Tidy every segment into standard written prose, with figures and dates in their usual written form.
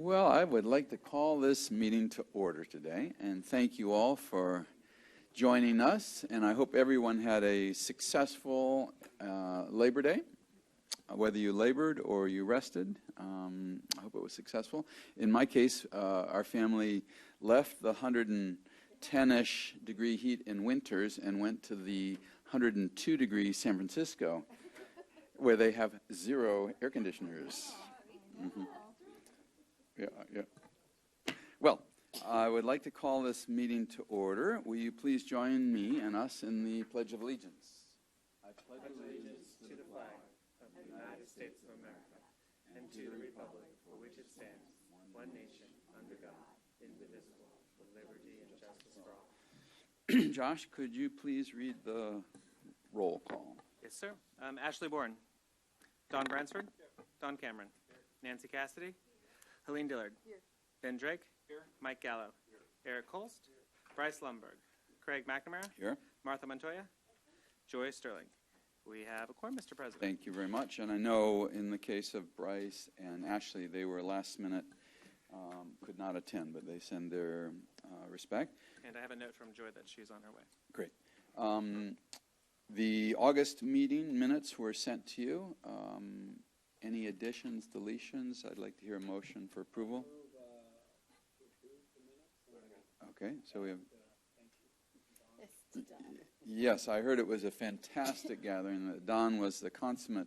Well, I would like to call this meeting to order today, and thank you all for joining us. And I hope everyone had a successful Labor Day, whether you labored or you rested. I hope it was successful. In my case, our family left the 110-ish degree heat in winters and went to the 102 degree San Francisco, where they have 0 air conditioners. Mm-hmm. Yeah. Well, I would like to call this meeting to order. Will you please join me and us in the Pledge of Allegiance? I pledge allegiance to the flag of the United States of America and to the republic for which it stands, one nation, under God, indivisible, with liberty and justice for all. Josh, could you please read the roll call? Yes, sir. Ashley Bourne. Don Bransford. Don Cameron. Nancy Cassidy. Helene Dillard. Here. Ben Drake. Here. Mike Gallo. Here. Eric Holst. Here. Bryce Lumberg. Craig McNamara. Here. Martha Montoya. Joy Sterling. We have a quorum, Mr. President. Thank you very much. And I know in the case of Bryce and Ashley, they were last minute, could not attend, but they send their respect. And I have a note from Joy that she's on her way. Great. The August meeting minutes were sent to you. Any additions, deletions? I'd like to hear a motion for approval. Okay, so we have... Yes, I heard it was a fantastic gathering. Don was the consummate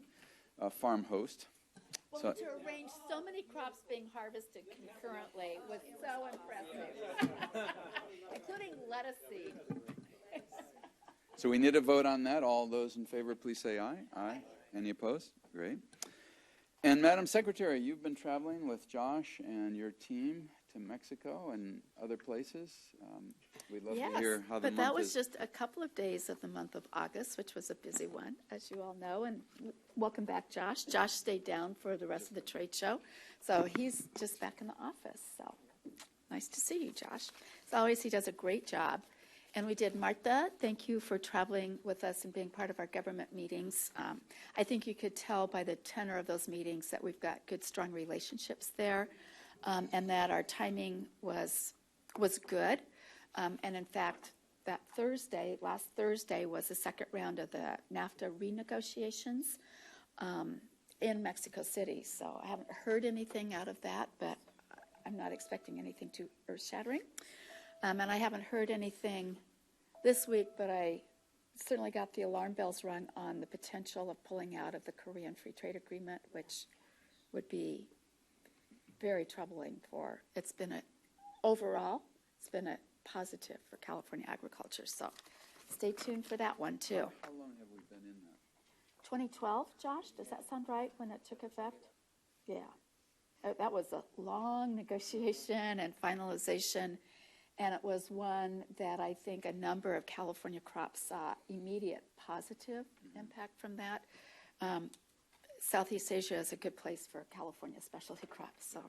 farm host. Well, so, to arrange so many crops being harvested concurrently was so impressive, including lettuce seed. So we need a vote on that. All those in favor, please say aye. Aye. Any opposed? Great. And Madam Secretary, you've been traveling with Josh and your team to Mexico and other places. We'd love to hear how the month is. But that was just a couple of days of the month of August, which was a busy one, as you all know. And welcome back, Josh. Josh stayed down for the rest of the trade show, so he's just back in the office. So nice to see you, Josh. As always, he does a great job. And we did. Martha, thank you for traveling with us and being part of our government meetings. I think you could tell by the tenor of those meetings that we've got good, strong relationships there, and that our timing was good. And in fact, last Thursday, was the second round of the NAFTA renegotiations in Mexico City. So I haven't heard anything out of that, but I'm not expecting anything too earth-shattering. And I haven't heard anything this week, but I certainly got the alarm bells rung on the potential of pulling out of the Korean Free Trade Agreement, which would be very troubling overall, it's been a positive for California agriculture. So stay tuned for that one, too. How long have we been in that? 2012, Josh, does that sound right when it took effect? Yeah. That was a long negotiation and finalization. And it was one that I think a number of California crops saw immediate positive impact from that. Southeast Asia is a good place for California specialty crops, so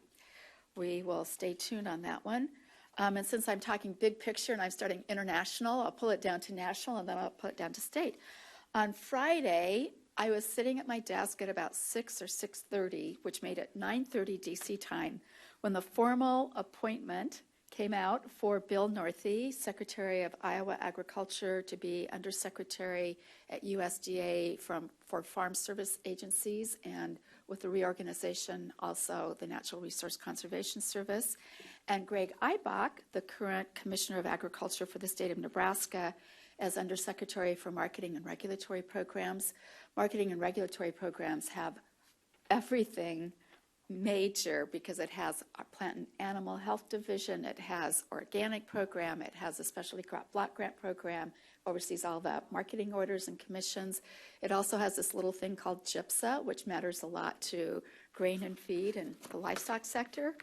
we will stay tuned on that one. And since I'm talking big picture and I'm starting international, I'll pull it down to national and then I'll pull it down to state. On Friday, I was sitting at my desk at about 6 or 6:30, which made it 9:30 DC time, when the formal appointment came out for Bill Northey, Secretary of Iowa Agriculture, to be Undersecretary at USDA for Farm Service Agencies, and with the reorganization also the Natural Resource Conservation Service. And Greg Eibach, the current Commissioner of Agriculture for the state of Nebraska, as Undersecretary for Marketing and Regulatory Programs. Marketing and Regulatory Programs have everything major because it has a plant and animal health division, it has organic program, it has a specialty crop block grant program, oversees all the marketing orders and commissions. It also has this little thing called GIPSA, which matters a lot to grain and feed and the livestock sector.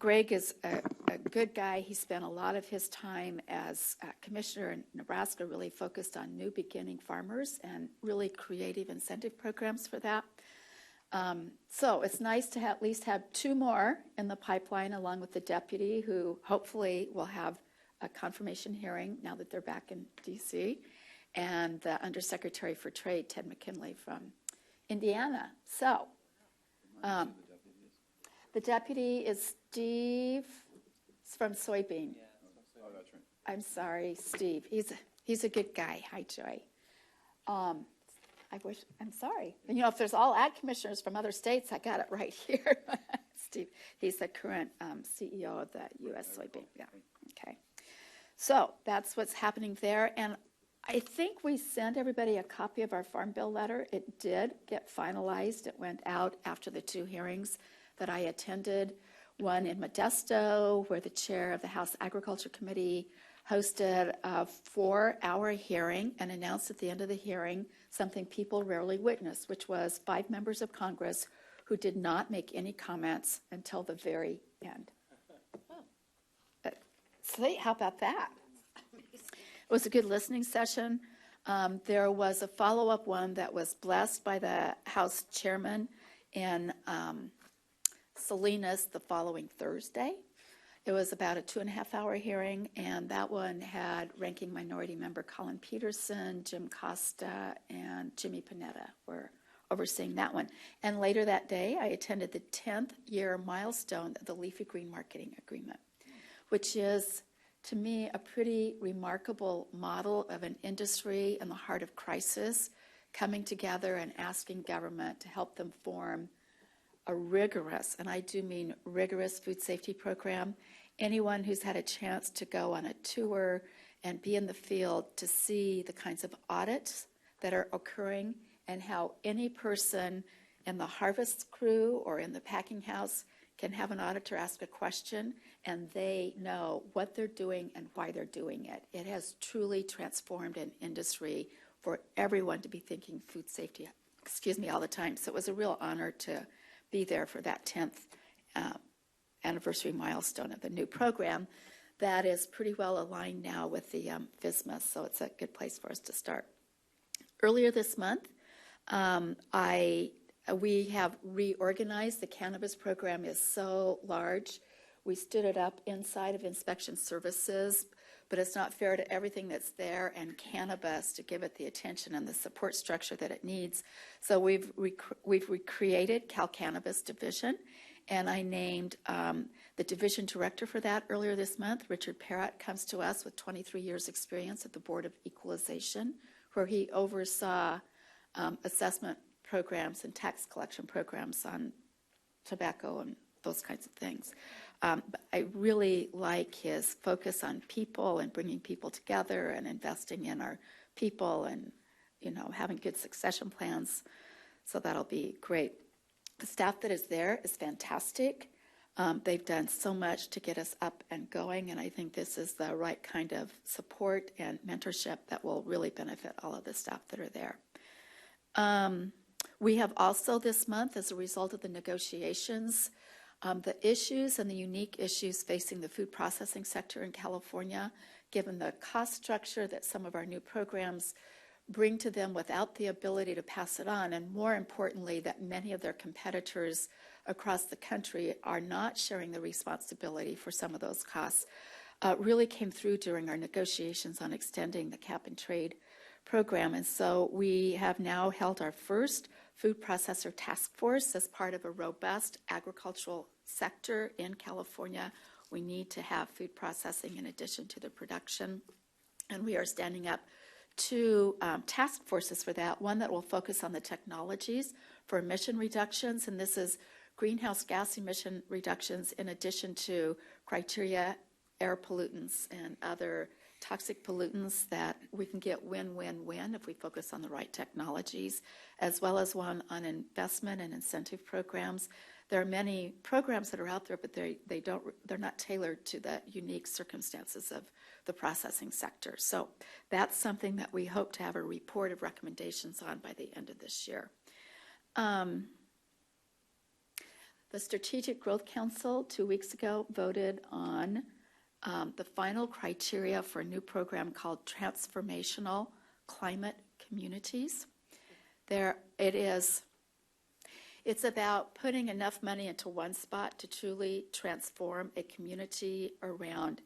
Greg is a good guy. He spent a lot of his time as commissioner in Nebraska really focused on new beginning farmers and really creative incentive programs for that. So it's nice to at least have 2 more in the pipeline along with the deputy, who hopefully will have a confirmation hearing now that they're back in D.C., and the Undersecretary for Trade, Ted McKinley from Indiana. So The deputy is Steve from Soybean. Oh, that's right. I'm sorry, Steve. He's a good guy. Hi, Joy. I'm sorry. You know, if there's all ag commissioners from other states, I got it right here. Steve, he's the current CEO of the U.S. Soybean. Yeah, okay. So that's what's happening there. And I think we sent everybody a copy of our Farm Bill letter. It did get finalized. It went out after the 2 hearings that I attended, one in Modesto, where the chair of the House Agriculture Committee hosted a 4-hour hearing and announced at the end of the hearing something people rarely witness, which was 5 members of Congress who did not make any comments until the very end. So how about that? It was a good listening session. There was a follow-up one that was blessed by the House chairman in Salinas the following Thursday. It was about a 2.5-hour hearing, and that one had Ranking Minority Member Colin Peterson, Jim Costa, and Jimmy Panetta were overseeing that one. And later that day, I attended the 10th year milestone of the Leafy Green Marketing Agreement, which is, to me, a pretty remarkable model of an industry in the heart of crisis coming together and asking government to help them form a rigorous, and I do mean rigorous, food safety program. Anyone who's had a chance to go on a tour and be in the field to see the kinds of audits that are occurring and how any person in the harvest crew or in the packing house can have an auditor ask a question and they know what they're doing and why they're doing it. It has truly transformed an industry for everyone to be thinking food safety, all the time. So it was a real honor to be there for that 10th anniversary milestone of the new program that is pretty well aligned now with the FSMA, so it's a good place for us to start. Earlier this month, we have reorganized. The cannabis program is so large. We stood it up inside of inspection services, but it's not fair to everything that's there and cannabis to give it the attention and the support structure that it needs. So we've recreated Cal Cannabis Division, and I named the division director for that earlier this month. Richard Parrott comes to us with 23 years experience at the Board of Equalization, where he oversaw assessment programs and tax collection programs on tobacco and those kinds of things. But I really like his focus on people and bringing people together and investing in our people and, having good succession plans. So that'll be great. The staff that is there is fantastic. They've done so much to get us up and going, and I think this is the right kind of support and mentorship that will really benefit all of the staff that are there. We have also this month, as a result of the negotiations, the issues and the unique issues facing the food processing sector in California, given the cost structure that some of our new programs bring to them without the ability to pass it on, and more importantly, that many of their competitors across the country are not sharing the responsibility for some of those costs, really came through during our negotiations on extending the cap and trade program. And so we have now held our first food processor task force as part of a robust agricultural sector in California. We need to have food processing in addition to the production. And we are standing up 2 task forces for that, one that will focus on the technologies for emission reductions, and this is greenhouse gas emission reductions in addition to criteria, air pollutants, and other toxic pollutants that we can get win-win-win if we focus on the right technologies, as well as one on investment and incentive programs. There are many programs that are out there, but they're not tailored to the unique circumstances of the processing sector. So that's something that we hope to have a report of recommendations on by the end of this year. The Strategic Growth Council 2 weeks ago voted on the final criteria for a new program called Transformational Climate Communities. It's about putting enough money into one spot to truly transform a community around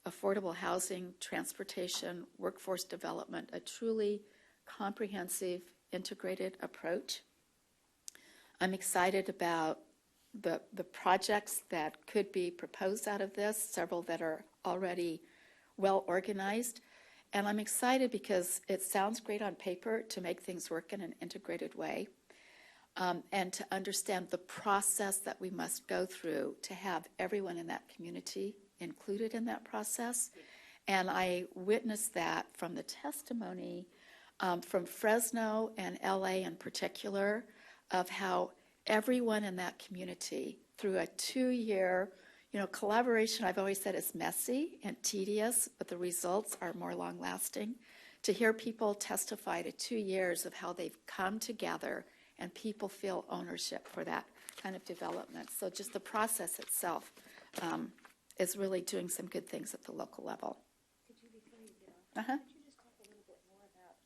affordable housing, transportation, workforce development, a truly comprehensive, integrated approach. I'm excited about the projects that could be proposed out of this, several that are already well organized. And I'm excited because it sounds great on paper to make things work in an integrated way, and to understand the process that we must go through to have everyone in that community included in that process. And I witnessed that from the testimony from Fresno and LA in particular, of how everyone in that community, through a 2-year, collaboration, I've always said, is messy and tedious, but the results are more long-lasting. To hear people testify to 2 years of how they've come together and people feel ownership for that kind of development. So just the process itself is really doing some good things at the local level. Could you, before you get off, could you just talk a little bit more about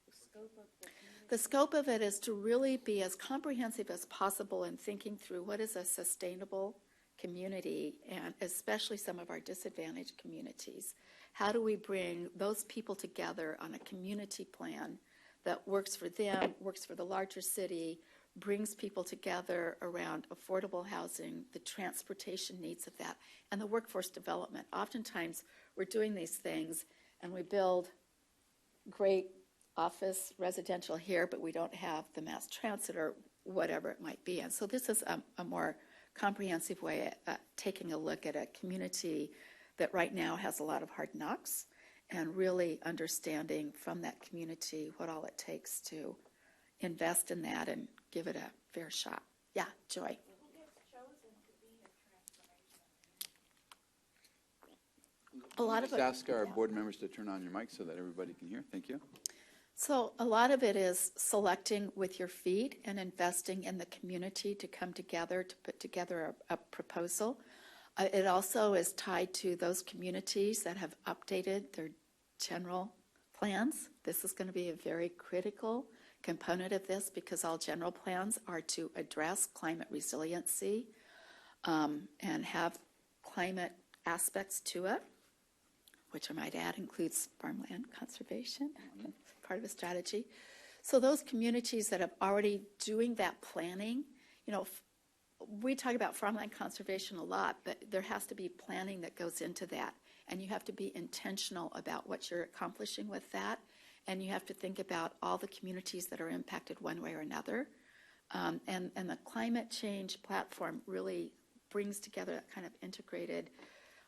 the scope of the community? The scope of it is to really be as comprehensive as possible in thinking through what is a sustainable community, and especially some of our disadvantaged communities. How do we bring those people together on a community plan that works for them, works for the larger city, brings people together around affordable housing, the transportation needs of that, and the workforce development. Oftentimes, we're doing these things, and we build great office residential here, but we don't have the mass transit or whatever it might be. And so this is a more comprehensive way at taking a look at a community that right now has a lot of hard knocks, and really understanding from that community what all it takes to invest in that and give it a fair shot. Yeah, Joy. Who gets chosen to be a transformation? A lot of Just it, ask our board members to turn on your mic so that everybody can hear. Thank you. so a lot of it is selecting with your feet and investing in the community to come together to put together a proposal. It also is tied to those communities that have updated their general plans. This is going to be a very critical component of this, because all general plans are to address climate resiliency and have climate aspects to it, which I might add includes farmland conservation, part of a strategy. So those communities that have already doing that planning, we talk about farmland conservation a lot, but there has to be planning that goes into that. And you have to be intentional about what you're accomplishing with that. And you have to think about all the communities that are impacted one way or another. And the climate change platform really brings together that kind of integrated,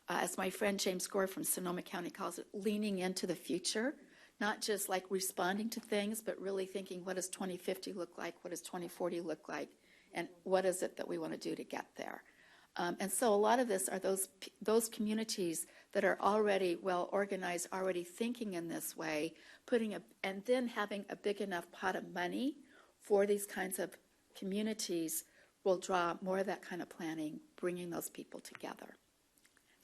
as my friend James Gore from Sonoma County calls it, leaning into the future. Not just like responding to things, but really thinking, what does 2050 look like? What does 2040 look like? And what is it that we want to do to get there? And so a lot of this are those communities that are already well organized, already thinking in this way, and then having a big enough pot of money for these kinds of communities will draw more of that kind of planning, bringing those people together.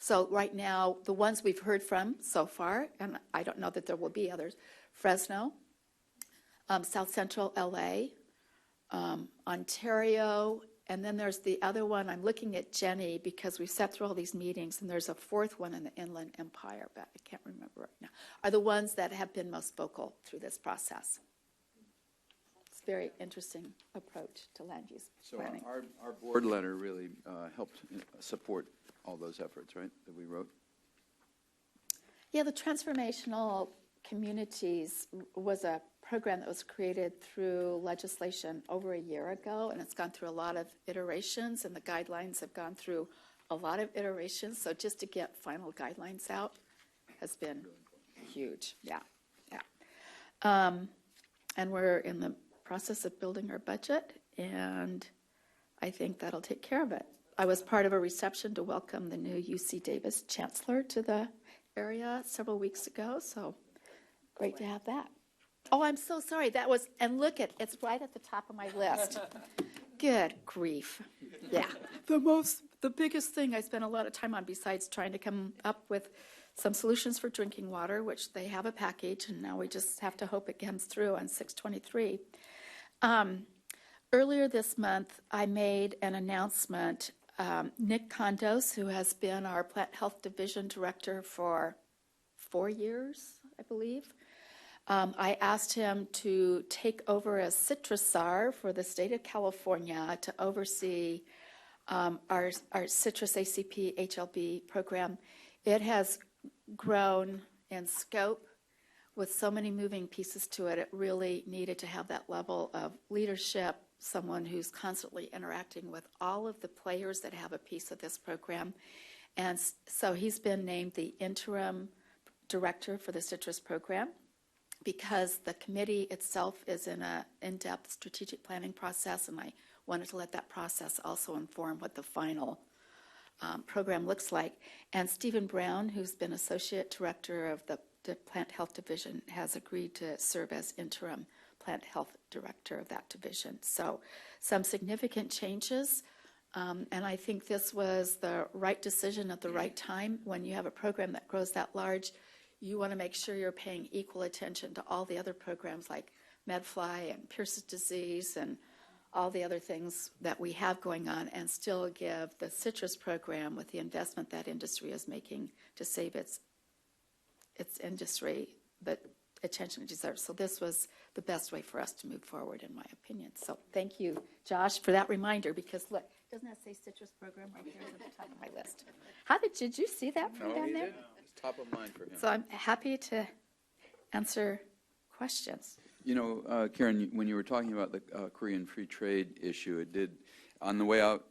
So right now, the ones we've heard from so far, and I don't know that there will be others, Fresno, South Central LA, Ontario, and then there's the other one. I'm looking at Jenny because we've sat through all these meetings, and there's a fourth one in the Inland Empire, but I can't remember right now, are the ones that have been most vocal through this process. It's a very interesting approach to land use planning. So our board letter really helped support all those efforts, right, that we wrote? Yeah, the Transformational Communities was a program that was created through legislation over a year ago, and it's gone through a lot of iterations, and the guidelines have gone through a lot of iterations. So just to get final guidelines out has been huge. Yeah. And we're in the process of building our budget, and I think that'll take care of it. I was part of a reception to welcome the new UC Davis chancellor to the area several weeks ago, so great to have that. Oh, I'm so sorry. And look it's right at the top of my list. Good grief. Yeah. The biggest thing I spent a lot of time on, besides trying to come up with some solutions for drinking water, which they have a package, and now we just have to hope it comes through on 6/23. Earlier this month, I made an announcement. Nick Condos, who has been our Plant Health Division Director for 4 years, I believe, I asked him to take over as citrus czar for the state of California to oversee our citrus ACP HLB program. It has grown in scope with so many moving pieces to it. It really needed to have that level of leadership, someone who's constantly interacting with all of the players that have a piece of this program. And so he's been named the interim director for the citrus program, because the committee itself is in an in-depth strategic planning process, and I wanted to let that process also inform what the final program looks like. And Stephen Brown, who's been associate director of the Plant Health Division, has agreed to serve as interim Plant Health Director of that division. So some significant changes, and I think this was the right decision at the right time. When you have a program that grows that large, you want to make sure you're paying equal attention to all the other programs like MedFly and Pierce's disease and all the other things that we have going on, and still give the citrus program, with the investment that industry is making to save its industry, the attention it deserves. So this was the best way for us to move forward, in my opinion. So thank you, Josh, for that reminder, because look, doesn't that say citrus program right there at the top of my list? Did you see that from No, down he there? did. It's top of mind for him. So I'm happy to answer questions. You know, Karen, when you were talking about the Korean free trade issue, it did, on the way out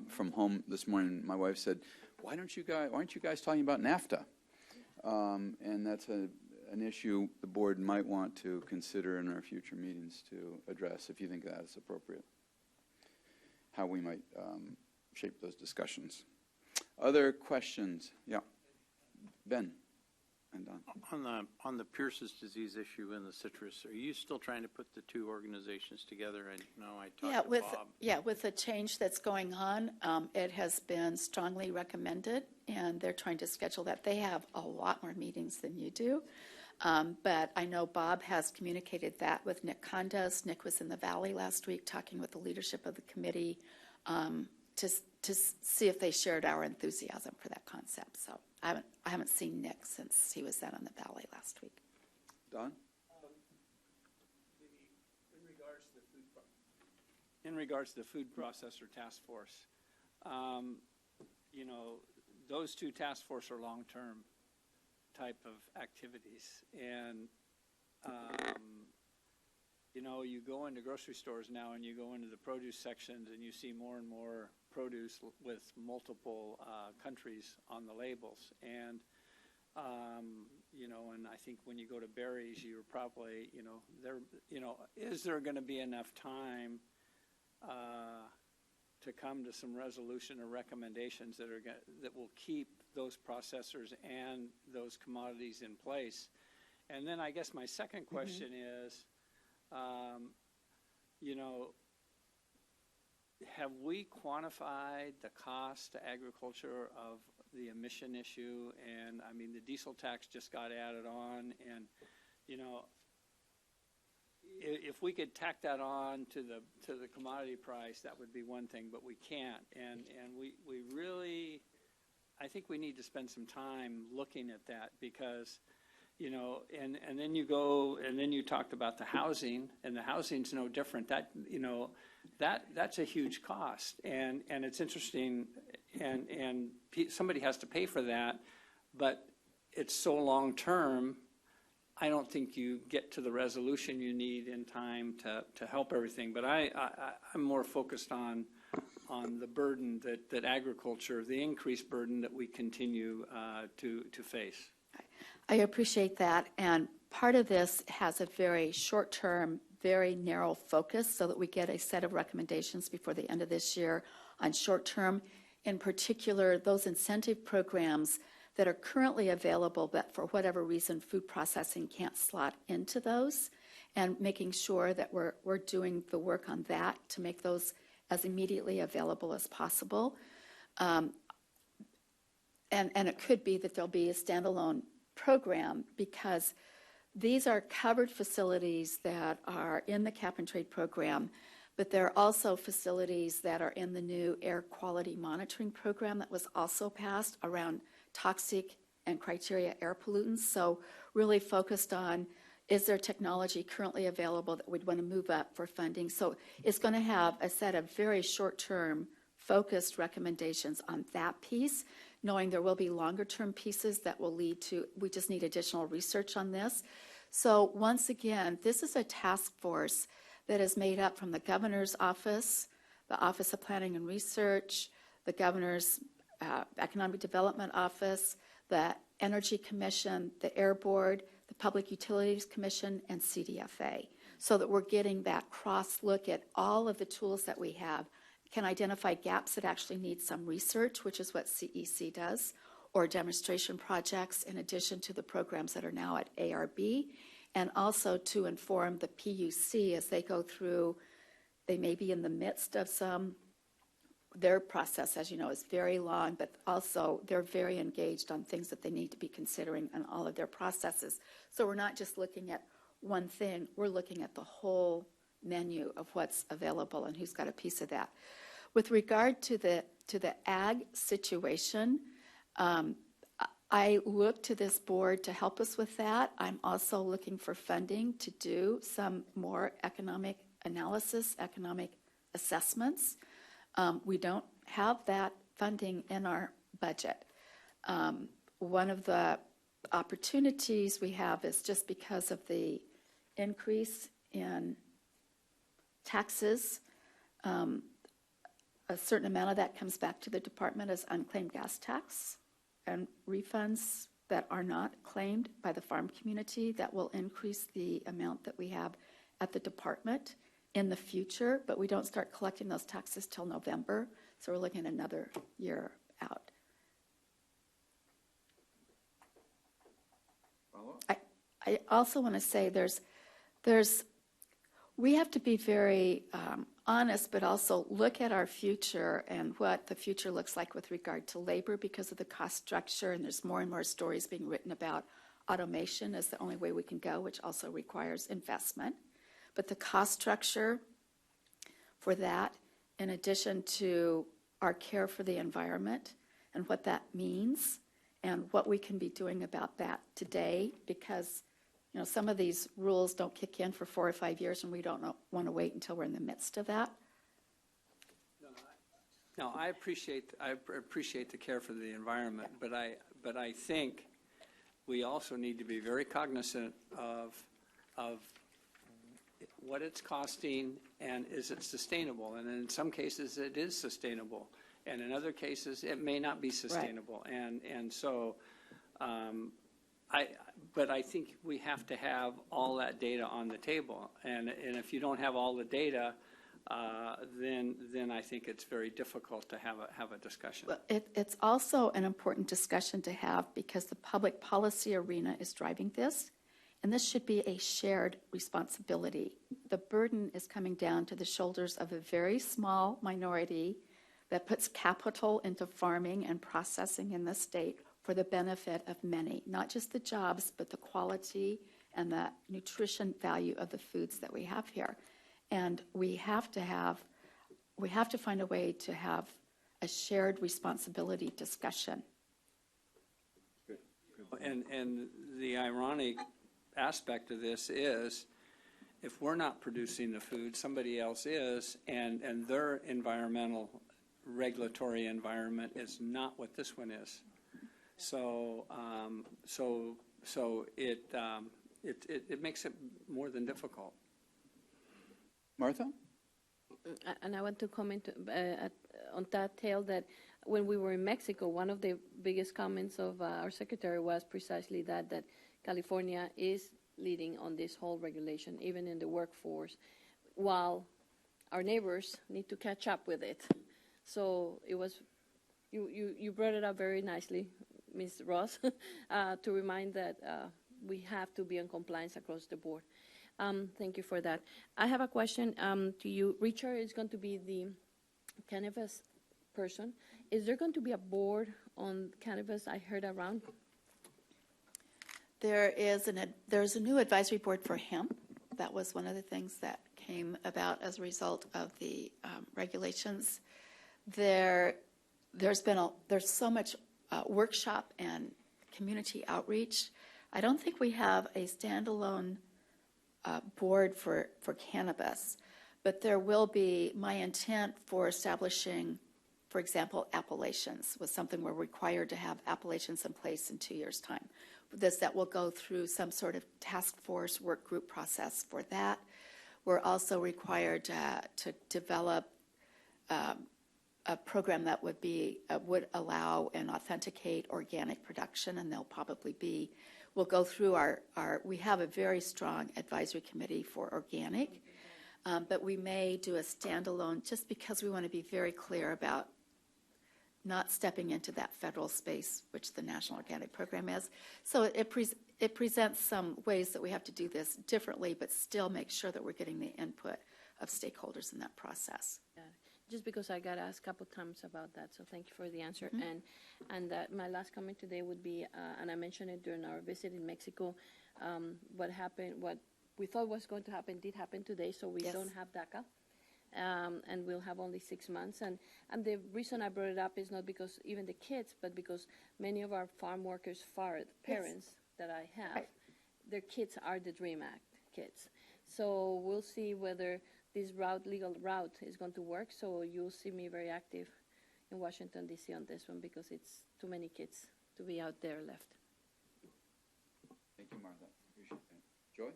from home this morning, my wife said, why aren't you guys talking about NAFTA? And that's an issue the board might want to consider in our future meetings to address, if you think that is appropriate, how we might shape those discussions. Other questions? Yeah. Ben and Don. On the Pierce's disease issue and the citrus, are you still trying to put the two organizations together? I know I talked to Bob. With the change that's going on, it has been strongly recommended, and they're trying to schedule that. They have a lot more meetings than you do, but I know Bob has communicated that with Nick Condos. Nick was in the Valley last week talking with the leadership of the committee to see if they shared our enthusiasm for that concept. So I haven't seen Nick since he was down in the Valley last week. Don? In regards to the food processor task force, those two task force are long-term type of activities, and you go into grocery stores now and you go into the produce sections and you see more and more produce with multiple countries on the labels, and and I think when you go to berries, you're probably is there going to be enough time to come to some resolution or recommendations that will keep those processors and those commodities in place? And then I guess my second question is, have we quantified the cost to agriculture of the emission issue? And I mean, the diesel tax just got added on, and if we could tack that on to the commodity price, that would be one thing, but we can't. And we really, I think we need to spend some time looking at that, because and then you go, and then you talked about the housing, and the housing's no different. That that's a huge cost, and it's interesting, and somebody has to pay for that, but it's so long term. I don't think you get to the resolution you need in time to help everything. But I'm more focused on the burden that agriculture, the increased burden that we continue to face. I appreciate that, and part of this has a very short-term, very narrow focus, so that we get a set of recommendations before the end of this year on short-term. In particular, those incentive programs that are currently available, but for whatever reason food processing can't slot into those, and making sure that we're doing the work on that to make those as immediately available as possible. And it could be that there'll be a standalone program, because these are covered facilities that are in the cap and trade program, but there are also facilities that are in the new air quality monitoring program that was also passed around toxic and criteria air pollutants. So really focused on, is there technology currently available that we'd want to move up for funding? So it's going to have a set of very short-term focused recommendations on that piece, knowing there will be longer-term pieces that will lead to, we just need additional research on this. So once again, this is a task force that is made up from the governor's office, the Office of Planning and Research, the governor's Economic Development Office, the Energy Commission, the Air Board, the Public Utilities Commission, and CDFA, so that we're getting that cross look at all of the tools that we have, can identify gaps that actually need some research, which is what CEC does, or demonstration projects in addition to the programs that are now at ARB, and also to inform the PUC as they go through. They may be in the midst of their process, as you know, is very long, but also they're very engaged on things that they need to be considering in all of their processes. So we're not just looking at one thing, we're looking at the whole menu of what's available and who's got a piece of that. With regard to the ag situation, I look to this board to help us with that. I'm also looking for funding to do some more economic analysis, economic assessments. We don't have that funding in our budget. One of the opportunities we have is just because of the increase in taxes, a certain amount of that comes back to the department as unclaimed gas tax and refunds that are not claimed by the farm community. That will increase the amount that we have at the department in the future, but we don't start collecting those taxes till November, so we're looking at another year out. I also want to say we have to be very honest, but also look at our future and what the future looks like with regard to labor because of the cost structure, and there's more and more stories being written about automation as the only way we can go, which also requires investment. But the cost structure for that, in addition to our care for the environment and what that means and what we can be doing about that today, because some of these rules don't kick in for 4 or 5 years and we don't want to wait until we're in the midst of that. No, I appreciate the care for the environment, but I think we also need to be very cognizant of what it's costing and is it sustainable. And in some cases it is sustainable, and in other cases it may not be sustainable. Right. And so but I think we have to have all that data on the table, and if you don't have all the data, then I think it's very difficult to have a discussion. Well, it's also an important discussion to have because the public policy arena is driving this, and this should be a shared responsibility. The burden is coming down to the shoulders of a very small minority that puts capital into farming and processing in the state for the benefit of many, not just the jobs, but the quality and the nutrition value of the foods that we have here. And we have to find a way to have a shared responsibility discussion. And the ironic aspect of this is, if we're not producing the food, somebody else is, and their environmental regulatory environment is not what this one is. So it makes it more than difficult. Martha? And I want to comment on that tale that when we were in Mexico, one of the biggest comments of our secretary was precisely that California is leading on this whole regulation, even in the workforce, while our neighbors need to catch up with it. So it was, you brought it up very nicely, Ms. Ross, to remind that we have to be in compliance across the board. Thank you for that. I have a question to you. Richard is going to be the cannabis person. Is there going to be a board on cannabis? I heard around. There's a new advisory board for hemp. That was one of the things that came about as a result of the regulations. There's so much workshop and community outreach. I don't think we have a standalone board for cannabis. But there will be, my intent for establishing, for example, appellations was something we're required to have appellations in place in 2 years' time. That will go through some sort of task force work group process for that. We're also required to develop a program that would allow and authenticate organic production, and they'll probably be, we'll go through we have a very strong advisory committee for organic, but we may do a standalone just because we want to be very clear about not stepping into that federal space, which the National Organic Program is. So it presents some ways that we have to do this differently, but still make sure that we're getting the input of stakeholders in that process. Yeah. Just because I got asked a couple times about that, so thank you for the answer. And my last comment today would be, and I mentioned it during our visit in Mexico, what we thought was going to happen did happen today, so we don't have DACA. And we'll have only 6 months. And the reason I brought it up is not because even the kids, but because many of our farm workers' parents that I have, their kids are the DREAM Act kids. So we'll see whether this legal route is going to work. So you'll see me very active in Washington, D.C. on this one because it's too many kids to be out there left. Thank you, Martha. Appreciate that. Joy?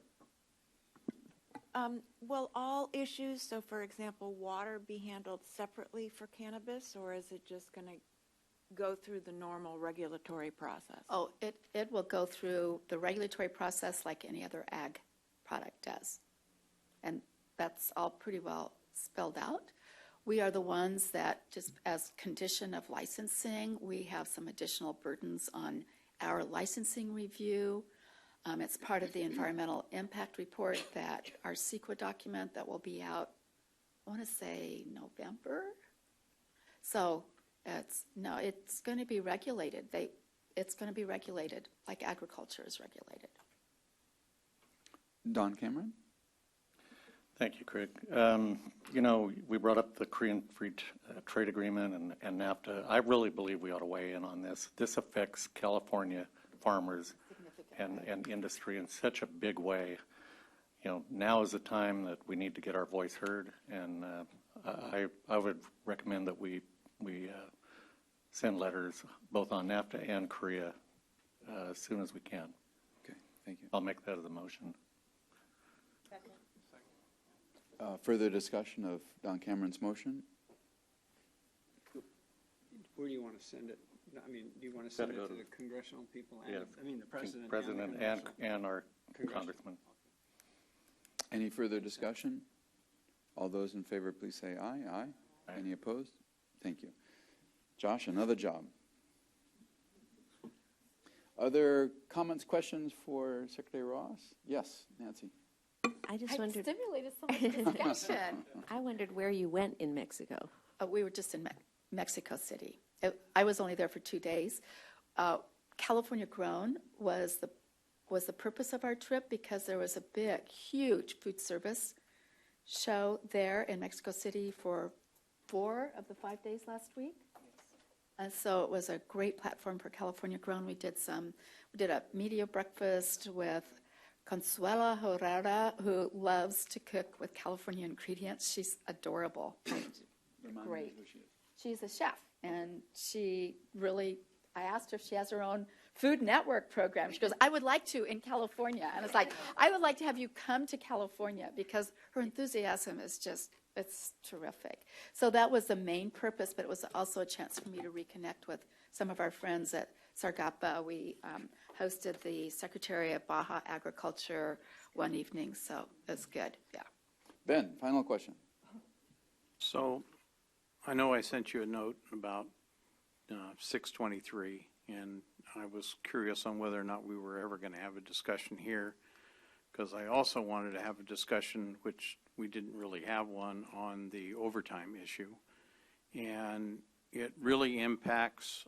Will all issues, so for example, water, be handled separately for cannabis, or is it just going to go through the normal regulatory process? Oh, it will go through the regulatory process like any other ag product does. And that's all pretty well spelled out. We are the ones that, just as condition of licensing, we have some additional burdens on our licensing review. It's part of the environmental impact report that our CEQA document that will be out, I want to say November. So it's going to be regulated. It's going to be regulated like agriculture is regulated. Don Cameron? Thank you, Craig. We brought up the Korean Free Trade Agreement and NAFTA. I really believe we ought to weigh in on this. This affects California farmers and industry in such a big way. Now is the time that we need to get our voice heard, and I would recommend that we send letters both on NAFTA and Korea as soon as we can. Okay, thank you. I'll make that as a motion. Further discussion of Don Cameron's motion? Where do you want to send it? I mean, do you want to send it to the congressional people? And, Yes. I mean, the president. And our congressman. Any further discussion? All those in favor, please say aye. Aye. Aye. Any opposed? Thank you. Josh, another job. Other comments, questions for Secretary Ross? Yes, Nancy. I just I wondered. stimulated so much discussion. I wondered where you went in Mexico. We were just in Mexico City. I was only there for 2 days. California Grown was the purpose of our trip because there was a big, huge food service show there in Mexico City for 4 of the 5 days last week. And so it was a great platform for California Grown. We did a media breakfast with Consuela Herrera, who loves to cook with California ingredients. She's adorable. Great. She's a chef, and I asked her if she has her own Food Network program. She goes, I would like to in California. And it's like, I would like to have you come to California because her enthusiasm is it's terrific. So that was the main purpose, but it was also a chance for me to reconnect with some of our friends at Sargapa. We hosted the Secretary of Baja Agriculture one evening, so it was good, yeah. Ben, final question. So I know I sent you a note about 623, and I was curious on whether or not we were ever going to have a discussion here, because I also wanted to have a discussion, which we didn't really have one, on the overtime issue. And it really impacts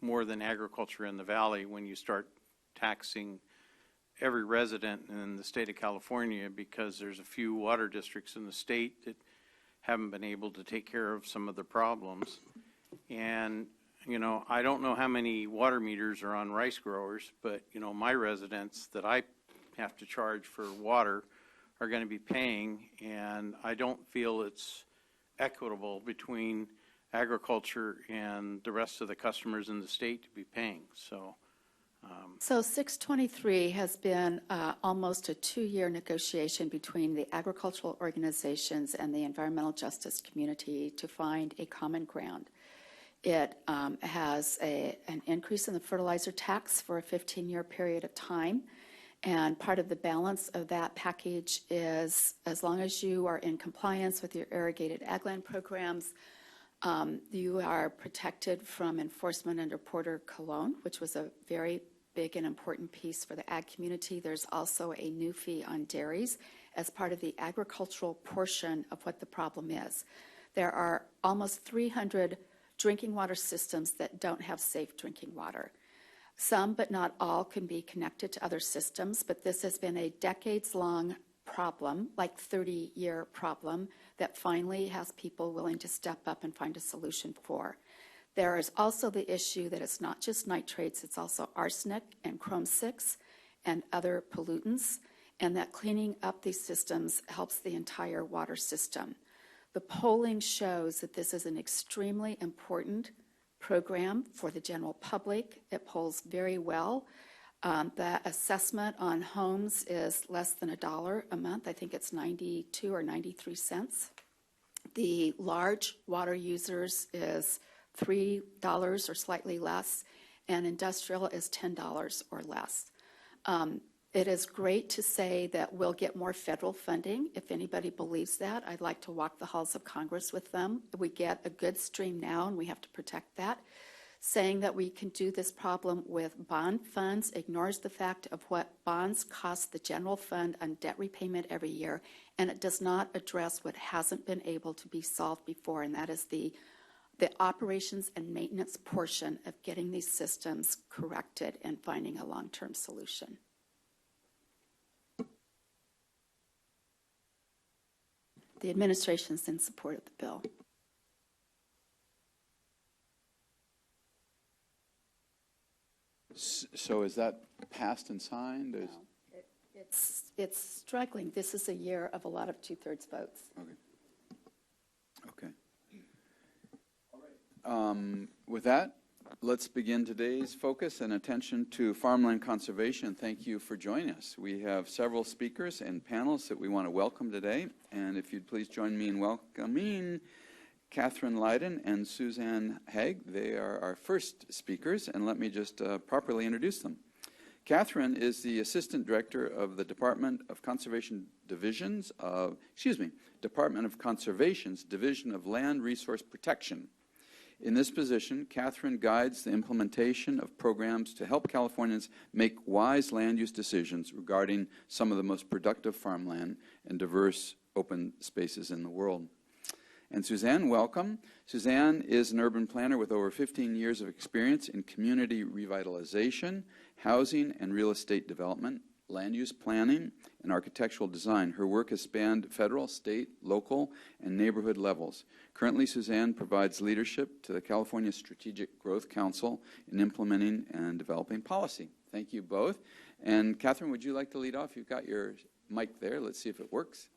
more than agriculture in the valley when you start taxing every resident in the state of California, because there's a few water districts in the state that haven't been able to take care of some of the problems. And, I don't know how many water meters are on rice growers, but, my residents that I have to charge for water are going to be paying, and I don't feel it's equitable between agriculture and the rest of the customers in the state to be paying. So 623 has been almost a 2-year negotiation between the agricultural organizations and the environmental justice community to find a common ground. It has an increase in the fertilizer tax for a 15-year period of time. And part of the balance of that package is, as long as you are in compliance with your irrigated ag land programs, you are protected from enforcement under Porter Cologne, which was a very big and important piece for the ag community. There's also a new fee on dairies as part of the agricultural portion of what the problem is. There are almost 300 drinking water systems that don't have safe drinking water. Some, but not all, can be connected to other systems, but this has been a decades-long problem, like 30-year problem, that finally has people willing to step up and find a solution for. There is also the issue that it's not just nitrates, it's also arsenic and chrome-6 and other pollutants, and that cleaning up these systems helps the entire water system. The polling shows that this is an extremely important program for the general public. It polls very well. The assessment on homes is less than $1 a month. I think it's 92 or 93 cents. The large water users is $3 or slightly less, and industrial is $10 or less. It is great to say that we'll get more federal funding. If anybody believes that, I'd like to walk the halls of Congress with them. We get a good stream now, and we have to protect that. Saying that we can do this problem with bond funds ignores the fact of what bonds cost the general fund on debt repayment every year, and it does not address what hasn't been able to be solved before, and that is the operations and maintenance portion of getting these systems corrected and finding a long-term solution. The administration is in support of the bill. So is that passed and signed? No, it's struggling. This is a year of a lot of 2/3 votes. Okay. With that, let's begin today's focus and attention to farmland conservation. Thank you for joining us. We have several speakers and panels that we want to welcome today. And if you'd please join me in welcoming Catherine Lydon and Suzanne Haig. They are our first speakers, and let me just properly introduce them. Catherine is the Assistant Director of the Department of Conservation's Division of Land Resource Protection. In this position, Catherine guides the implementation of programs to help Californians make wise land use decisions regarding some of the most productive farmland and diverse open spaces in the world. And Suzanne, welcome. Suzanne is an urban planner with over 15 years of experience in community revitalization, housing and real estate development, land use planning, and architectural design. Her work has spanned federal, state, local, and neighborhood levels. Currently, Suzanne provides leadership to the California Strategic Growth Council in implementing and developing policy. Thank you both. And Catherine, would you like to lead off? You've got your mic there. Let's see if it works.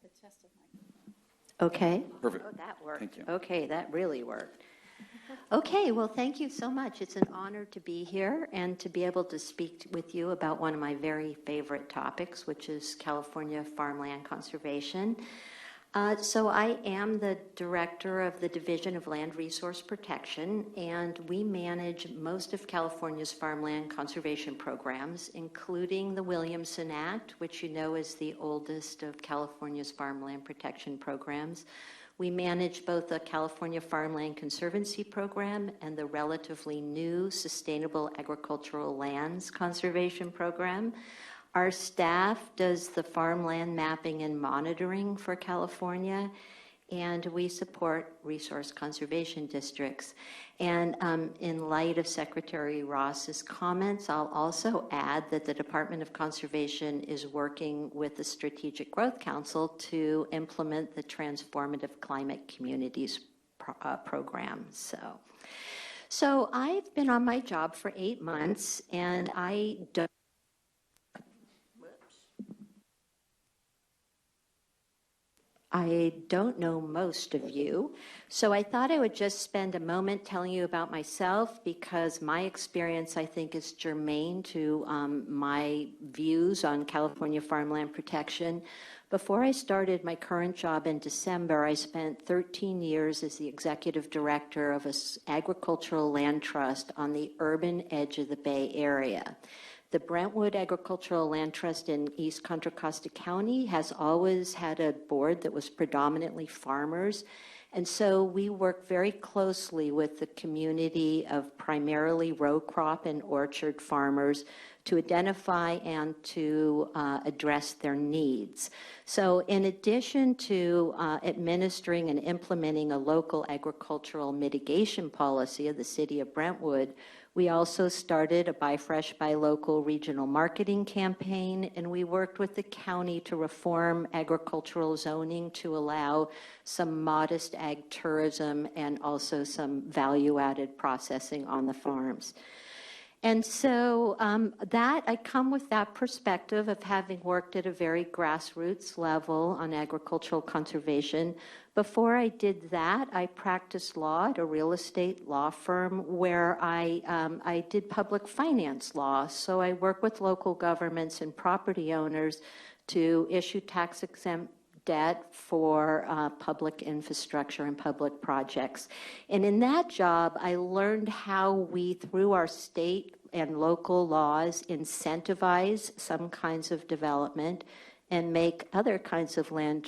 The test of microphone. Okay. Perfect. Oh, that worked. Thank you. Okay, that really worked. Okay, well, thank you so much. It's an honor to be here and to be able to speak with you about one of my very favorite topics, which is California farmland conservation. So I am the director of the Division of Land Resource Protection, and we manage most of California's farmland conservation programs, including the Williamson Act, which you know is the oldest of California's farmland protection programs. We manage both the California Farmland Conservancy Program and the relatively new Sustainable Agricultural Lands Conservation Program. Our staff does the farmland mapping and monitoring for California, and we support resource conservation districts. And in light of Secretary Ross's comments, I'll also add that the Department of Conservation is working with the Strategic Growth Council to implement the Transformative Climate Communities program. So I've been on my job for 8 months, and I don't know most of you, so I thought I would just spend a moment telling you about myself, because my experience, I think, is germane to my views on California farmland protection. Before I started my current job in December, I spent 13 years as the executive director of an agricultural land trust on the urban edge of the Bay Area. The Brentwood Agricultural Land Trust in East Contra Costa County has always had a board that was predominantly farmers. And so we work very closely with the community of primarily row crop and orchard farmers to identify and to address their needs. So in addition to administering and implementing a local agricultural mitigation policy of the city of Brentwood, we also started a Buy Fresh, Buy Local regional marketing campaign, and we worked with the county to reform agricultural zoning to allow some modest ag tourism and also some value-added processing on the farms. And so I come with that perspective of having worked at a very grassroots level on agricultural conservation. Before I did that, I practiced law at a real estate law firm where I did public finance law. So I work with local governments and property owners to issue tax-exempt debt for public infrastructure and public projects. And in that job, I learned how we, through our state and local laws, incentivize some kinds of development and make other kinds of land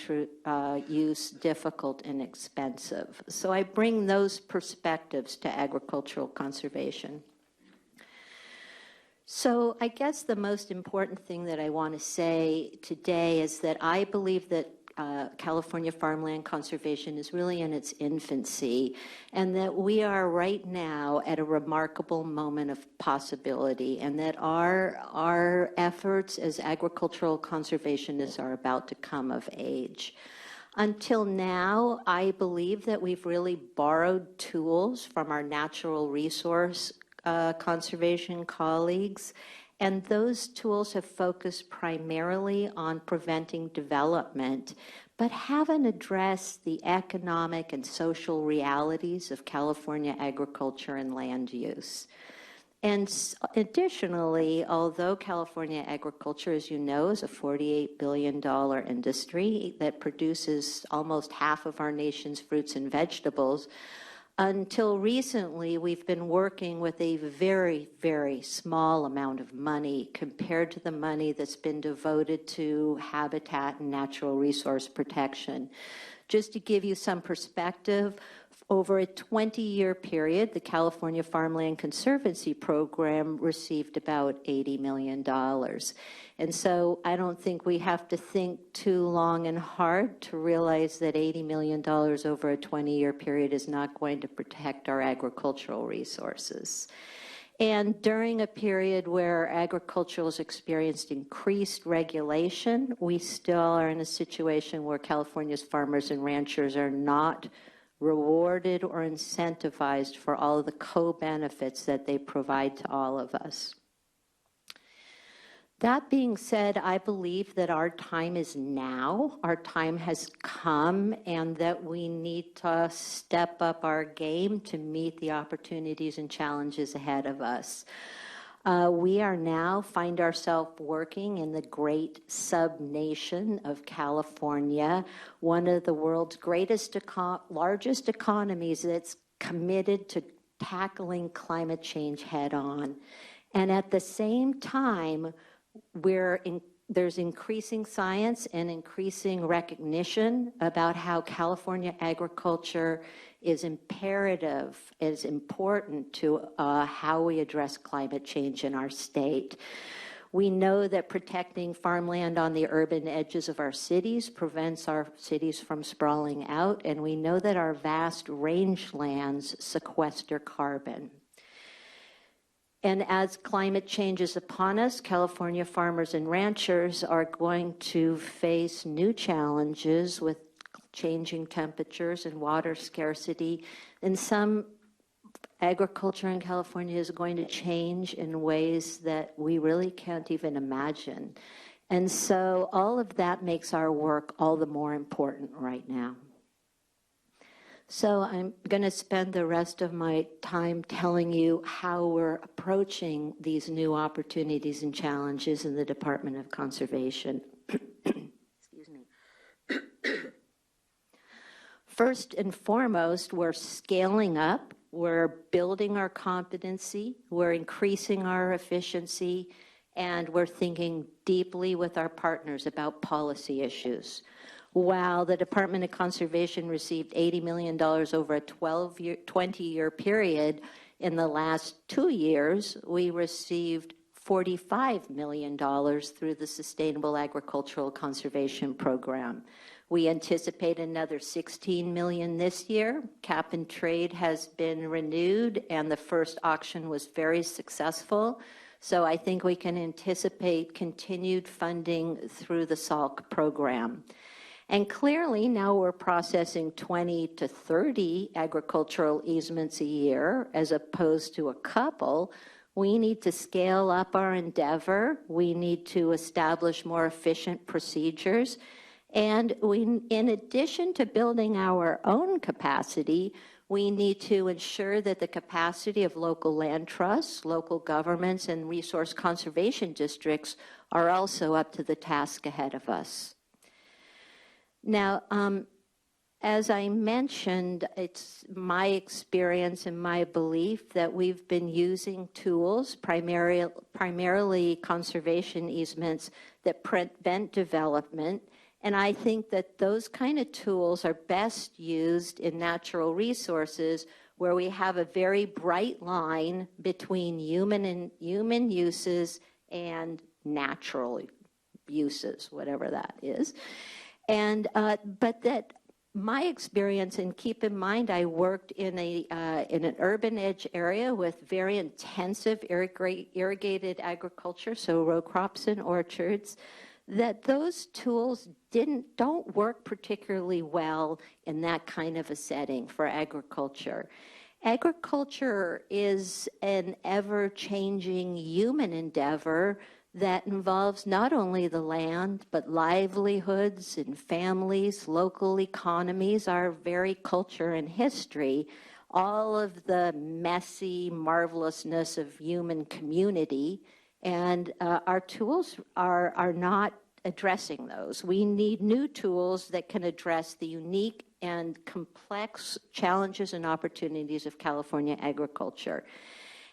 use difficult and expensive. So I bring those perspectives to agricultural conservation. So I guess the most important thing that I want to say today is that I believe that California farmland conservation is really in its infancy, and that we are right now at a remarkable moment of possibility, and that our efforts as agricultural conservationists are about to come of age. Until now, I believe that we've really borrowed tools from our natural resource conservation colleagues, and those tools have focused primarily on preventing development, but haven't addressed the economic and social realities of California agriculture and land use. And additionally, although California agriculture, as you know, is a $48 billion industry that produces almost half of our nation's fruits and vegetables, until recently, we've been working with a very, very small amount of money compared to the money that's been devoted to habitat and natural resource protection. Just to give you some perspective, over a 20-year period, the California Farmland Conservancy Program received about $80 million. And so I don't think we have to think too long and hard to realize that $80 million over a 20-year period is not going to protect our agricultural resources. And during a period where agriculture has experienced increased regulation, we still are in a situation where California's farmers and ranchers are not rewarded or incentivized for all of the co-benefits that they provide to all of us. That being said, I believe that our time is now, our time has come, and that we need to step up our game to meet the opportunities and challenges ahead of us. We are now find ourselves working in the great sub-nation of California, one of the world's largest economies that's committed to tackling climate change head on. And at the same time, there's increasing science and increasing recognition about how California agriculture is imperative, is important to how we address climate change in our state. We know that protecting farmland on the urban edges of our cities prevents our cities from sprawling out, and we know that our vast rangelands sequester carbon. And as climate change is upon us, California farmers and ranchers are going to face new challenges with changing temperatures and water scarcity, and some agriculture in California is going to change in ways that we really can't even imagine. And so all of that makes our work all the more important right now. So I'm going to spend the rest of my time telling you how we're approaching these new opportunities and challenges in the Department of Conservation. Excuse me. First and foremost, we're scaling up, we're building our competency, we're increasing our efficiency, and we're thinking deeply with our partners about policy issues. While the Department of Conservation received $80 million over a 20-year period, in the last 2 years, we received $45 million through the Sustainable Agricultural Conservation Program. We anticipate another $16 million this year. Cap and trade has been renewed, and the first auction was very successful. So I think we can anticipate continued funding through the SALC program. And clearly now we're processing 20 to 30 agricultural easements a year as opposed to a couple. We need to scale up our endeavor. We need to establish more efficient procedures. And we, in addition to building our own capacity, we need to ensure that the capacity of local land trusts, local governments, and resource conservation districts are also up to the task ahead of us. Now, as I mentioned, it's my experience and my belief that we've been using tools, primarily conservation easements, that prevent development. And I think that those kind of tools are best used in natural resources where we have a very bright line between human uses and natural uses, whatever that is. And but that my experience, and keep in mind, I worked in an urban edge area with very intensive irrigated agriculture, so row crops and orchards, that those tools don't work particularly well in that kind of a setting for agriculture. Agriculture is an ever-changing human endeavor that involves not only the land, but livelihoods and families, local economies, our very culture and history, all of the messy marvelousness of human community. And our tools are not addressing those. We need new tools that can address the unique and complex challenges and opportunities of California agriculture.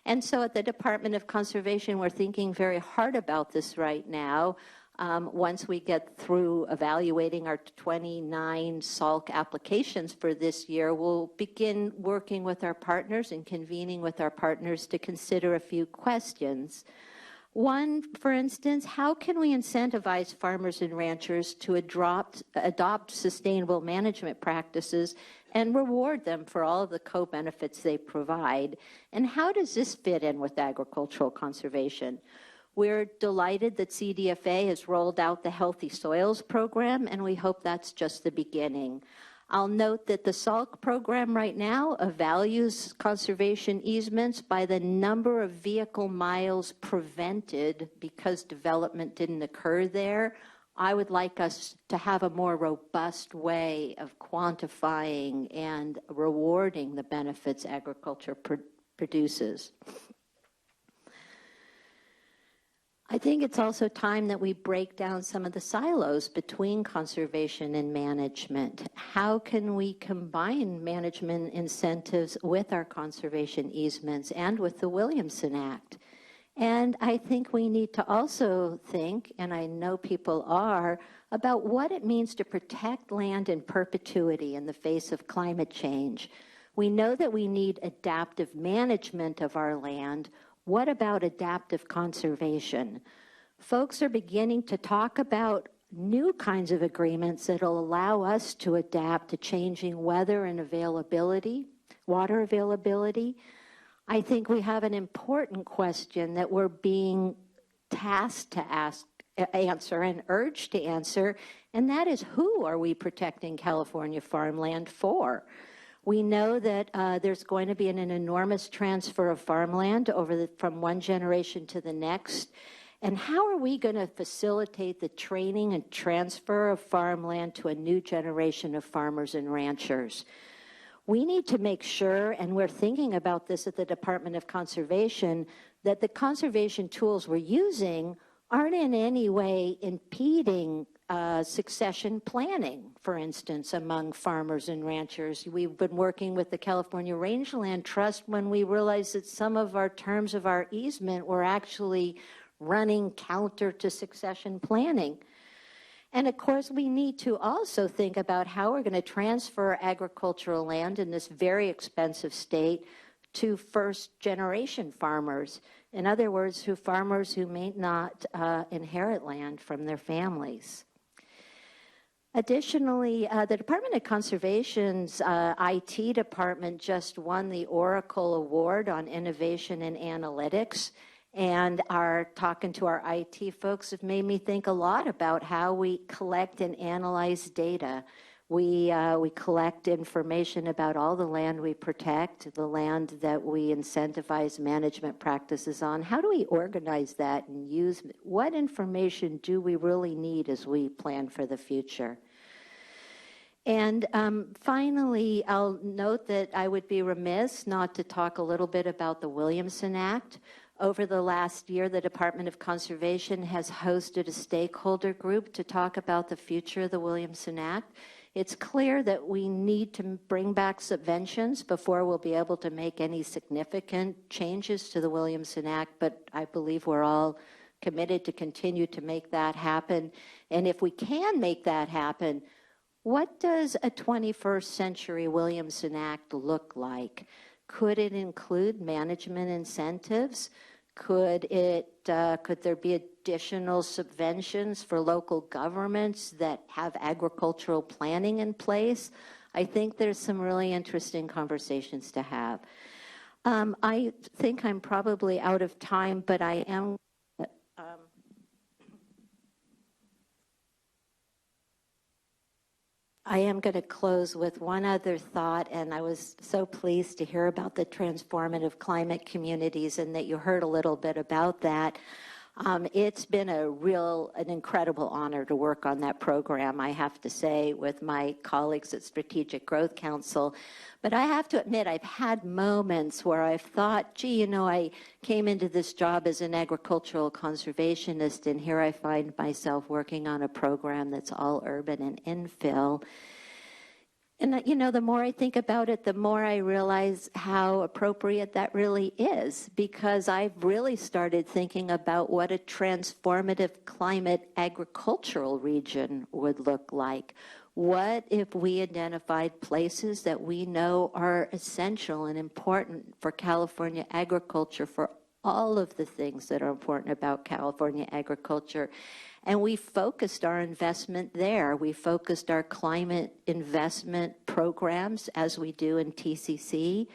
And so at the Department of Conservation, we're thinking very hard about this right now. Once we get through evaluating our 29 SALC applications for this year, we'll begin working with our partners and convening with our partners to consider a few questions. One, for instance, how can we incentivize farmers and ranchers to adopt sustainable management practices and reward them for all of the co-benefits they provide? And how does this fit in with agricultural conservation? We're delighted that CDFA has rolled out the Healthy Soils program, and we hope that's just the beginning. I'll note that the SALC program right now values conservation easements by the number of vehicle miles prevented because development didn't occur there. I would like us to have a more robust way of quantifying and rewarding the benefits agriculture produces. I think it's also time that we break down some of the silos between conservation and management. How can we combine management incentives with our conservation easements and with the Williamson Act? And I think we need to also think, and I know people are, about what it means to protect land in perpetuity in the face of climate change. We know that we need adaptive management of our land. What about adaptive conservation? Folks are beginning to talk about new kinds of agreements that will allow us to adapt to changing weather and availability, water availability. I think we have an important question that we're being tasked to answer and urged to answer, and that is, who are we protecting California farmland for? We know that there's going to be an enormous transfer of farmland from one generation to the next. And how are we going to facilitate the training and transfer of farmland to a new generation of farmers and ranchers? We need to make sure, and we're thinking about this at the Department of Conservation, that the conservation tools we're using aren't in any way impeding succession planning, for instance, among farmers and ranchers. We've been working with the California Rangeland Trust when we realized that some of our terms of our easement were actually running counter to succession planning. And of course, we need to also think about how we're going to transfer agricultural land in this very expensive state to first-generation farmers. In other words, farmers who may not inherit land from their families. Additionally, the Department of Conservation's IT department just won the Oracle Award on Innovation and Analytics. And talking to our IT folks have made me think a lot about how we collect and analyze data. We collect information about all the land we protect, the land that we incentivize management practices on. How do we organize that and use what information do we really need as we plan for the future? And finally, I'll note that I would be remiss not to talk a little bit about the Williamson Act. Over the last year, the Department of Conservation has hosted a stakeholder group to talk about the future of the Williamson Act. It's clear that we need to bring back subventions before we'll be able to make any significant changes to the Williamson Act, but I believe we're all committed to continue to make that happen. And if we can make that happen, what does a 21st century Williamson Act look like? Could it include management incentives? Could there be additional subventions for local governments that have agricultural planning in place? I think there's some really interesting conversations to have. I think I'm probably out of time, but I am going to close with one other thought, and I was so pleased to hear about the transformative climate communities and that you heard a little bit about that. It's been an incredible honor to work on that program, I have to say, with my colleagues at Strategic Growth Council. But I have to admit, I've had moments where I've thought, gee, I came into this job as an agricultural conservationist, and here I find myself working on a program that's all urban and infill. And, the more I think about it, the more I realize how appropriate that really is, because I've really started thinking about what a transformative climate agricultural region would look like. What if we identified places that we know are essential and important for California agriculture, for all of the things that are important about California agriculture? And we focused our investment there. We focused our climate investment programs as we do in TCC.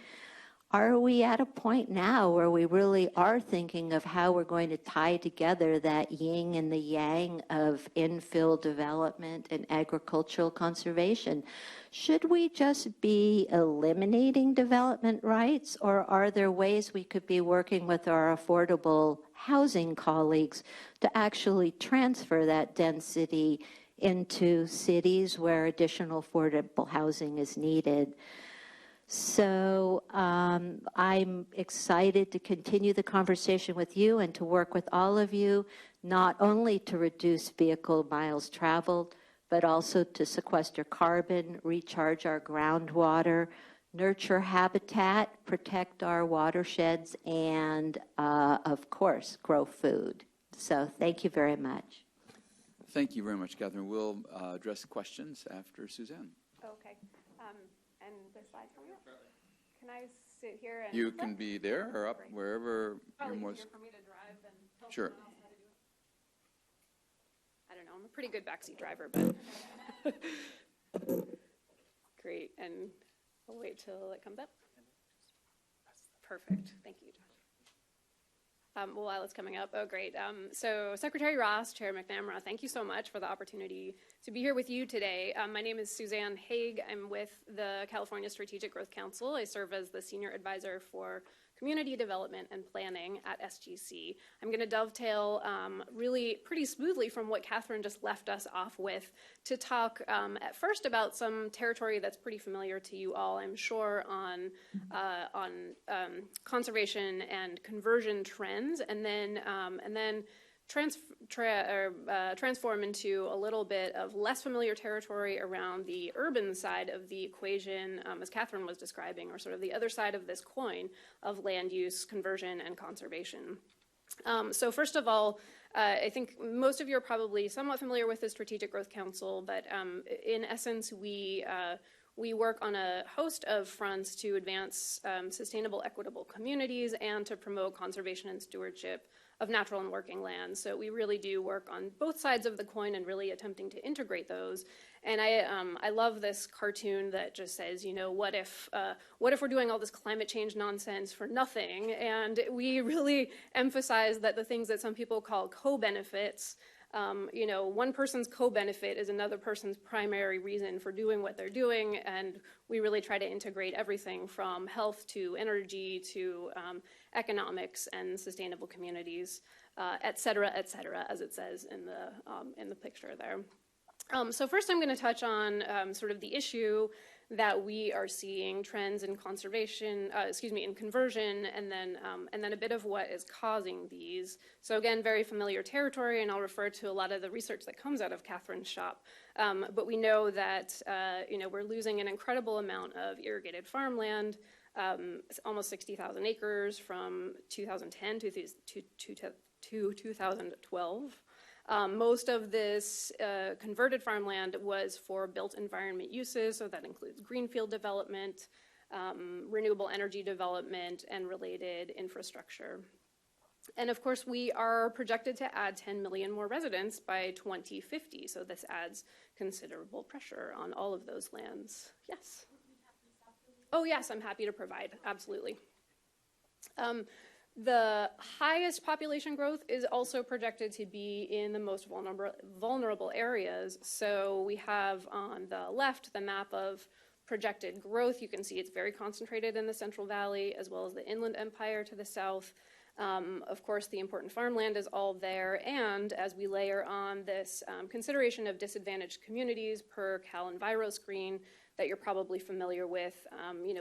Are we at a point now where we really are thinking of how we're going to tie together that yin and the yang of infill development and agricultural conservation? Should we just be eliminating development rights, or are there ways we could be working with our affordable housing colleagues to actually transfer that density into cities where additional affordable housing is needed? So I'm excited to continue the conversation with you and to work with all of you, not only to reduce vehicle miles traveled, but also to sequester carbon, recharge our groundwater, nurture habitat, protect our watersheds, and, of course, grow food. So thank you very much. Thank you very much, Catherine. We'll address questions after Suzanne. Okay. And the slides coming up? Can I sit here and... You can be there or up, wherever Probably you're easier most... for me to drive than tell Sure. someone else how to do it. I don't know. I'm a pretty good backseat driver, but... Great. And we'll wait till it comes up. Perfect. Thank you, Josh. While it's coming up. Oh, great. So Secretary Ross, Chair McNamara, thank you so much for the opportunity to be here with you today. My name is Suzanne Haig. I'm with the California Strategic Growth Council. I serve as the Senior Advisor for Community Development and Planning at SGC. I'm going to dovetail really pretty smoothly from what Catherine just left us off with to talk at first about some territory that's pretty familiar to you all, I'm sure, on conservation and conversion trends, and then transform into a little bit of less familiar territory around the urban side of the equation, as Catherine was describing, or sort of the other side of this coin of land use, conversion, and conservation. So first of all, I think most of you are probably somewhat familiar with the Strategic Growth Council, but in essence, we work on a host of fronts to advance sustainable, equitable communities and to promote conservation and stewardship of natural and working lands. So we really do work on both sides of the coin and really attempting to integrate those. And I love this cartoon that just says, you know, what if we're doing all this climate change nonsense for nothing? And we really emphasize that the things that some people call co-benefits, you know, one person's co-benefit is another person's primary reason for doing what they're doing, and we really try to integrate everything from health to energy to economics and sustainable communities, et cetera, as it says in the picture there. So first I'm going to touch on sort of the issue that we are seeing, trends in conservation, in conversion, and then a bit of what is causing these. So again, very familiar territory, and I'll refer to a lot of the research that comes out of Catherine's shop. But we know that we're losing an incredible amount of irrigated farmland, almost 60,000 acres from 2010 to 2012. Most of this converted farmland was for built environment uses, so that includes greenfield development, renewable energy development, and related infrastructure. And of course, we are projected to add 10 million more residents by 2050, so this adds considerable pressure on all of those lands. Yes? Oh, yes, I'm happy to provide, absolutely. The highest population growth is also projected to be in the most vulnerable areas. So we have on the left the map of projected growth. You can see it's very concentrated in the Central Valley as well as the Inland Empire to the south. Of course, the important farmland is all there. And as we layer on this consideration of disadvantaged communities per Cal Enviro screen that you're probably familiar with,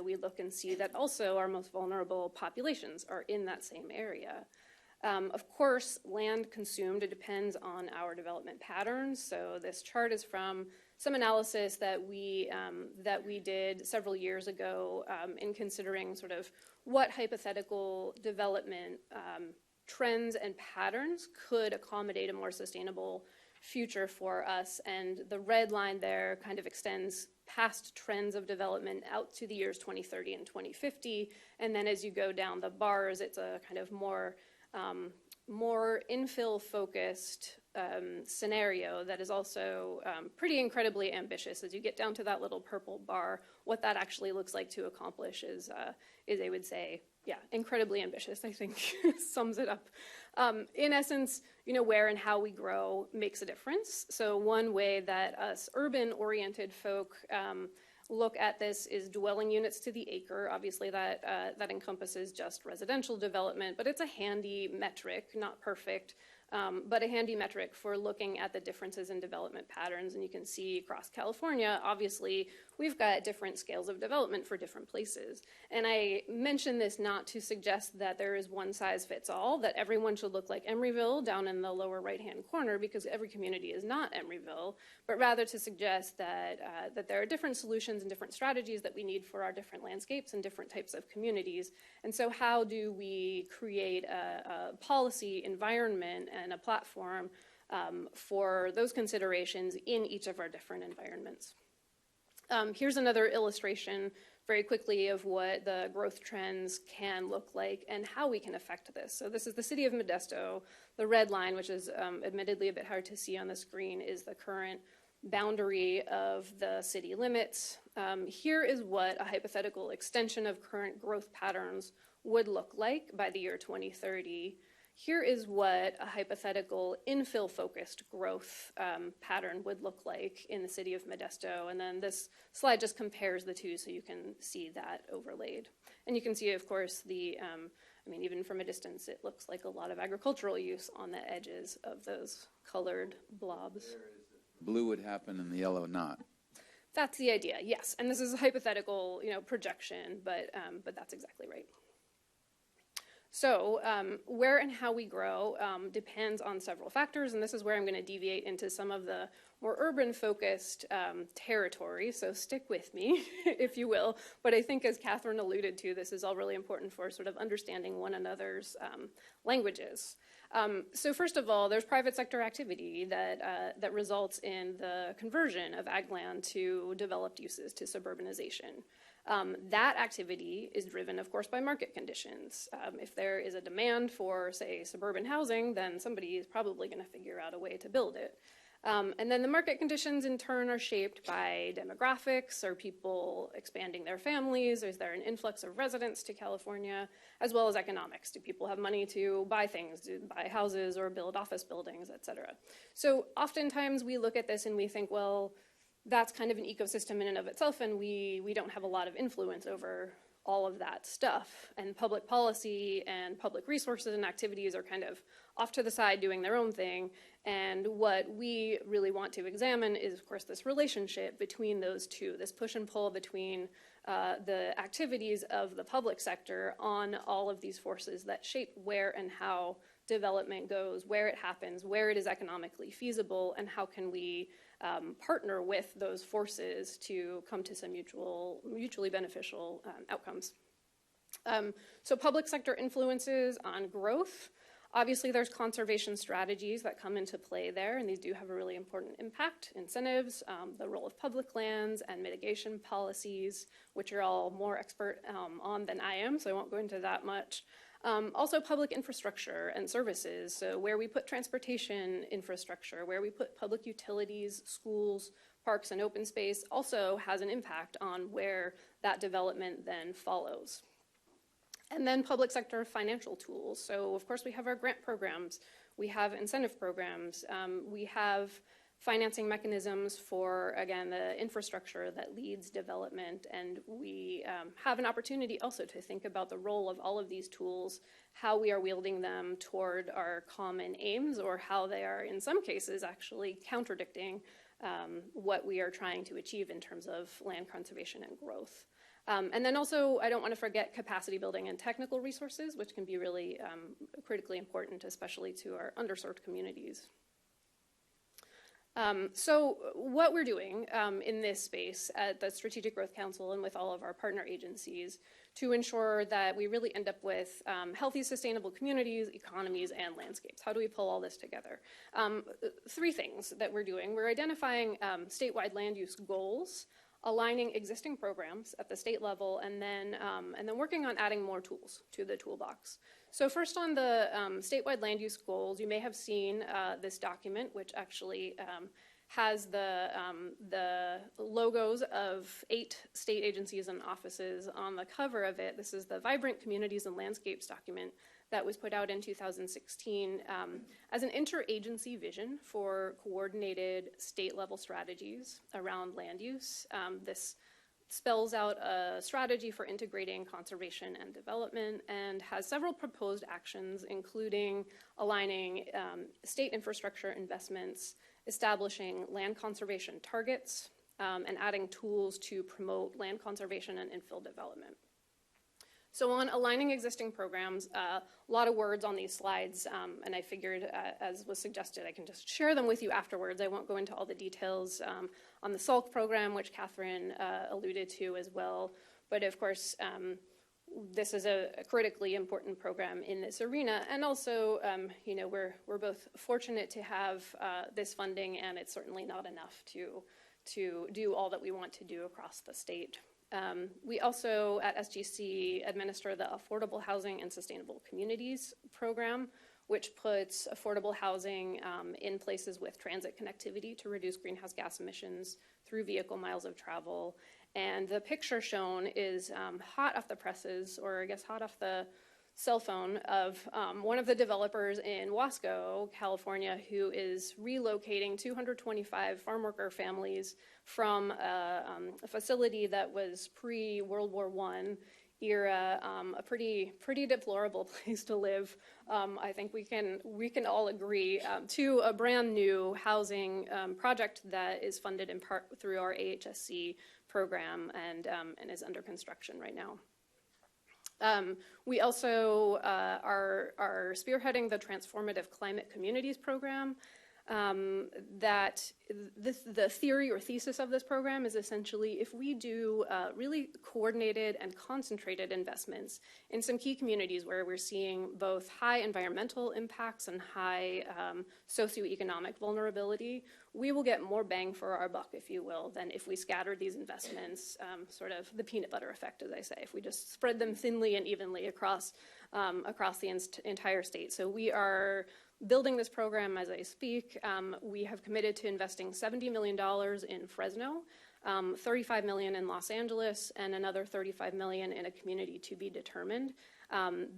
we look and see that also our most vulnerable populations are in that same area. Of course, land consumed, it depends on our development patterns. So this chart is from some analysis that we did several years ago in considering sort of what hypothetical development trends and patterns could accommodate a more sustainable future for us. And the red line there kind of extends past trends of development out to the years 2030 and 2050. And then as you go down the bars, it's a kind of more infill focused scenario that is also pretty incredibly ambitious. As you get down to that little purple bar, what that actually looks like to accomplish is I would say, yeah, incredibly ambitious, I think sums it up. In essence, where and how we grow makes a difference. So one way that us urban-oriented folk look at this is dwelling units to the acre. Obviously, that encompasses just residential development, but it's a handy metric, not perfect, but a handy metric for looking at the differences in development patterns. And you can see across California, obviously, we've got different scales of development for different places. And I mention this not to suggest that there is one size fits all, that everyone should look like Emeryville down in the lower right-hand corner, because every community is not Emeryville, but rather to suggest that there are different solutions and different strategies that we need for our different landscapes and different types of communities. And so how do we create a policy environment and a platform for those considerations in each of our different environments? Here's another illustration very quickly of what the growth trends can look like and how we can affect this. So this is the city of Modesto. The red line, which is admittedly a bit hard to see on the screen, is the current boundary of the city limits. Here is what a hypothetical extension of current growth patterns would look like by the year 2030. here is what a hypothetical infill-focused growth pattern would look like in the city of Modesto. And then this slide just compares the two so you can see that overlaid. And you can see, of course, I mean, even from a distance, it looks like a lot of agricultural use on the edges of those colored blobs. Blue would happen and the yellow not. That's the idea, yes. And this is a hypothetical, projection, but that's exactly right. So where and how we grow depends on several factors, and this is where I'm going to deviate into some of the more urban-focused territory, so stick with me, if you will. But I think, as Catherine alluded to, this is all really important for sort of understanding one another's languages. So first of all, there's private sector activity that results in the conversion of ag land to developed uses, to suburbanization. That activity is driven, of course, by market conditions. If there is a demand for, say, suburban housing, then somebody is probably going to figure out a way to build it. And then the market conditions, in turn, are shaped by demographics. Are people expanding their families? Is there an influx of residents to California? As well as economics. Do people have money to buy things, to buy houses or build office buildings, et cetera? So oftentimes we look at this and we think, well, that's kind of an ecosystem in and of itself, and we don't have a lot of influence over all of that stuff. And public policy and public resources and activities are kind of off to the side doing their own thing. And what we really want to examine is, of course, this relationship between those two, this push and pull between the activities of the public sector on all of these forces that shape where and how development goes, where it happens, where it is economically feasible, and how can we partner with those forces to come to some mutually beneficial outcomes. So public sector influences on growth. Obviously, there's conservation strategies that come into play there, and these do have a really important impact. Incentives, the role of public lands, and mitigation policies, which you're all more expert on than I am, so I won't go into that much. Also public infrastructure and services, so where we put transportation infrastructure, where we put public utilities, schools, parks, and open space also has an impact on where that development then follows. And then public sector financial tools. So of course we have our grant programs, we have incentive programs, we have financing mechanisms for, again, the infrastructure that leads development, and we have an opportunity also to think about the role of all of these tools, how we are wielding them toward our common aims, or how they are, in some cases, actually contradicting what we are trying to achieve in terms of land conservation and growth. And then also, I don't want to forget capacity building and technical resources, which can be really critically important, especially to our underserved communities. So what we're doing in this space at the Strategic Growth Council and with all of our partner agencies to ensure that we really end up with healthy, sustainable communities, economies, and landscapes. How do we pull all this together? Three things that we're doing. We're identifying statewide land use goals, aligning existing programs at the state level, and then working on adding more tools to the toolbox. So first on the statewide land use goals, you may have seen this document, which actually has the logos of 8 state agencies and offices on the cover of it. This is the Vibrant Communities and Landscapes document that was put out in 2016 as an interagency vision for coordinated state-level strategies around land use. This spells out a strategy for integrating conservation and development and has several proposed actions, including aligning state infrastructure investments, establishing land conservation targets, and adding tools to promote land conservation and infill development. So on aligning existing programs, a lot of words on these slides, and I figured, as was suggested, I can just share them with you afterwards. I won't go into all the details on the SALC program, which Catherine alluded to as well. But of course, this is a critically important program in this arena. And also, we're both fortunate to have this funding, and it's certainly not enough to do all that we want to do across the state. We also, at SGC, administer the Affordable Housing and Sustainable Communities program, which puts affordable housing in places with transit connectivity to reduce greenhouse gas emissions through vehicle miles of travel. And the picture shown is hot off the presses, or I guess hot off the cell phone of one of the developers in Wasco, California, who is relocating 225 farm worker families from a facility that was pre-World War I era, a pretty deplorable place to live. I think we can all agree, to a brand new housing project that is funded in part through our AHSC program and is under construction right now. We also are spearheading the Transformative Climate Communities program. That the theory or thesis of this program is essentially if we do really coordinated and concentrated investments in some key communities where we're seeing both high environmental impacts and high socioeconomic vulnerability, we will get more bang for our buck, if you will, than if we scattered these investments, sort of the peanut butter effect, as I say, if we just spread them thinly and evenly across the entire state. So we are building this program as I speak. We have committed to investing $70 million in Fresno, $35 million in Los Angeles, and another $35 million in a community to be determined.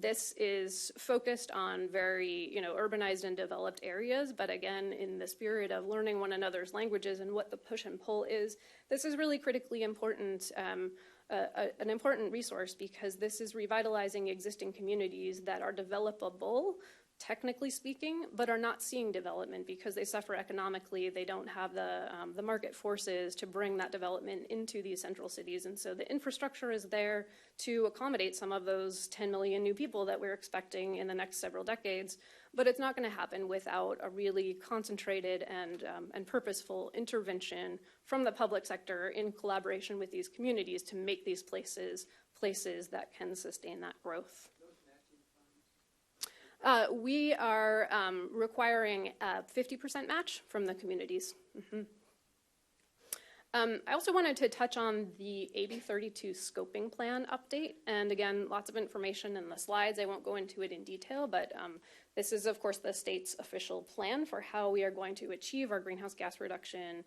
This is focused on very, urbanized and developed areas, but again, in the spirit of learning one another's languages and what the push and pull is, this is really critically important, an important resource because this is revitalizing existing communities that are developable, technically speaking, but are not seeing development because they suffer economically. They don't have the market forces to bring that development into these central cities. And so the infrastructure is there to accommodate some of those 10 million new people that we're expecting in the next several decades. But it's not going to happen without a really concentrated and purposeful intervention from the public sector in collaboration with these communities to make these places that can sustain that growth. We are requiring a 50% match from the communities. Mm-hmm. I also wanted to touch on the AB 32 scoping plan update. And again, lots of information in the slides. I won't go into it in detail, but this is, of course, the state's official plan for how we are going to achieve our greenhouse gas reduction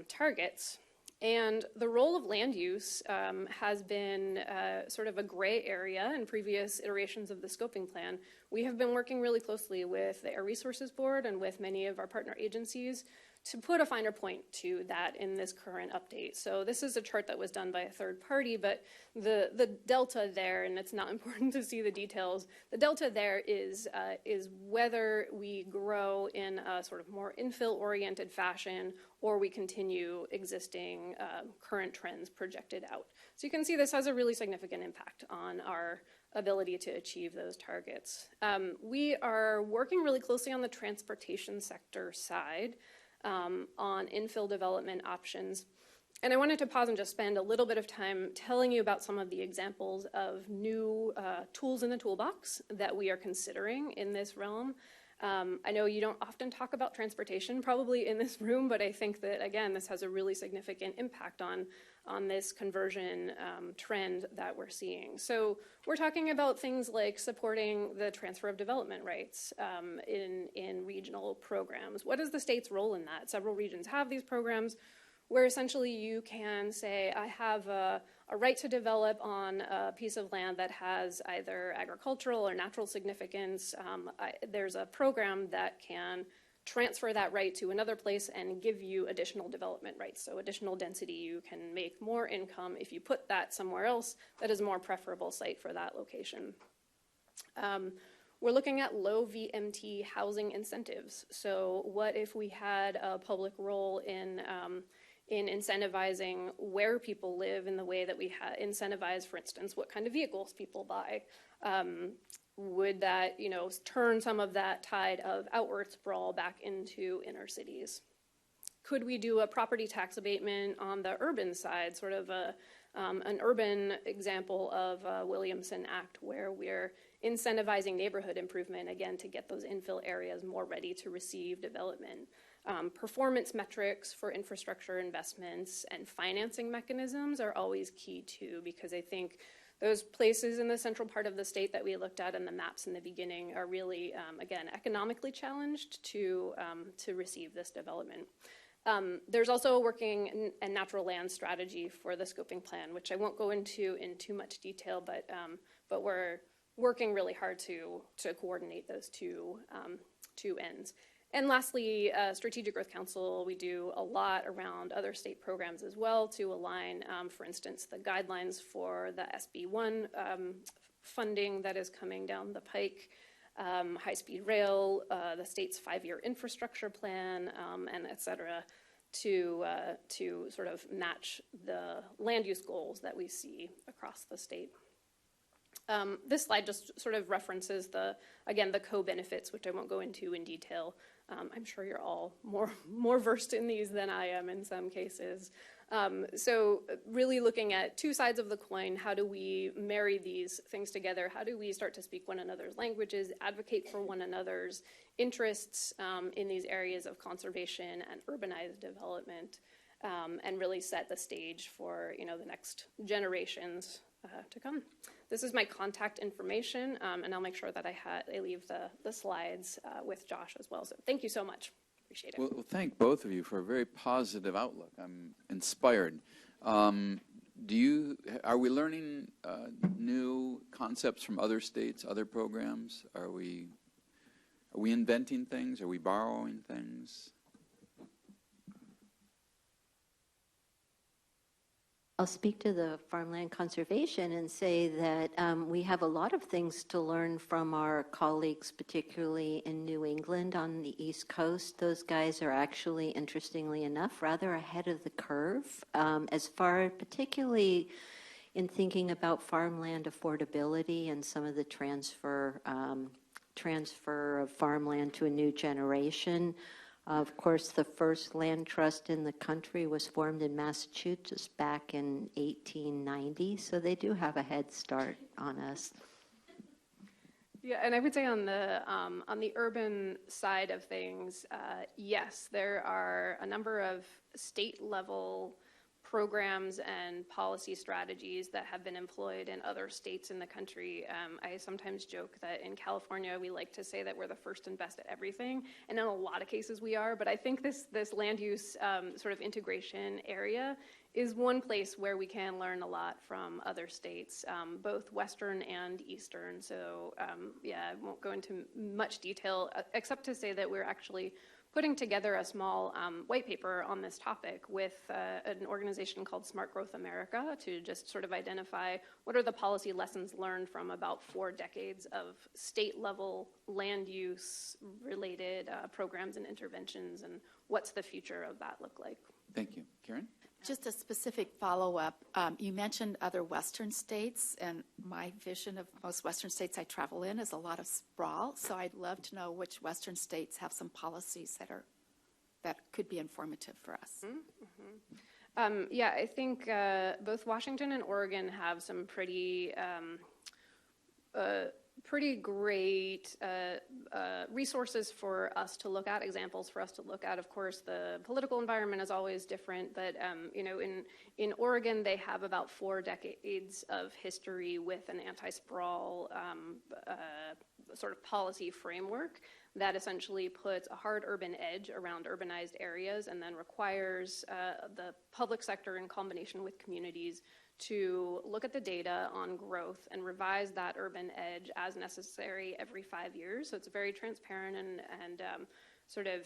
targets. And the role of land use has been sort of a gray area in previous iterations of the scoping plan. We have been working really closely with the Air Resources Board and with many of our partner agencies to put a finer point to that in this current update. So this is a chart that was done by a third party, but the delta there, and it's not important to see the details, the delta there is whether we grow in a sort of more infill-oriented fashion or we continue existing current trends projected out. So you can see this has a really significant impact on our ability to achieve those targets. We are working really closely on the transportation sector side on infill development options. And I wanted to pause and just spend a little bit of time telling you about some of the examples of new tools in the toolbox that we are considering in this realm. I know you don't often talk about transportation probably in this room, but I think that, again, this has a really significant impact on this conversion trend that we're seeing. So we're talking about things like supporting the transfer of development rights in regional programs. What is the state's role in that? Several regions have these programs where essentially you can say, I have a right to develop on a piece of land that has either agricultural or natural significance. There's a program that can transfer that right to another place and give you additional development rights. So additional density, you can make more income if you put that somewhere else that is a more preferable site for that location. We're looking at low VMT housing incentives. So what if we had a public role in incentivizing where people live in the way that we incentivize, for instance, what kind of vehicles people buy? Would that, turn some of that tide of outward sprawl back into inner cities? Could we do a property tax abatement on the urban side, sort of an urban example of a Williamson Act where we're incentivizing neighborhood improvement, again, to get those infill areas more ready to receive development? Performance metrics for infrastructure investments and financing mechanisms are always key too, because I think those places in the central part of the state that we looked at in the maps in the beginning are really, again, economically challenged to receive this development. There's also a working and natural land strategy for the scoping plan, which I won't go into in too much detail, but we're working really hard to coordinate those two ends. And lastly, Strategic Growth Council, we do a lot around other state programs as well to align, for instance, the guidelines for the SB1 funding that is coming down the pike, high-speed rail, the state's 5-year infrastructure plan, and et cetera, to sort of match the land use goals that we see across the state. This slide just sort of references the co-benefits, which I won't go into in detail. I'm sure you're all more versed in these than I am in some cases. So really looking at two sides of the coin, how do we marry these things together? How do we start to speak one another's languages, advocate for one another's interests in these areas of conservation and urbanized development, and really set the stage for the next generations to come. This is my contact information, and I'll make sure that I leave the slides with Josh as well. So thank you so much. Appreciate it. Well, thank both of you for a very positive outlook. I'm inspired. Are we learning new concepts from other states, other programs? Are we inventing things? Are we borrowing things? I'll speak to the farmland conservation and say that we have a lot of things to learn from our colleagues, particularly in New England on the East Coast. Those guys are actually, interestingly enough, rather ahead of the curve, particularly in thinking about farmland affordability and some of the transfer of farmland to a new generation. Of course, the first land trust in the country was formed in Massachusetts back in 1890, so they do have a head start on us. Yeah, and I would say on the urban side of things, yes, there are a number of state-level programs and policy strategies that have been employed in other states in the country. I sometimes joke that in California we like to say that we're the first and best at everything, and in a lot of cases we are, but I think this land use sort of integration area is one place where we can learn a lot from other states, both Western and Eastern. So yeah, I won't go into much detail except to say that we're actually putting together a small white paper on this topic with an organization called Smart Growth America to just sort of identify what are the policy lessons learned from about 4 decades of state-level land use related programs and interventions, and what's the future of that look like. Thank you. Karen? Just a specific follow-up. You mentioned other Western states, and my vision of most Western states I travel in is a lot of sprawl. So I'd love to know which Western states have some policies that could be informative for us. Mm-hmm. Yeah, I think both Washington and Oregon have some pretty great resources for us to look at, examples for us to look at. Of course, the political environment is always different, but in Oregon, they have about 4 decades of history with an anti-sprawl sort of policy framework that essentially puts a hard urban edge around urbanized areas and then requires the public sector in combination with communities to look at the data on growth and revise that urban edge as necessary every 5 years. So it's a very transparent and sort of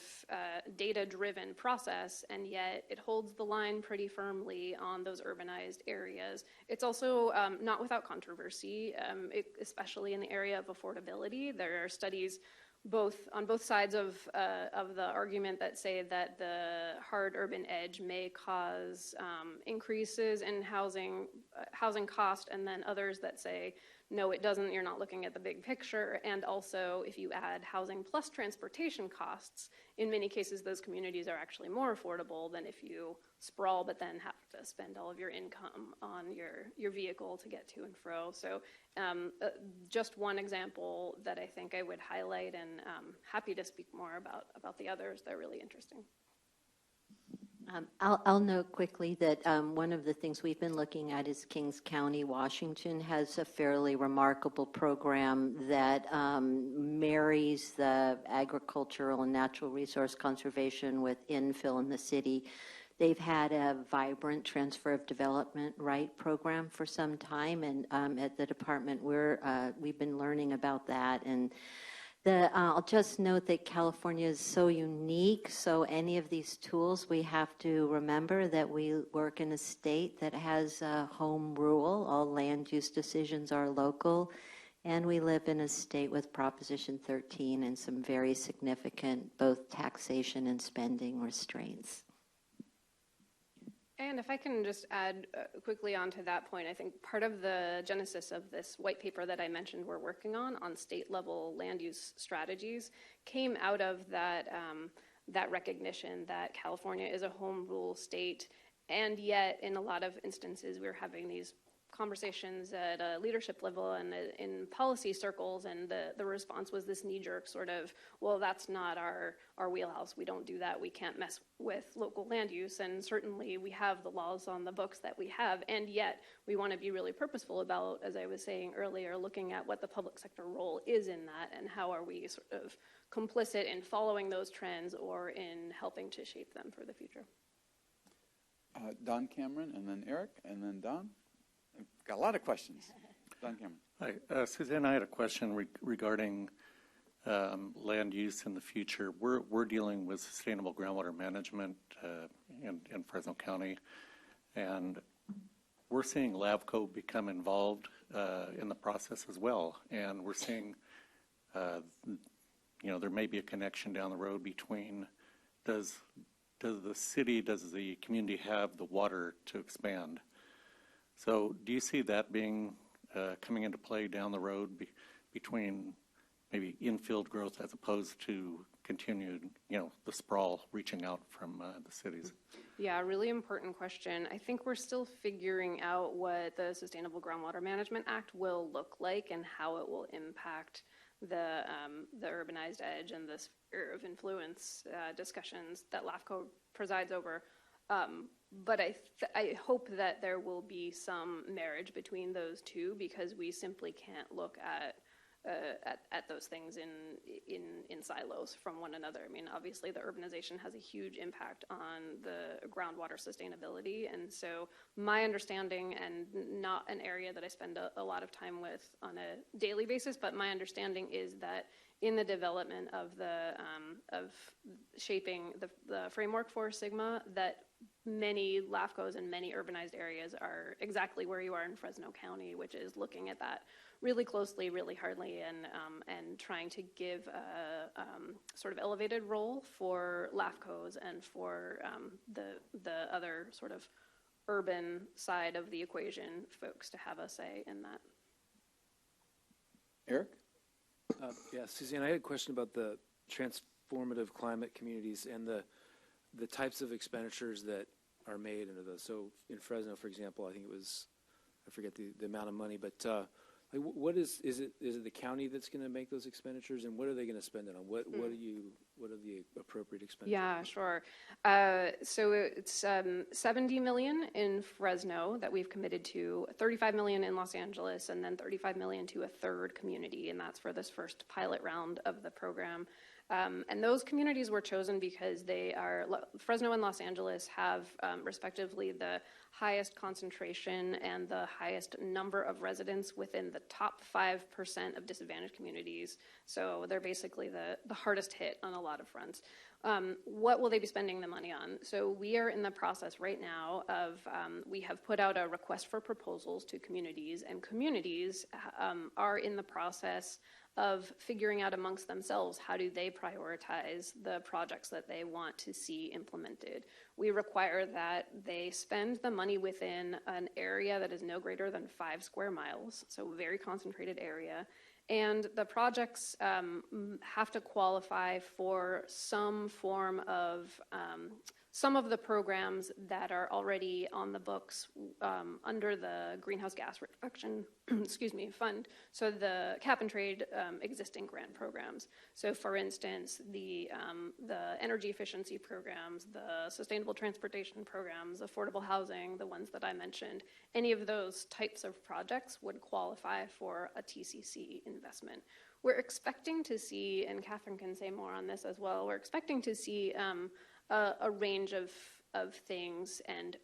data-driven process, and yet it holds the line pretty firmly on those urbanized areas. It's also not without controversy, especially in the area of affordability. There are studies on both sides of the argument that say that the hard urban edge may cause increases in housing cost, and then others that say, no, it doesn't, you're not looking at the big picture. And also, if you add housing plus transportation costs, in many cases, those communities are actually more affordable than if you sprawl, but then have to spend all of your income on your vehicle to get to and fro. So just one example that I think I would highlight, and happy to speak more about the others. They're really interesting. I'll note quickly that one of the things we've been looking at is Kings County, Washington has a fairly remarkable program that marries the agricultural and natural resource conservation with infill in the city. They've had a vibrant transfer of development right program for some time, and at the department we've been learning about that. And I'll just note that California is so unique, so any of these tools, we have to remember that we work in a state that has home rule. All land use decisions are local, and we live in a state with Proposition 13 and some very significant both taxation and spending restraints. And if I can just add quickly onto that point, I think part of the genesis of this white paper that I mentioned we're working on state level land use strategies came out of that, that recognition that California is a home rule state, and yet in a lot of instances we're having these conversations at a leadership level and in policy circles, and the response was this knee-jerk sort of, well, that's not our wheelhouse, we don't do that, we can't mess with local land use, and certainly we have the laws on the books that we have, and yet we want to be really purposeful about, as I was saying earlier, looking at what the public sector role is in that, and how are we sort of complicit in following those trends or in helping to shape them for the future. Don Cameron, and then Eric, and then Don. I've got a lot of questions. Don Cameron. Hi, Suzanne, I had a question regarding land use in the future. We're dealing with sustainable groundwater management in Fresno County, and we're seeing LAVCO become involved in the process as well. And we're seeing, there may be a connection down the road between does the community have the water to expand? So do you see that being coming into play down the road between maybe infield growth as opposed to continued, the sprawl reaching out from the cities? Yeah, really important question. I think we're still figuring out what the Sustainable Groundwater Management Act will look like and how it will impact the urbanized edge and the sphere of influence discussions that LAFCO presides over. But I hope that there will be some marriage between those two, because we simply can't look at those things in silos from one another. I mean, obviously the urbanization has a huge impact on the groundwater sustainability, and so my understanding, and not an area that I spend a lot of time with on a daily basis, but my understanding is that in the development of of shaping the framework for SGMA, that many LAFCOs and many urbanized areas are exactly where you are in Fresno County, which is looking at that really closely, really hardly, and trying to give a sort of elevated role for LAFCOs and for the other sort of urban side of the equation folks to have a say in that. Eric? Yeah, Suzanne, I had a question about the transformative climate communities and the types of expenditures that are made into those. So in Fresno, for example, I think it was, I forget the amount of money, but what is it the county that's going to make those expenditures, and what are they going to spend it on? What are the appropriate expenditures? Yeah, sure. So it's 70 million in Fresno that we've committed to, 35 million in Los Angeles, and then 35 million to a third community, and that's for this first pilot round of the program. And those communities were chosen because Fresno and Los Angeles have respectively the highest concentration and the highest number of residents within the top 5% of disadvantaged communities. So they're basically the hardest hit on a lot of fronts. What will they be spending the money on? So we are in the process right now of, we have put out a request for proposals to communities, and communities are in the process of figuring out amongst themselves how do they prioritize the projects that they want to see implemented. We require that they spend the money within an area that is no greater than 5 square miles, so a very concentrated area. And the projects have to qualify for some form of some of the programs that are already on the books under the greenhouse gas reduction fund. So the cap and trade existing grant programs. So for instance, the energy efficiency programs, the sustainable transportation programs, affordable housing, the ones that I mentioned, any of those types of projects would qualify for a TCC investment. We're expecting to see, and Catherine can say more on this as well, we're expecting to see a range of of things, and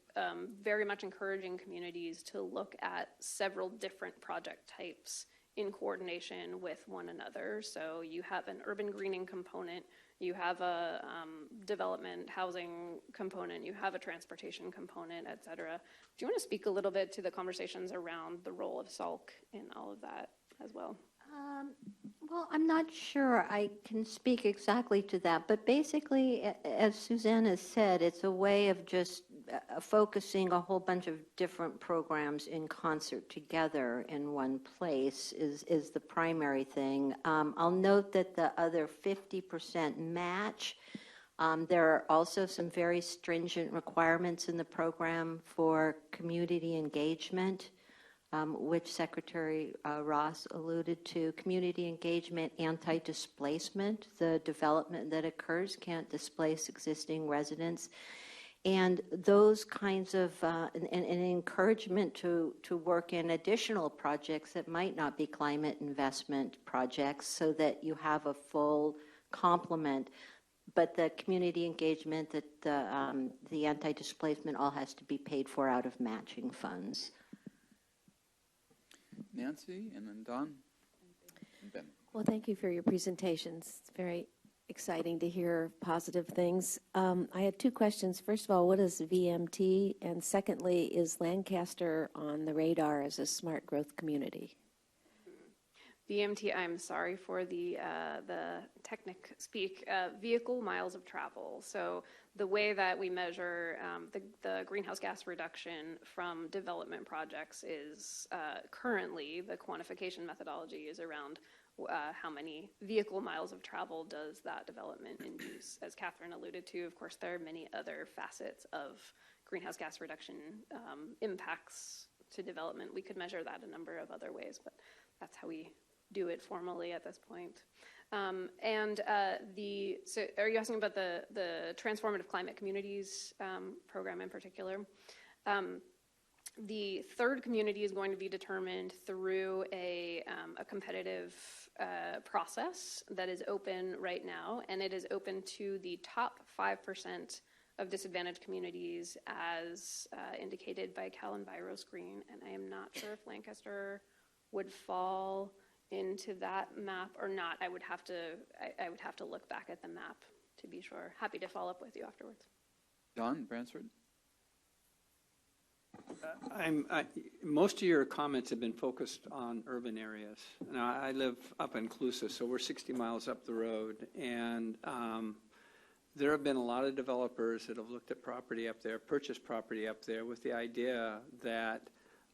very much encouraging communities to look at several different project types in coordination with one another. So you have an urban greening component, you have a development housing component, you have a transportation component, et cetera. Do you want to speak a little bit to the conversations around the role of SALC in all of that as well? Well, I'm not sure I can speak exactly to that, but basically, as Suzanne has said, it's a way of just focusing a whole bunch of different programs in concert together in one place is the primary thing. I'll note that the other 50% match, there are also some very stringent requirements in the program for community engagement, which Secretary Ross alluded to. Community engagement, anti-displacement, the development that occurs can't displace existing residents. And those kinds of, an encouragement to work in additional projects that might not be climate investment projects so that you have a full complement. But the community engagement, that the anti-displacement all has to be paid for out of matching funds. Nancy, and then Don, and Ben. Well, thank you for your presentations. It's very exciting to hear positive things. I had two questions. First of all, what is VMT? And secondly, is Lancaster on the radar as a smart growth community? VMT, I'm sorry for the technic speak, vehicle miles of travel. So the way that we measure the greenhouse gas reduction from development projects is currently the quantification methodology is around how many vehicle miles of travel does that development induce. As Catherine alluded to, of course, there are many other facets of greenhouse gas reduction impacts to development. We could measure that a number of other ways, but that's how we do it formally at this point. So are you asking about the Transformative Climate Communities program in particular? The third community is going to be determined through a competitive process that is open right now, and it is open to the top 5% of disadvantaged communities as indicated by Cal Enviroscreen, and I am not sure if Lancaster would fall into that map or not. I would have to look back at the map to be sure. Happy to follow up with you afterwards. Don Bransford? Most of your comments have been focused on urban areas. Now, I live up in Clusa, so we're 60 miles up the road, and there have been a lot of developers that have looked at property up there, purchased property up there with the idea that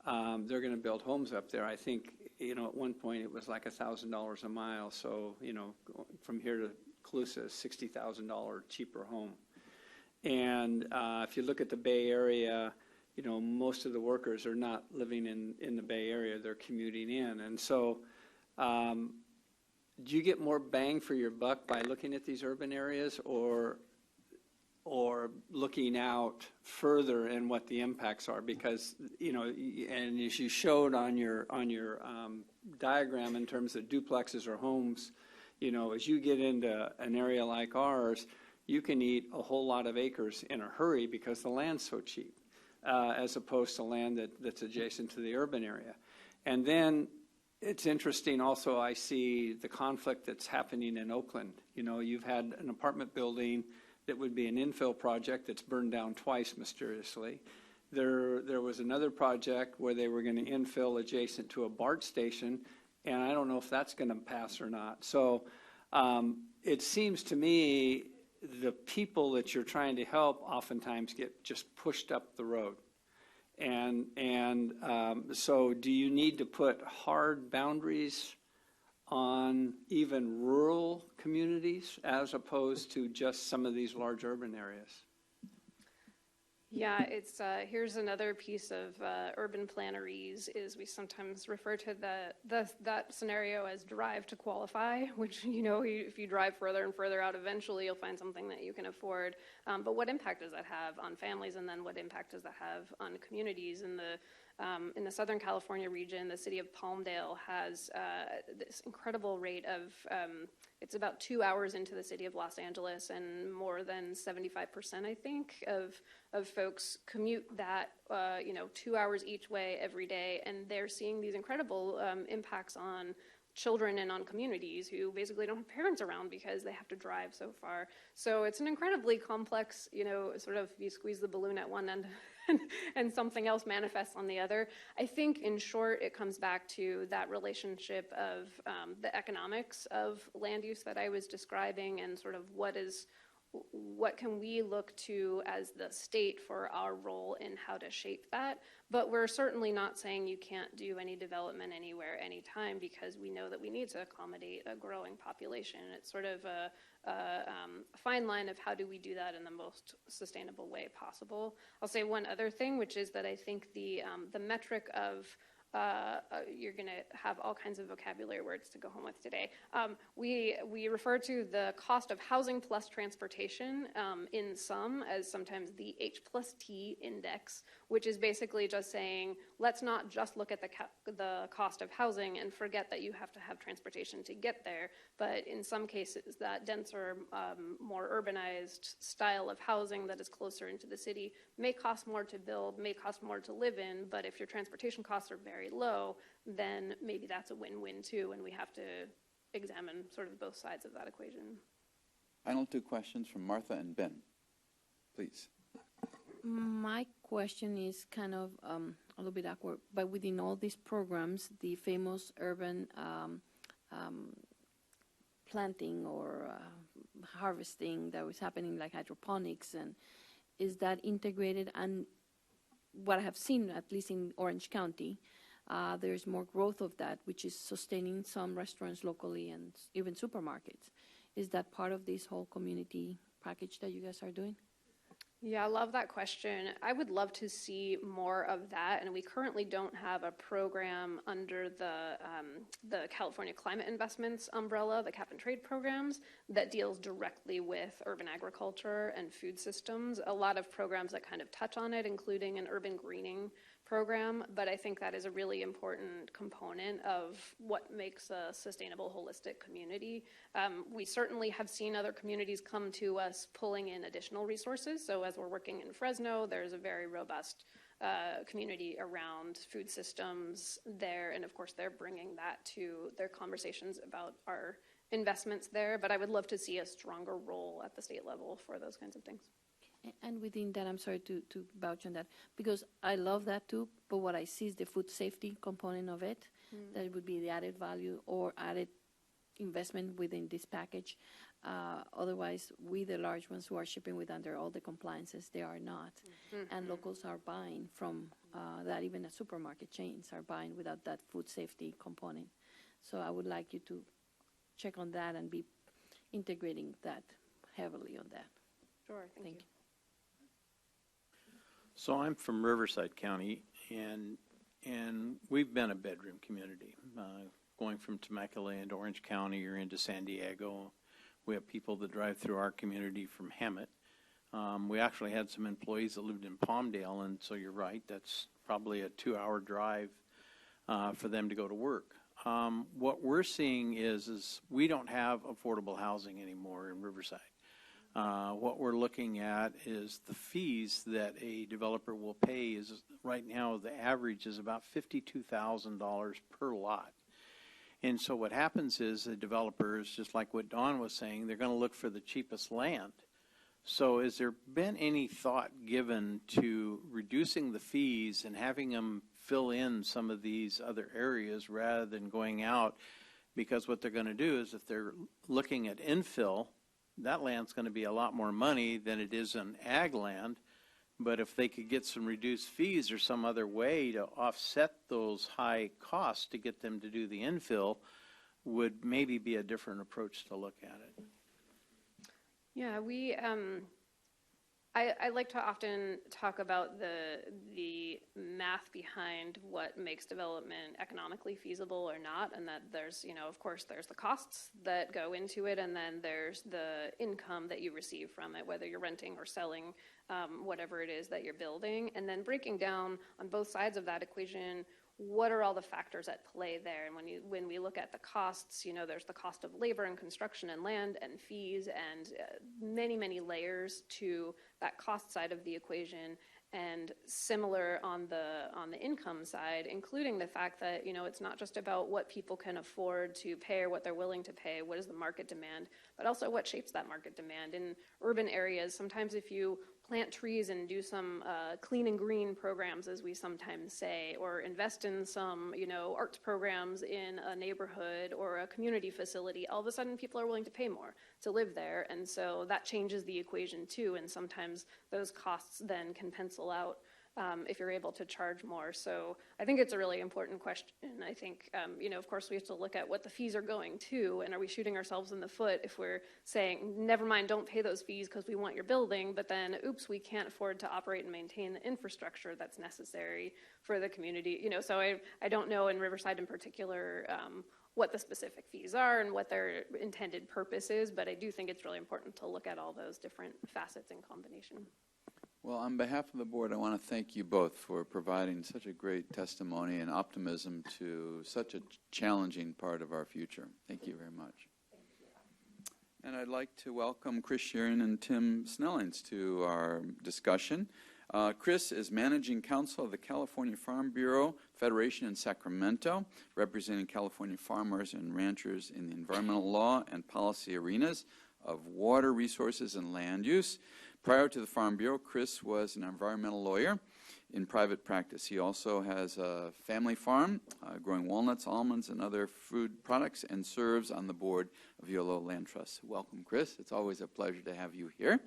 they're going to build homes up there. I think, at one point it was like $1,000 a mile, so, from here to Clusa, $60,000 cheaper home. And if you look at the Bay Area, most of the workers are not living in the Bay Area, they're commuting in. And so do you get more bang for your buck by looking at these urban areas or looking out further and what the impacts are? Because, and as you showed on your diagram in terms of duplexes or homes, as you get into an area like ours, you can eat a whole lot of acres in a hurry because the land's so cheap. As opposed to land that's adjacent to the urban area. And then it's interesting also, I see the conflict that's happening in Oakland. You've had an apartment building that would be an infill project that's burned down twice mysteriously. There was another project where they were going to infill adjacent to a BART station, and I don't know if that's going to pass or not. So it seems to me the people that you're trying to help oftentimes get just pushed up the road. And so do you need to put hard boundaries on even rural communities as opposed to just some of these large urban areas? Yeah, it's here's another piece of urban plannerese is we sometimes refer to that scenario as drive to qualify, which, if you drive further and further out, eventually you'll find something that you can afford. But what impact does that have on families, and then what impact does that have on communities? In the Southern California region, the city of Palmdale has this incredible rate of It's about 2 hours into the city of Los Angeles, and more than 75%, I think, of folks commute that, 2 hours each way every day, and they're seeing these incredible impacts on children and on communities who basically don't have parents around because they have to drive so far. So it's an incredibly complex, sort of, you squeeze the balloon at one end and something else manifests on the other. I think, in short, it comes back to that relationship of the economics of land use that I was describing, and sort of what can we look to as the state for our role in how to shape that. But we're certainly not saying you can't do any development anywhere, anytime, because we know that we need to accommodate a growing population. It's sort of a fine line of how do we do that in the most sustainable way possible. I'll say one other thing, which is that I think the metric of you're going to have all kinds of vocabulary words to go home with today. We refer to the cost of housing plus transportation in sum as sometimes the H+T index, which is basically just saying, let's not just look at the cost of housing and forget that you have to have transportation to get there. But in some cases, that denser, more urbanized style of housing that is closer into the city may cost more to build, may cost more to live in, but if your transportation costs are very low, then maybe that's a win-win too, and we have to examine sort of both sides of that equation. Final two questions from Martha and Ben, please. My question is kind of a little bit awkward, but within all these programs, the famous urban planting or harvesting that was happening, like hydroponics, and is that integrated? And what I have seen, at least in Orange County, there's more growth of that, which is sustaining some restaurants locally and even supermarkets. Is that part of this whole community package that you guys are doing? Yeah, I love that question. I would love to see more of that, and we currently don't have a program under the California Climate Investments umbrella, the cap and trade programs, that deals directly with urban agriculture and food systems. A lot of programs that kind of touch on it, including an urban greening program, but I think that is a really important component of what makes a sustainable, holistic community. We certainly have seen other communities come to us pulling in additional resources. So as we're working in Fresno, there's a very robust community around food systems there, and of course they're bringing that to their conversations about our investments there. But I would love to see a stronger role at the state level for those kinds of things. And within that, I'm sorry to vouch on that, because I love that too, but what I see is the food safety component of it. That would be the added value or added investment within this package. Otherwise, we, the large ones who are shipping with under all the compliances, they are not. And locals are buying from that, even the supermarket chains are buying without that food safety component. So I would like you to check on that and be integrating that heavily on that. Sure, thank you. So I'm from Riverside County, and we've been a bedroom community. Going from Temecula into Orange County or into San Diego, we have people that drive through our community from Hemet. We actually had some employees that lived in Palmdale, and so you're right, that's probably a 2-hour drive for them to go to work. What we're seeing is we don't have affordable housing anymore in Riverside. What we're looking at is the fees that a developer will pay is right now the average is about $52,000 per lot. And so what happens is the developers, just like what Don was saying, they're going to look for the cheapest land. So has there been any thought given to reducing the fees and having them fill in some of these other areas rather than going out? Because what they're going to do is if they're looking at infill, that land's going to be a lot more money than it is in ag land. But if they could get some reduced fees or some other way to offset those high costs to get them to do the infill, would maybe be a different approach to look at it. Yeah, I like to often talk about the math behind what makes development economically feasible or not, and that there's, of course, there's the costs that go into it, and then there's the income that you receive from it, whether you're renting or selling whatever it is that you're building, and then breaking down on both sides of that equation what are all the factors at play there? And when we look at the costs, there's the cost of labor and construction and land and fees and many, many layers to that cost side of the equation. And similar on the income side, including the fact that, it's not just about what people can afford to pay or what they're willing to pay, what is the market demand, but also what shapes that market demand. In urban areas, sometimes if you plant trees and do some clean and green programs, as we sometimes say, or invest in some, arts programs in a neighborhood or a community facility, all of a sudden people are willing to pay more to live there. And so that changes the equation too. And sometimes those costs then can pencil out if you're able to charge more. So I think it's a really important question. I think, of course, we have to look at what the fees are going to, and are we shooting ourselves in the foot if we're saying, never mind, don't pay those fees because we want your building, but then, oops, we can't afford to operate and maintain the infrastructure that's necessary for the community. So I don't know in Riverside in particular what the specific fees are and what their intended purpose is, but I do think it's really important to look at all those different facets in combination. Well, on behalf of the board, I want to thank you both for providing such a great testimony and optimism to such a challenging part of our future. Thank you very much. And I'd like to welcome Chris Shearing and Tim Snellings to our discussion. Chris is Managing Counsel of the California Farm Bureau Federation in Sacramento, representing California farmers and ranchers in the environmental law and policy arenas of water resources and land use. Prior to the Farm Bureau, Chris was an environmental lawyer in private practice. He also has a family farm growing walnuts, almonds, and other food products, and serves on the board of YOLO Land Trust. Welcome, Chris. It's always a pleasure to have you here.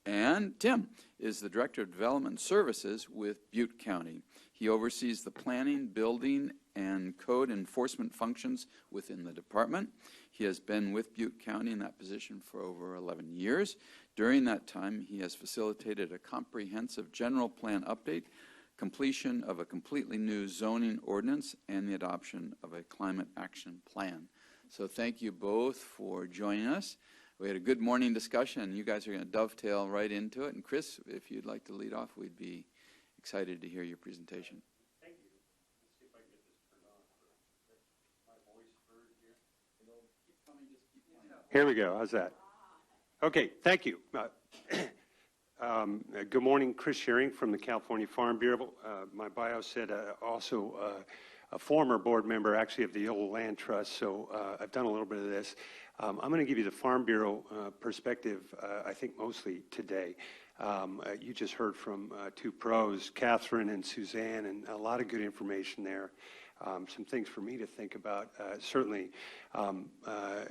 And Tim is the Director of Development Services with Butte County. He oversees the planning, building, and code enforcement functions within the department. He has been with Butte County in that position for over 11 years. During that time, he has facilitated a comprehensive general plan update, completion of a completely new zoning ordinance, and the adoption of a climate action plan. So thank you both for joining us. We had a good morning discussion, and you guys are going to dovetail right into it. And Chris, if you'd like to lead off, we'd be excited to hear your presentation. Thank you. Let's see if I can get this turned on. My voice heard here. It'll keep coming, just keep playing. Here we go. How's that? Okay, thank you. Good morning, Chris Shearing from the California Farm Bureau. My bio said also a former board member, actually, of the YOLO Land Trust, so I've done a little bit of this. I'm going to give you the Farm Bureau perspective, I think, mostly today. You just heard from two pros, Catherine and Suzanne, and a lot of good information there. Some things for me to think about. Certainly, I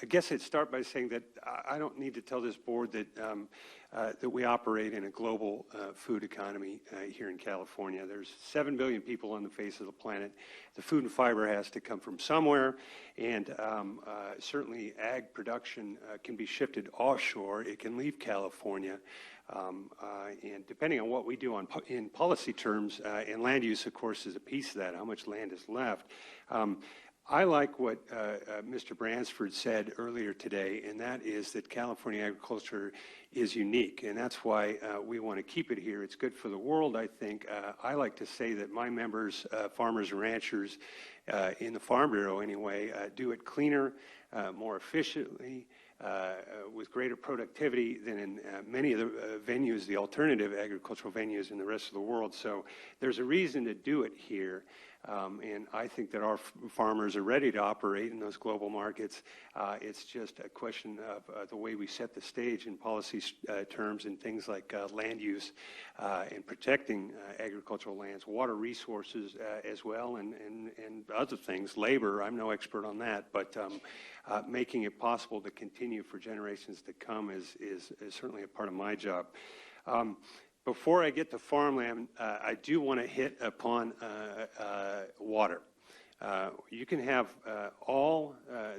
guess I'd start by saying that I don't need to tell this board that that we operate in a global food economy here in California. There's 7 billion people on the face of the planet. The food and fiber has to come from somewhere, and certainly ag production can be shifted offshore. It can leave California. And depending on what we do in policy terms, and land use, of course, is a piece of that, how much land is left. I like what Mr. Bransford said earlier today, and that is that California agriculture is unique, and that's why we want to keep it here. It's good for the world, I think. I like to say that my members, farmers and ranchers in the Farm Bureau anyway, do it cleaner, more efficiently, with greater productivity than in many of the venues, the alternative agricultural venues in the rest of the world. So there's a reason to do it here. And I think that our farmers are ready to operate in those global markets. It's just a question of the way we set the stage in policy terms and things like land use and protecting agricultural lands, water resources as well, and other things, labor. I'm no expert on that, but making it possible to continue for generations to come is certainly a part of my job. Before I get to farmland, I do want to hit upon water. You can have all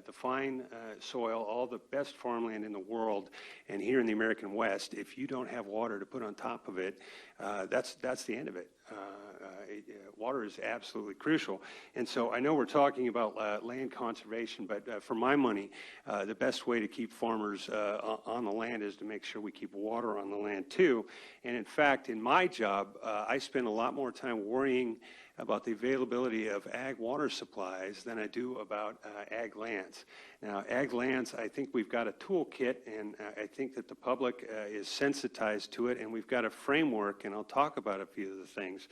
the fine soil, all the best farmland in the world, and here in the American West, if you don't have water to put on top of it, that's the end of it. Water is absolutely crucial. And so I know we're talking about land conservation, but for my money, the best way to keep farmers on the land is to make sure we keep water on the land too. And in fact, in my job, I spend a lot more time worrying about the availability of ag water supplies than I do about ag lands. Now, ag lands, I think we've got a toolkit, and I think that the public is sensitized to it, and we've got a framework, and I'll talk about a few of the things.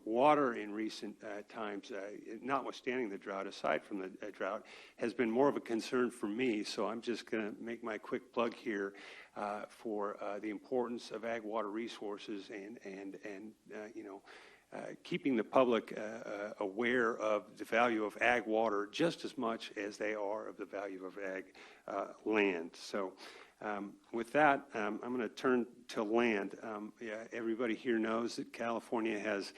Water in recent times, notwithstanding the drought, aside from the drought, has been more of a concern for me, so I'm just going to make my quick plug here for the importance of ag water resources and keeping the public aware of the value of ag water just as much as they are of the value of ag land. So with that, I'm going to turn to land. Everybody here knows that California has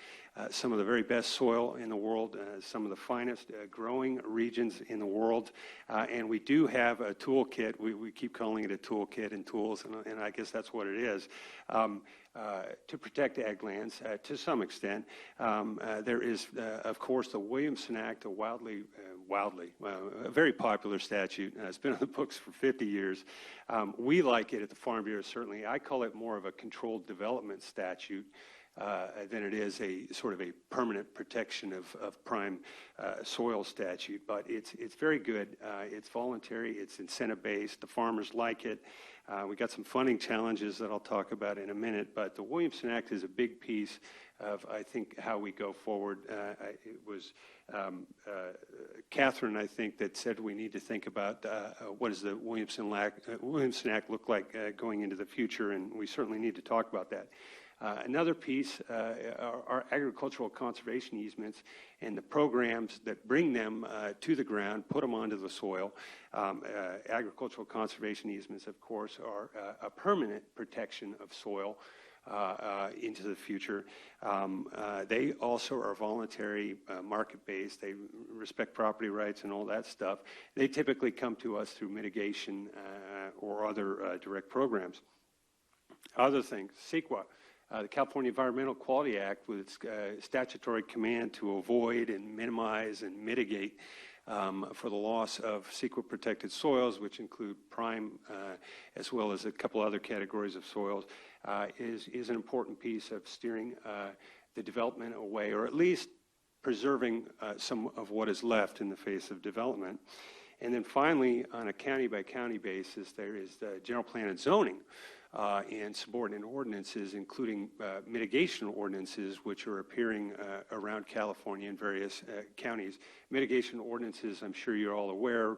some of the very best soil in the world, some of the finest growing regions in the world, and we do have a toolkit. We keep calling it a toolkit and tools, and I guess that's what it is. To protect ag lands to some extent. There is, of course, the Williamson Act, a very popular statute. It's been on the books for 50 years. We like it at the Farm Bureau, certainly. I call it more of a controlled development statute than it is a sort of a permanent protection of prime soil statute. But it's very good. It's voluntary. It's incentive-based. The farmers like it. We got some funding challenges that I'll talk about in a minute, but the Williamson Act is a big piece of, I think, how we go forward. It was Catherine, I think, that said we need to think about what does the Williamson Act look like going into the future, and we certainly need to talk about that. Another piece are agricultural conservation easements and the programs that bring them to the ground, put them onto the soil. Agricultural conservation easements, of course, are a permanent protection of soil into the future. They also are voluntary, market-based. They respect property rights and all that stuff. They typically come to us through mitigation or other direct programs. Other things, CEQA. The California Environmental Quality Act, with its statutory command to avoid and minimize and mitigate for the loss of CEQA-protected soils, which include prime as well as a couple other categories of soils, is an important piece of steering the development away, or at least preserving some of what is left in the face of development. And then finally, on a county-by-county basis, there is the general plan and zoning, and subordinate ordinances, including mitigation ordinances, which are appearing around California in various counties. Mitigation ordinances, I'm sure you're all aware,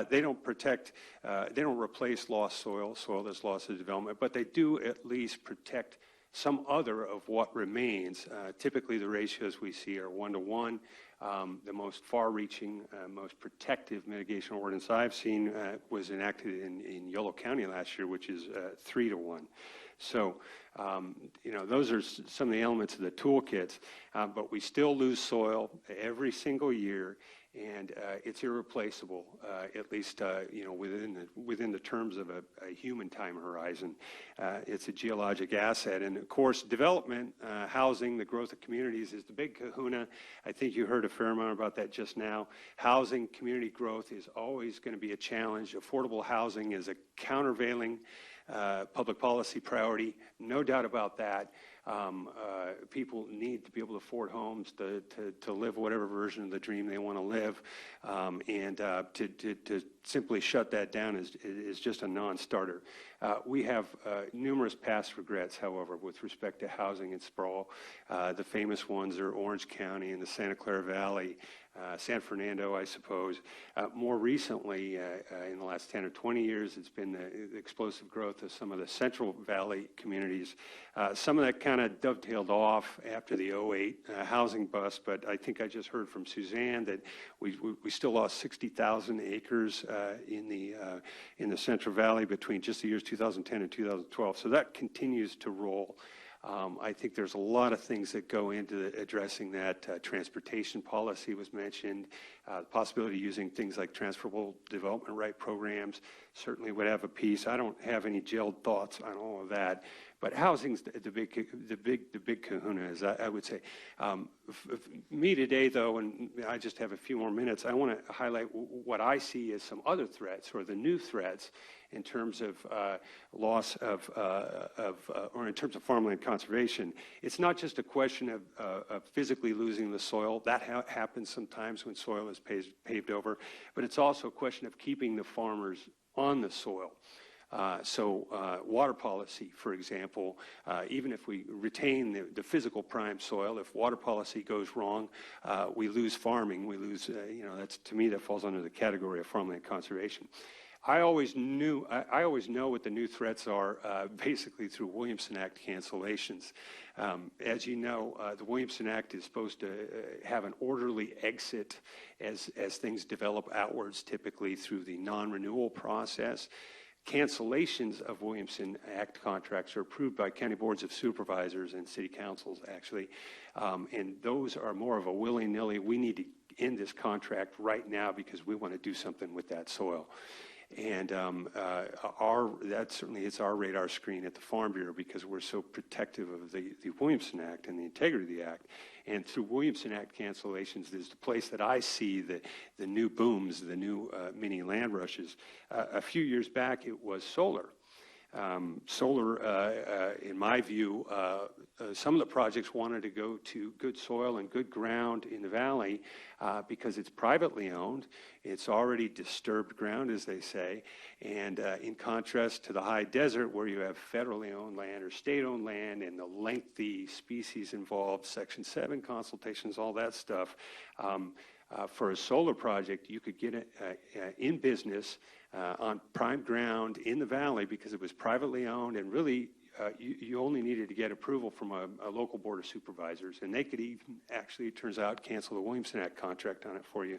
they don't protect, they don't replace lost soil that's lost to development, but they do at least protect some other of what remains. Typically, the ratios we see are 1-to-1. The most far-reaching, most protective mitigation ordinance I've seen was enacted in Yolo County last year, which is 3-to-1. So, those are some of the elements of the toolkits, but we still lose soil every single year, and it's irreplaceable, at least within the terms of a human time horizon. It's a geologic asset, and of course, development, housing, the growth of communities is the big kahuna. I think you heard a fair amount about that just now. Housing, community growth is always going to be a challenge. Affordable housing is a countervailing public policy priority, no doubt about that. People need to be able to afford homes to live whatever version of the dream they want to live, and to simply shut that down is just a non-starter. We have numerous past regrets, however, with respect to housing and sprawl. The famous ones are Orange County and the Santa Clara Valley, San Fernando, I suppose. More recently, in the last 10 or 20 years, it's been the explosive growth of some of the Central Valley communities. Some of that kind of dovetailed off after the 2008 housing bust, but I think I just heard from Suzanne that we still lost 60,000 acres in the Central Valley between just the years 2010 and 2012. So that continues to roll. I think there's a lot of things that go into addressing that. Transportation policy was mentioned. The possibility of using things like transferable development right programs certainly would have a piece. I don't have any gelled thoughts on all of that, But housing's the big kahuna, as I would say. Me today, though, and I just have a few more minutes, I want to highlight what I see as some other threats, or the new threats, in terms of loss of or in terms of farmland conservation. It's not just a question of physically losing the soil. That happens sometimes when soil is paved over, but it's also a question of keeping the farmers on the soil. Water policy, for example, even if we retain the physical prime soil, if water policy goes wrong, we lose farming. We lose, that's, to me, that falls under the category of farmland conservation. I always know what the new threats are basically through Williamson Act cancellations. As you know, the Williamson Act is supposed to have an orderly exit as things develop outwards, typically through the non-renewal process. Cancellations of Williamson Act contracts are approved by county boards of supervisors and city councils, actually. And those are more of a willy-nilly, we need to end this contract right now because we want to do something with that soil. And that certainly hits our radar screen at the Farm Bureau because we're so protective of the Williamson Act and the integrity of the Act. And through Williamson Act cancellations, there's the place that I see the new booms, the new mini land rushes. A few years back, it was solar. Solar, in my view, some of the projects wanted to go to good soil and good ground in the valley because it's privately owned. It's already disturbed ground, as they say. And in contrast to the high desert, where you have federally owned land or state-owned land and the lengthy species involved, Section 7 consultations, all that stuff, for a solar project, you could get it in business on prime ground in the valley because it was privately owned, and really you only needed to get approval from a local board of supervisors, and they could even actually, it turns out, cancel the Williamson Act contract on it for you.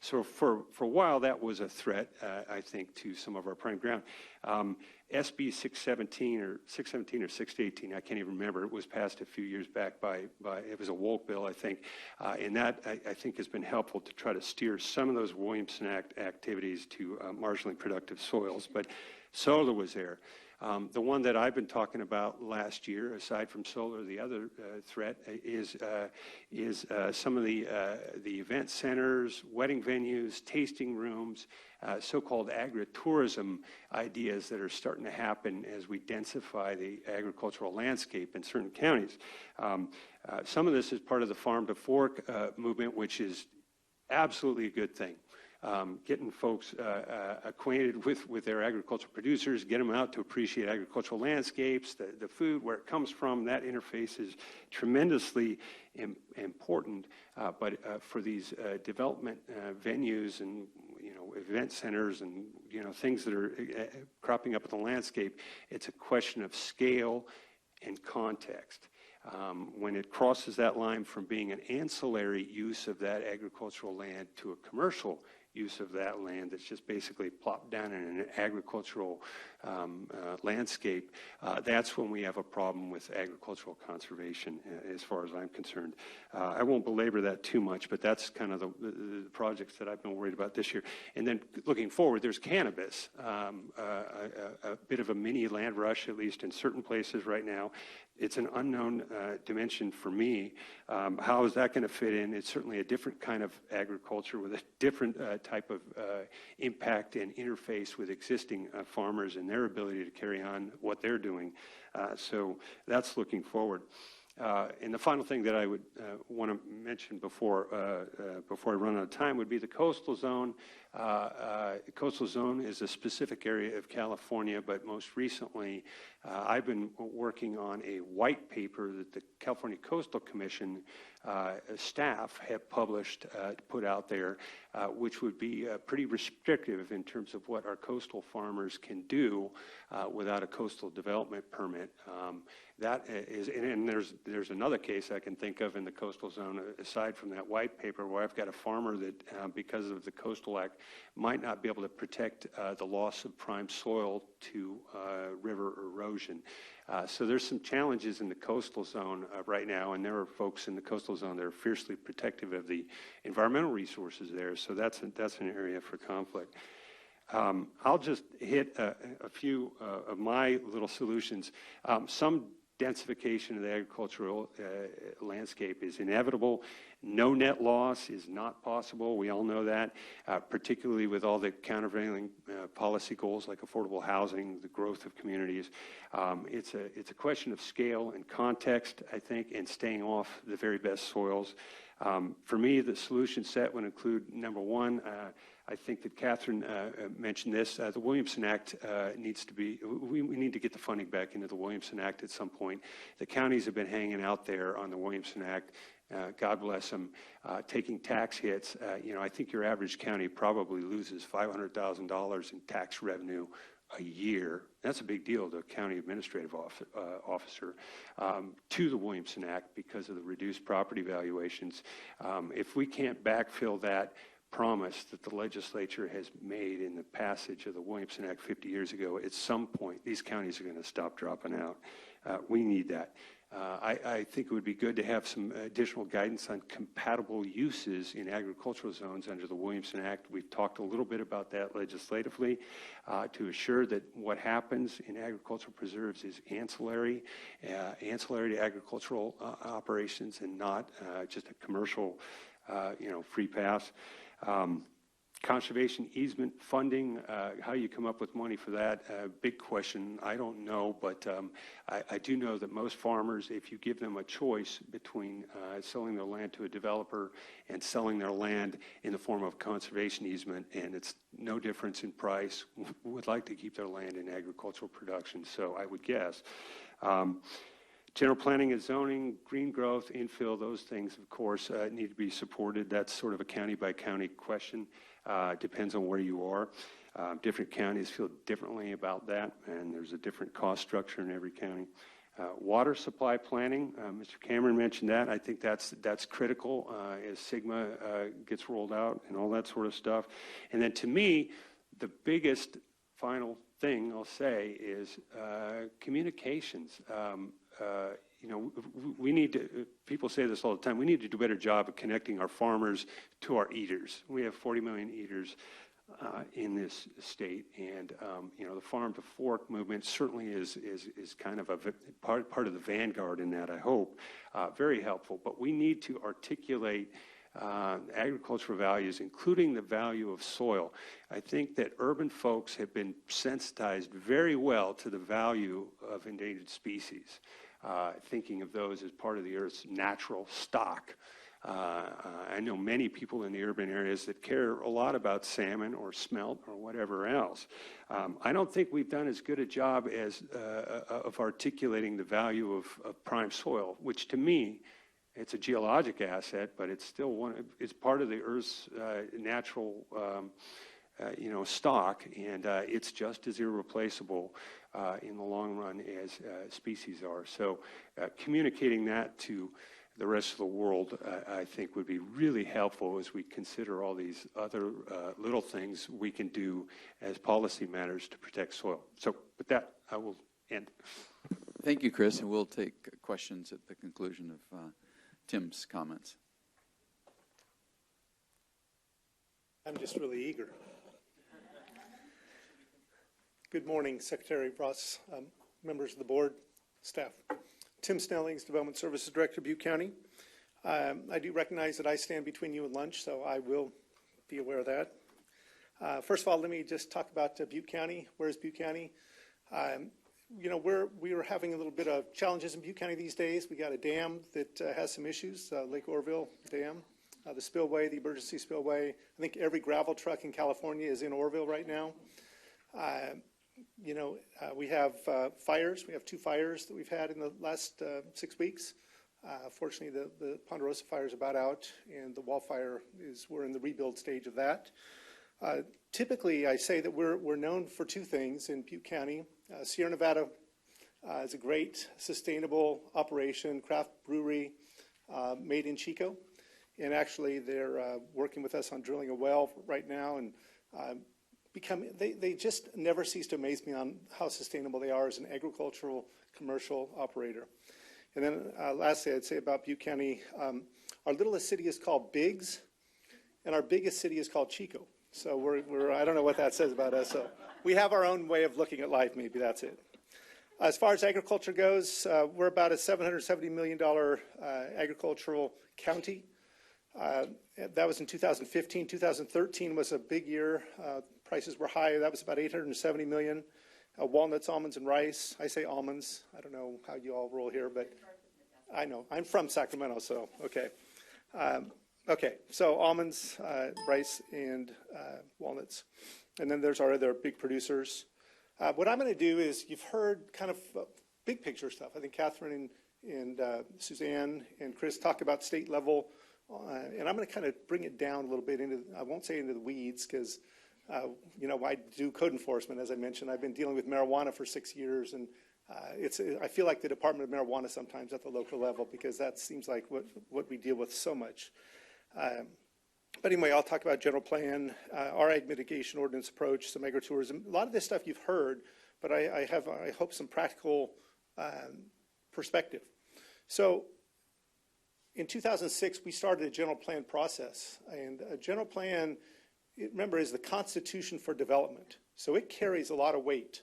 So for a while, that was a threat, I think, to some of our prime ground. SB 617 or 618, I can't even remember. It was passed a few years back by it was a Wolk bill, I think, and that I think has been helpful to try to steer some of those Williamson Act activities to marginally productive soils. But solar was there. The one that I've been talking about last year, aside from solar, the other threat is some of the event centers, wedding venues, tasting rooms, so-called agritourism ideas that are starting to happen as we densify the agricultural landscape in certain counties. Some of this is part of the Farm to Fork movement, which is absolutely a good thing. Getting folks acquainted with their agricultural producers, get them out to appreciate agricultural landscapes, the food, where it comes from. That interface is tremendously important. But for these development venues and event centers and things that are cropping up in the landscape, it's a question of scale and context. When it crosses that line from being an ancillary use of that agricultural land to a commercial use of that land that's just basically plopped down in an agricultural landscape, that's when we have a problem with agricultural conservation, as far as I'm concerned. I won't belabor that too much, but that's kind of the projects that I've been worried about this year. And then looking forward, there's cannabis, a bit of a mini land rush, at least in certain places right now. It's an unknown dimension for me. How is that going to fit in? It's certainly a different kind of agriculture with a different type of impact and interface with existing farmers and their ability to carry on what they're doing. So that's looking forward. And the final thing that I would want to mention before I run out of time would be the coastal zone. Coastal zone is a specific area of California, but most recently I've been working on a white paper that the California Coastal Commission staff have published, put out there, which would be pretty restrictive in terms of what our coastal farmers can do without a coastal development permit. That is, and there's another case I can think of in the coastal zone, aside from that white paper, where I've got a farmer that, because of the Coastal Act, might not be able to protect the loss of prime soil to river erosion. So there's some challenges in the coastal zone right now, and there are folks in the coastal zone that are fiercely protective of the environmental resources there. So that's an area for conflict. I'll just hit a few of my little solutions. Some densification of the agricultural landscape is inevitable. No net loss is not possible. We all know that, particularly with all the countervailing policy goals like affordable housing, the growth of communities. It's a question of scale and context, I think, and staying off the very best soils. For me, the solution set would include, number one, I think that Catherine mentioned this. The Williamson Act needs to be, we need to get the funding back into the Williamson Act at some point. The counties have been hanging out there on the Williamson Act. God bless them, taking tax hits. I think your average county probably loses $500,000 in tax revenue a year. That's a big deal to a county administrative officer, to the Williamson Act because of the reduced property valuations. If we can't backfill that promise that the legislature has made in the passage of the Williamson Act 50 years ago, at some point, these counties are going to stop dropping out. We need that. I think it would be good to have some additional guidance on compatible uses in agricultural zones under the Williamson Act. We've talked a little bit about that legislatively to assure that what happens in agricultural preserves is ancillary to agricultural operations and not just a commercial, free pass. Conservation easement funding, how you come up with money for that, big question. I don't know, but I do know that most farmers, if you give them a choice between selling their land to a developer and selling their land in the form of conservation easement, and it's no difference in price, would like to keep their land in agricultural production. So I would guess. General planning and zoning, green growth, infill, those things, of course, need to be supported. That's sort of a county-by-county question. Depends on where you are. Different counties feel differently about that, and there's a different cost structure in every county. Water supply planning, Mr. Cameron mentioned that. I think that's critical as SGMA gets rolled out and all that sort of stuff. And then to me, the biggest final thing I'll say is communications. We need to, people say this all the time, we need to do a better job of connecting our farmers to our eaters. We have 40 million eaters in this state, and the farm to fork movement certainly is kind of a part of the vanguard in that, I hope. Very helpful, but we need to articulate agricultural values, including the value of soil. I think that urban folks have been sensitized very well to the value of endangered species, thinking of those as part of the Earth's natural stock. I know many people in the urban areas that care a lot about salmon or smelt or whatever else. I don't think we've done as good a job as of articulating the value of prime soil, which to me, it's a geologic asset, but it's still it's part of the Earth's natural stock, and it's just as irreplaceable in the long run as species are. So communicating that to the rest of the world, I think, would be really helpful as we consider all these other little things we can do as policy matters to protect soil. So with that, I will end. Thank you, Chris, and we'll take questions at the conclusion of Tim's comments. I'm just really eager. Good morning, Secretary Ross, members of the board, staff. Tim Snellings, Development Services Director, Butte County. I do recognize that I stand between you and lunch, so I will be aware of that. First of all, let me just talk about Butte County. Where's Butte County? We are having a little bit of challenges in Butte County these days. We got a dam that has some issues, Lake Oroville Dam. The spillway, the emergency spillway. I think every gravel truck in California is in Oroville right now. We have fires. We have 2 fires that we've had in the last 6 weeks. Fortunately, the Ponderosa fire is about out, and the wildfire we're in the rebuild stage of that. Typically, I say that we're known for 2 things in Butte County. Sierra Nevada is a great, sustainable operation, craft brewery made in Chico. And actually, they're working with us on drilling a well right now, and they just never cease to amaze me on how sustainable they are as an agricultural commercial operator. And then lastly, I'd say about Butte County, our littlest city is called Biggs, and our biggest city is called Chico. So I don't know what that says about us. So we have our own way of looking at life, maybe that's it. As far as agriculture goes, we're about a $770 million agricultural county. That was in 2015. 2013 was a big year. Prices were high. That was about $870 million. Walnuts, almonds, and rice. I say almonds. I don't know how you all roll here, but I know. I'm from Sacramento, so okay. Okay, so almonds, rice, and walnuts. And then there's our other big producers. What I'm going to do is, you've heard kind of big picture stuff. I think Catherine and Suzanne and Chris talk about state level, and I'm going to kind of bring it down a little bit into, I won't say into the weeds, because I do code enforcement, as I mentioned. I've been dealing with marijuana for 6 years, and I feel like the Department of Marijuana sometimes at the local level, because that seems like what we deal with so much. But anyway, I'll talk about general plan, our ag mitigation ordinance approach, some agritourism. A lot of this stuff you've heard, but I hope, some practical perspective. So in 2006, we started a general plan process. And a general plan, remember, is the constitution for development. So it carries a lot of weight.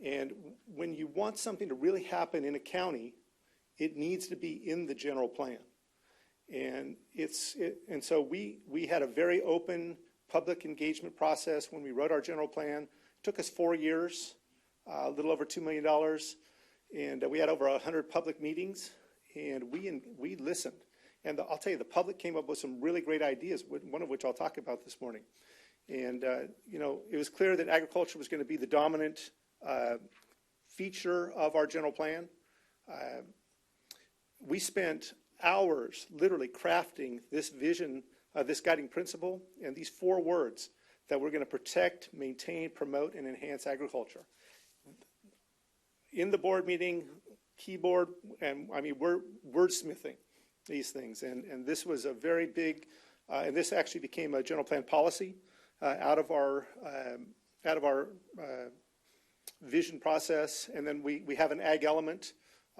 And when you want something to really happen in a county, it needs to be in the general plan. And so we had a very open public engagement process when we wrote our general plan. It took us 4 years, a little over $2 million, and we had over 100 public meetings, and we listened. And I'll tell you, the public came up with some really great ideas, one of which I'll talk about this morning. And it was clear that agriculture was going to be the dominant feature of our general plan. We spent hours literally crafting this vision, this guiding principle, and these 4 words that we're going to protect, maintain, promote, and enhance agriculture. In the board meeting, keyboard, and I mean, we're wordsmithing these things. And this was a very big, and this actually became a general plan policy out of our vision process. And then we have an ag element,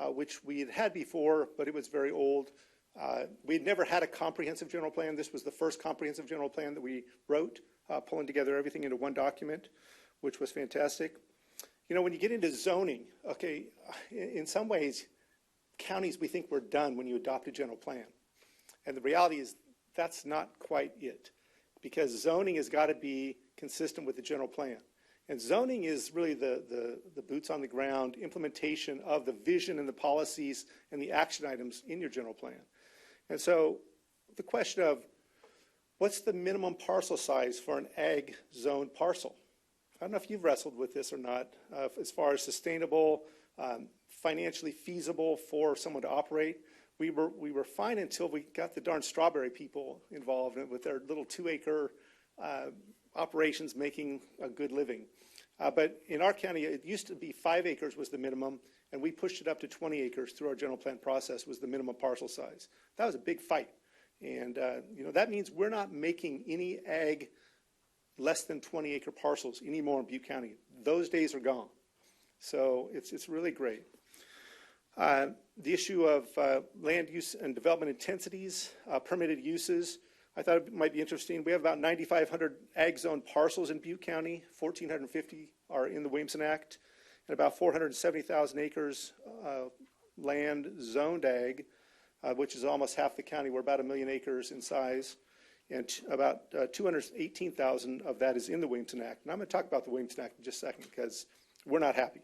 which we had had before, but it was very old. We had never had a comprehensive general plan. This was the first comprehensive general plan that we wrote, pulling together everything into one document, which was fantastic. When you get into zoning, okay, in some ways, counties, we think we're done when you adopt a general plan. And the reality is that's not quite it, because zoning has got to be consistent with the general plan. And zoning is really the boots on the ground implementation of the vision and the policies and the action items in your general plan. And so the question of what's the minimum parcel size for an ag zone parcel? I don't know if you've wrestled with this or not, as far as sustainable, financially feasible for someone to operate. We were fine until we got the darn strawberry people involved with their little 2-acre operations making a good living. But in our county, it used to be 5 acres was the minimum, and we pushed it up to 20 acres through our general plan process was the minimum parcel size. That was a big fight. And that means we're not making any ag less than 20-acre parcels anymore in Butte County. Those days are gone. So it's really great. The issue of land use and development intensities, permitted uses, I thought it might be interesting. We have about 9,500 ag zone parcels in Butte County. 1,450 are in the Williamson Act, and about 470,000 acres land zoned ag, which is almost half the county. We're about 1 million acres in size, and about 218,000 of that is in the Williamson Act. And I'm going to talk about the Williamson Act in just a second because we're not happy.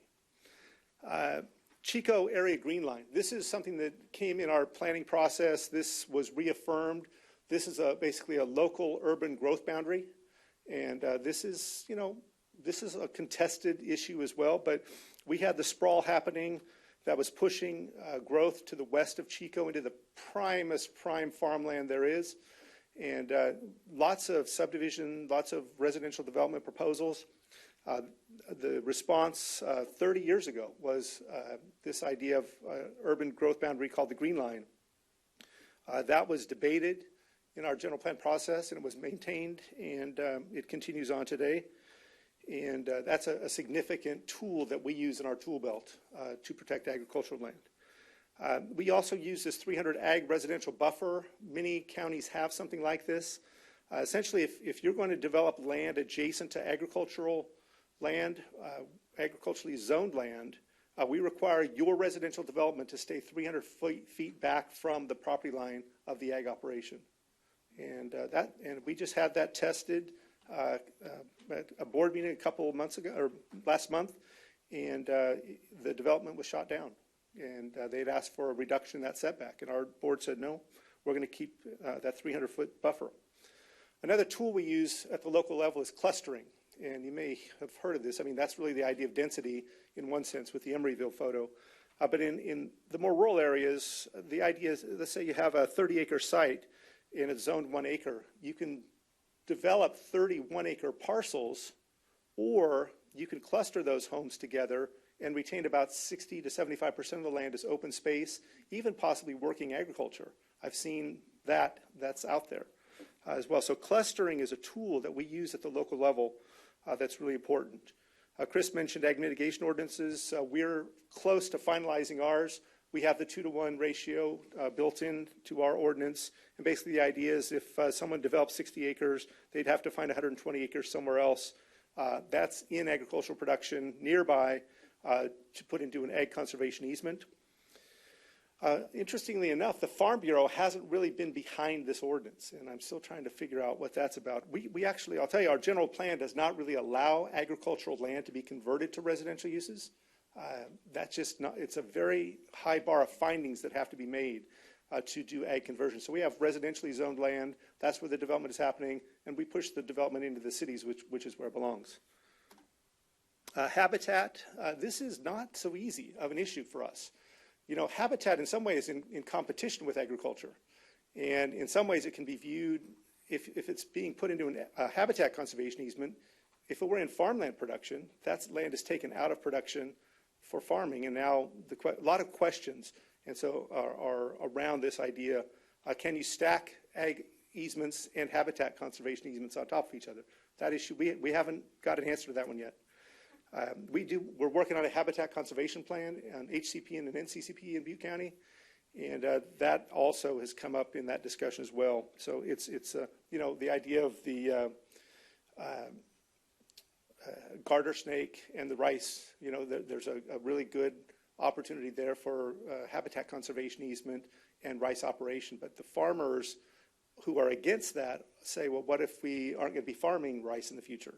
Chico Area Green Line. This is something that came in our planning process. This was reaffirmed. This is basically a local urban growth boundary, and this is a contested issue as well. But we had the sprawl happening that was pushing growth to the west of Chico into the prime farmland there is, and lots of subdivision, lots of residential development proposals. The response 30 years ago was this idea of urban growth boundary called the Green Line. That was debated in our general plan process, and it was maintained, and it continues on today. And that's a significant tool that we use in our tool belt to protect agricultural land. We also use this 300 ag residential buffer. Many counties have something like this. Essentially, if you're going to develop land adjacent to agricultural land, agriculturally zoned land, we require your residential development to stay 300 feet back from the property line of the ag operation. And we just had that tested at a board meeting a couple of months ago, or last month, and the development was shot down. And they'd asked for a reduction in that setback, and our board said, no, we're going to keep that 300-foot buffer. Another tool we use at the local level is clustering, and you may have heard of this. I mean, that's really the idea of density in one sense with the Emeryville photo. But in the more rural areas, the idea is, let's say you have a 30-acre site and it's zoned 1 acre. You can develop 31-acre parcels, or you can cluster those homes together and retain about 60 to 75% of the land as open space, even possibly working agriculture. I've seen that. That's out there as well. So clustering is a tool that we use at the local level that's really important. Chris mentioned ag mitigation ordinances. We're close to finalizing ours. We have the 2-to-1 ratio built in to our ordinance. And basically the idea is if someone develops 60 acres, they'd have to find 120 acres somewhere else. That's in agricultural production nearby to put into an ag conservation easement. Interestingly enough, the Farm Bureau hasn't really been behind this ordinance, and I'm still trying to figure out what that's about. We actually, I'll tell you, our general plan does not really allow agricultural land to be converted to residential uses. That's just not, it's a very high bar of findings that have to be made to do ag conversion. So we have residentially zoned land, that's where the development is happening, and we push the development into the cities, which is where it belongs. Habitat, this is not so easy of an issue for us. You know, habitat in some ways in competition with agriculture. And in some ways it can be viewed, if it's being put into a habitat conservation easement, if it were in farmland production, that land is taken out of production for farming. And now a lot of questions and so are around this idea, can you stack ag easements and habitat conservation easements on top of each other? That issue, we haven't got an answer to that one yet. We're working on a habitat conservation plan on HCP and an NCCP in Butte County, and that also has come up in that discussion as well. So it's you know, the idea of the garter snake and the rice. You know, there's a really good opportunity there for habitat conservation easement and rice operation. But the farmers who are against that say, well, what if we aren't going to be farming rice in the future?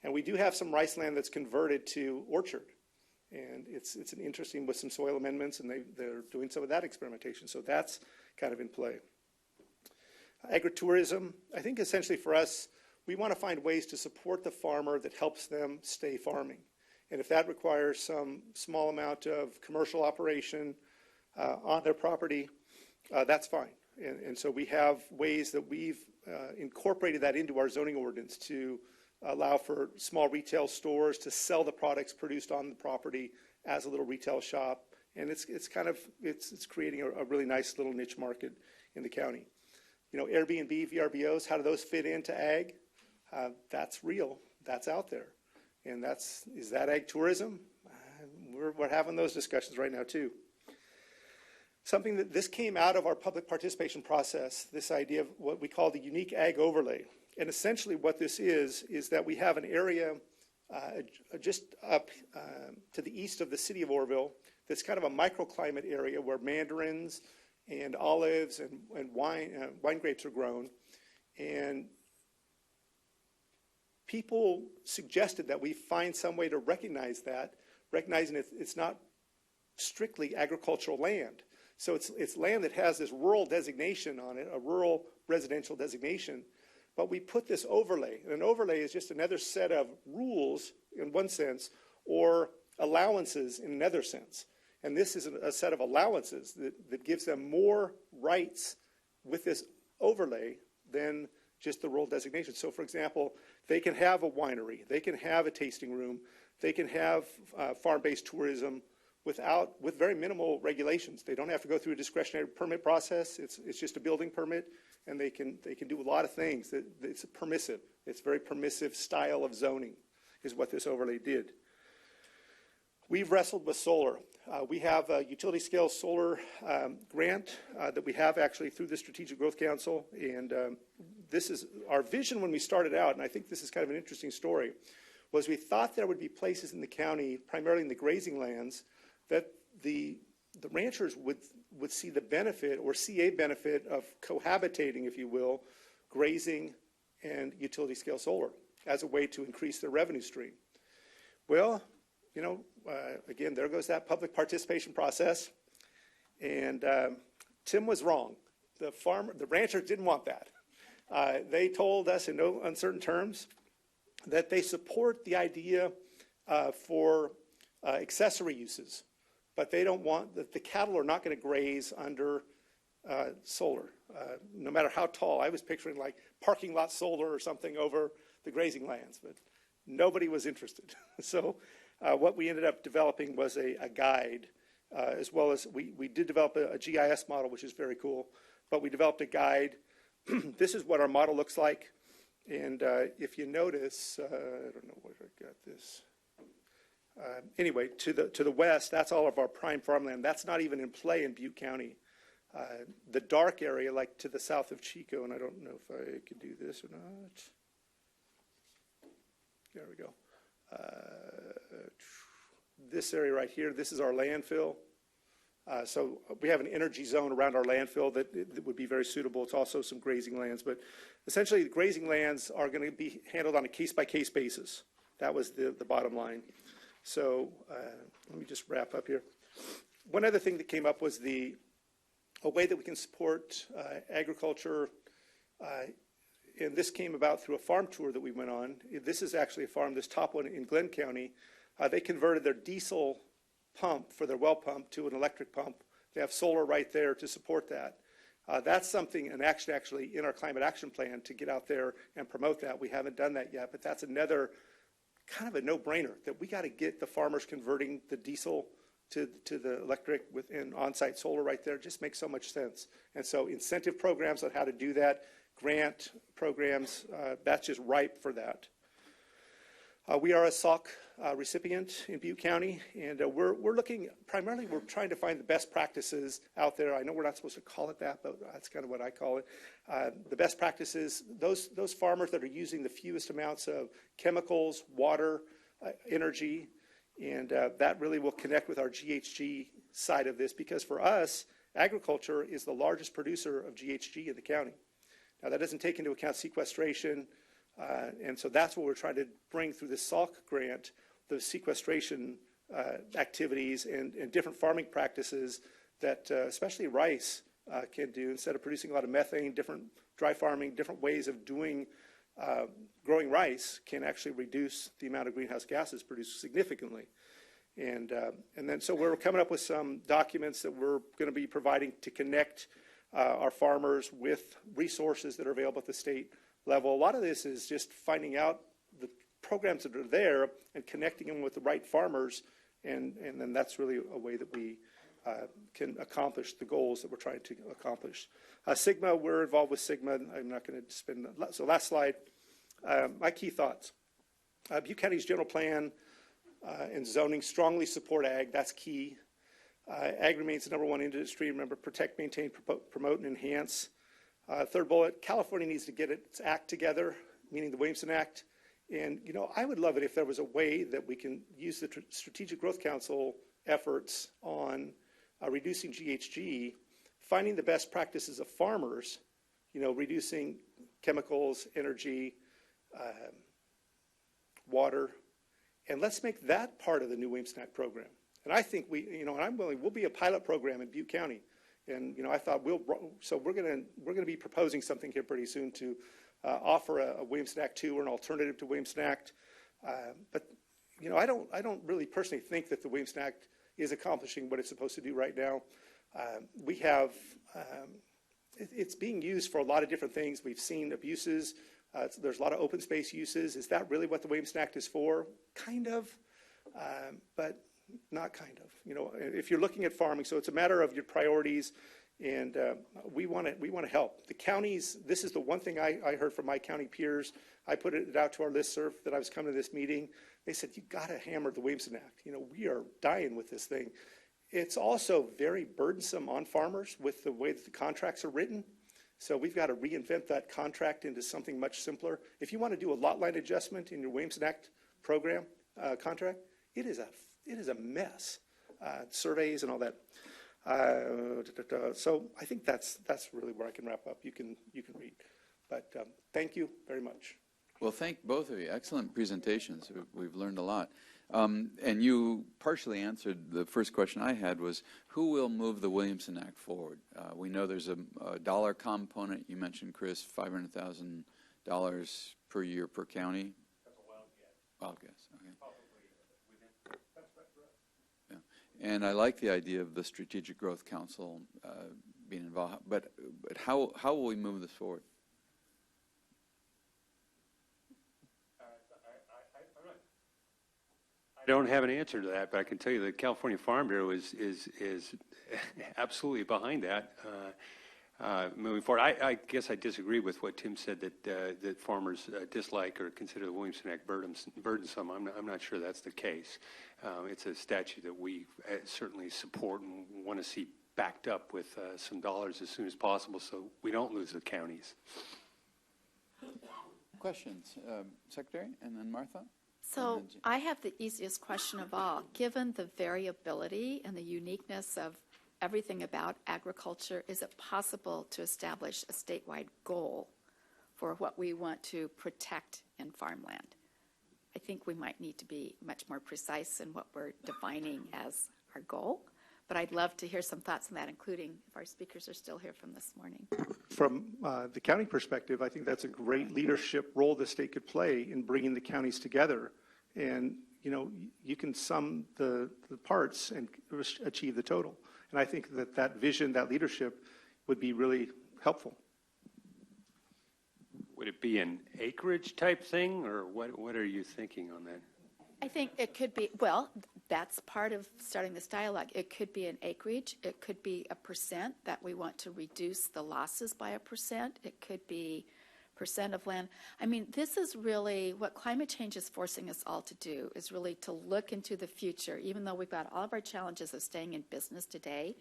And we do have some rice land that's converted to orchard. And it's an interesting with some soil amendments, and they're doing some of that experimentation. So that's kind of in play. Agritourism, I think essentially for us, we want to find ways to support the farmer that helps them stay farming. And if that requires some small amount of commercial operation on their property, that's fine. And so we have ways that we've incorporated that into our zoning ordinance to allow for small retail stores to sell the products produced on the property as a little retail shop. And it's creating a really nice little niche market in the county. You know, Airbnb, VRBOs, how do those fit into ag? That's real. That's out there. And is that ag tourism? We're having those discussions right now too. Something that this came out of our public participation process, this idea of what we call the unique ag overlay. And essentially what this is that we have an area just up to the east of the city of Orrville that's kind of a microclimate area where mandarins and olives and wine grapes are grown. And people suggested that we find some way to recognize that, recognizing it's not strictly agricultural land. So it's land that has this rural designation on it, a rural residential designation. But we put this overlay, and an overlay is just another set of rules in one sense, or allowances in another sense. And this is a set of allowances that gives them more rights with this overlay than just the rural designation. So for example, they can have a winery, they can have a tasting room, they can have farm-based tourism with very minimal regulations. They don't have to go through a discretionary permit process. It's just a building permit. And they can do a lot of things. It's permissive. It's very permissive style of zoning is what this overlay did. We've wrestled with solar. We have a utility scale solar grant that we have actually through the Strategic Growth Council, and this is our vision when we started out, and I think this is kind of an interesting story, was we thought there would be places in the county, primarily in the grazing lands, that the ranchers would see the benefit or see a benefit of cohabitating, if you will, grazing and utility scale solar as a way to increase their revenue stream. Well, again, there goes that public participation process. And Tim was wrong. The ranchers didn't want that. They told us in no uncertain terms that they support the idea for accessory uses, but they don't want that the cattle are not going to graze under solar, no matter how tall. I was picturing like parking lot solar or something over the grazing lands, but nobody was interested. So what we ended up developing was a guide, as well as we did develop a GIS model, which is very cool, but we developed a guide. This is what our model looks like. And if you notice, I don't know where I got this. Anyway, to the west, that's all of our prime farmland. That's not even in play in Butte County. The dark area, like to the south of Chico, and I don't know if I can do this or not. There we go. This area right here, this is our landfill. So we have an energy zone around our landfill that would be very suitable. It's also some grazing lands, but essentially the grazing lands are going to be handled on a case-by-case basis. That was the bottom line. So let me just wrap up here. One other thing that came up was a way that we can support agriculture, and this came about through a farm tour that we went on. This is actually a farm, this top one in Glenn County. They converted their diesel pump for their well pump to an electric pump. They have solar right there to support that. That's something, an action actually in our climate action plan to get out there and promote that. We haven't done that yet, but that's another kind of a no-brainer that we got to get the farmers converting the diesel to the electric within on-site solar right there. It just makes so much sense. And so incentive programs on how to do that, grant programs, that's just ripe for that. We are a SALC recipient in Butte County, and we're looking, primarily we're trying to find the best practices out there. I know we're not supposed to call it that, but that's kind of what I call it. The best practices, those farmers that are using the fewest amounts of chemicals, water, energy, and that really will connect with our GHG side of this, because for us, agriculture is the largest producer of GHG in the county. Now that doesn't take into account sequestration, and so that's what we're trying to bring through this SALC grant, the sequestration activities and different farming practices that especially rice can do. Instead of producing a lot of methane, different dry farming, different ways of doing growing rice can actually reduce the amount of greenhouse gases produced significantly. And then so we're coming up with some documents that we're going to be providing to connect our farmers with resources that are available at the state level. A lot of this is just finding out the programs that are there and connecting them with the right farmers, and then that's really a way that we can accomplish the goals that we're trying to accomplish. Sigma, we're involved with Sigma. I'm not going to spend, so last slide. My key thoughts. Butte County's general plan and zoning strongly support ag. That's key. Ag remains the number one industry. Remember, protect, maintain, promote, and enhance. Third bullet, California needs to get its act together, meaning the Williamson Act. And, I would love it if there was a way that we can use the Strategic Growth Council efforts on reducing GHG, finding the best practices of farmers, reducing chemicals, energy, water, and let's make that part of the new Williamson Act program. And I think and I'm willing, we'll be a pilot program in Butte County. And, I thought so we're going to be proposing something here pretty soon to offer a Williamson Act 2 or an alternative to Williamson Act. But, I don't really personally think that the Williamson Act is accomplishing what it's supposed to do right now. We have, it's being used for a lot of different things. We've seen abuses. There's a lot of open space uses. Is that really what the Williamson Act is for? Kind of, but not kind of. If you're looking at farming, so it's a matter of your priorities, and we want to help. The counties, this is the one thing I heard from my county peers. I put it out to our listserv that I was coming to this meeting. They said, you got to hammer the Williamson Act. We are dying with this thing. It's also very burdensome on farmers with the way that the contracts are written. So we've got to reinvent that contract into something much simpler. If you want to do a lot line adjustment in your Williamson Act program contract, it is a mess. Surveys and all that. So I think that's really where I can wrap up. You can read, but thank you very much. Well, thank both of you. Excellent presentations. We've learned a lot. And you partially answered the first question I had was, who will move the Williamson Act forward? We know there's a dollar component. You mentioned, Chris, $500,000 per year per county. That's a wild guess. Wild guess, okay. Probably within, that's right. Yeah. And I like the idea of the Strategic Growth Council being involved. But how will we move this forward? I don't have an answer to that, but I can tell you the California Farm Bureau is absolutely behind that moving forward. I guess I disagree with what Tim said that farmers dislike or consider the Williamson Act burdensome. I'm not sure that's the case. It's a statute that we certainly support and want to see backed up with some dollars as soon as possible so we don't lose the counties. Questions? Secretary, and then Martha? So I have the easiest question of all. Given the variability and the uniqueness of everything about agriculture, is it possible to establish a statewide goal for what we want to protect in farmland? I think we might need to be much more precise in what we're defining as our goal, but I'd love to hear some thoughts on that, including if our speakers are still here from this morning. From the county perspective, I think that's a great leadership role the state could play in bringing the counties together. And, you know, you can sum the parts and achieve the total. And I think that vision, that leadership would be really helpful. Would it be an acreage type thing, or what are you thinking on that? I think it could be, well, that's part of starting this dialogue. It could be an acreage. It could be a percent that we want to reduce the losses by 1%. It could be percent of land. I mean, this is really what climate change is forcing us all to do, is really to look into the future. Even though we've got all of our challenges of staying in business today,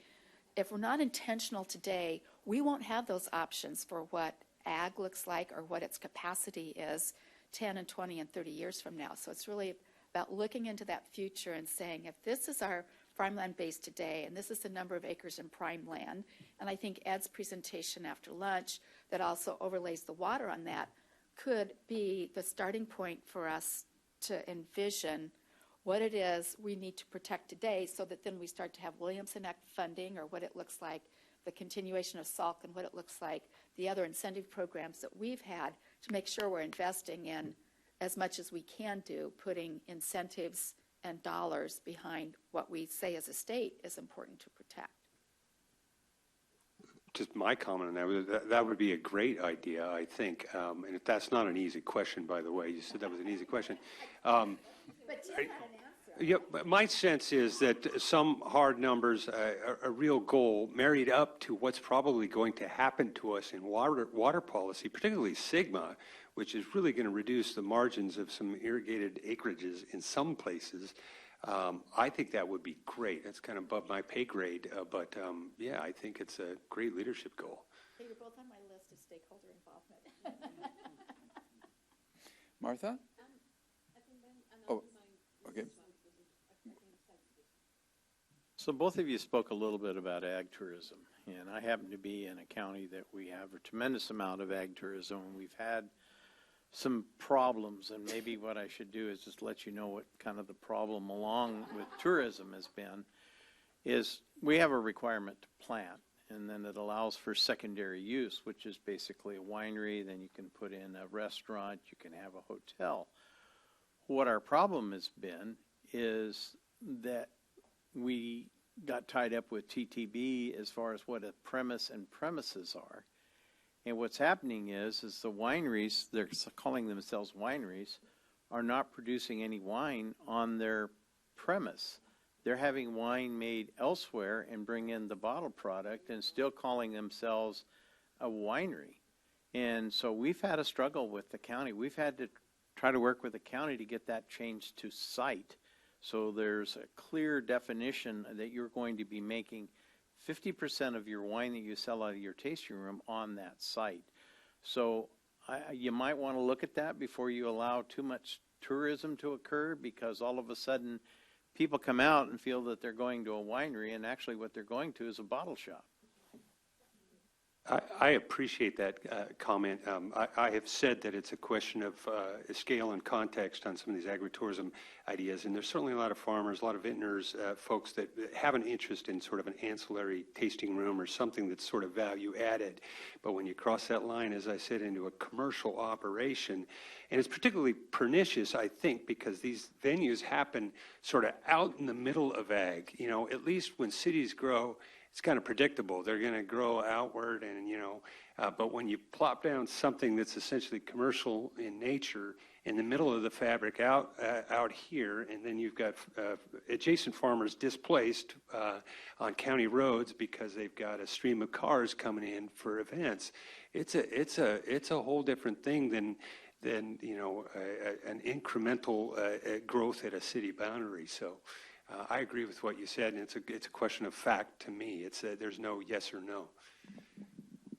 if we're not intentional today, we won't have those options for what ag looks like or what its capacity is 10 and 20 and 30 years from now. So it's really about looking into that future and saying, if this is our farmland base today, and this is the number of acres in prime land, and I think Ed's presentation after lunch that also overlays the water on that could be the starting point for us to envision what it is we need to protect today, so that then we start to have Williamson Act funding, or what it looks like, the continuation of SALC, and what it looks like, the other incentive programs that we've had to make sure we're investing in as much as we can do, putting incentives and dollars behind what we say as a state is important to protect. Just my comment on that would be a great idea, I think. And if that's not an easy question, by the way, you said that was an easy question. But Jim had an answer. Yeah, my sense is that some hard numbers, a real goal married up to what's probably going to happen to us in water policy, particularly SGMA, which is really going to reduce the margins of some irrigated acreages in some places. I think that would be great. That's kind of above my pay grade, but yeah, I think it's a great leadership goal. Hey, you're both on my list of stakeholder involvement. Martha? Oh, okay. So both of you spoke a little bit about ag tourism, and I happen to be in a county that we have a tremendous amount of ag tourism, and we've had some problems, and maybe what I should do is just let you know what kind of the problem along with tourism has been, is we have a requirement to plant, and then it allows for secondary use, which is basically a winery, then you can put in a restaurant, you can have a hotel. What our problem has been is that we got tied up with TTB as far as what a premise and premises are. And what's happening is the wineries, they're calling themselves wineries, are not producing any wine on their premise. They're having wine made elsewhere and bring in the bottled product and still calling themselves a winery. And so we've had a struggle with the county. We've had to try to work with the county to get that changed to site. So there's a clear definition that you're going to be making 50% of your wine that you sell out of your tasting room on that site. So you might want to look at that before you allow too much tourism to occur, because all of a sudden people come out and feel that they're going to a winery, and actually what they're going to is a bottle shop. I appreciate that comment. I have said that it's a question of scale and context on some of these agritourism ideas, and there's certainly a lot of farmers, a lot of vintners, folks that have an interest in sort of an ancillary tasting room or something that's sort of value added. But when you cross that line, as I said, into a commercial operation, and it's particularly pernicious, I think, because these venues happen sort of out in the middle of ag. You know, at least when cities grow, it's kind of predictable. They're going to grow outward, and but when you plop down something that's essentially commercial in nature in the middle of the fabric out here, and then you've got adjacent farmers displaced on county roads because they've got a stream of cars coming in for events. It's a whole different thing than an incremental growth at a city boundary. So. I agree with what you said, and it's a question of fact to me. There's no yes or no.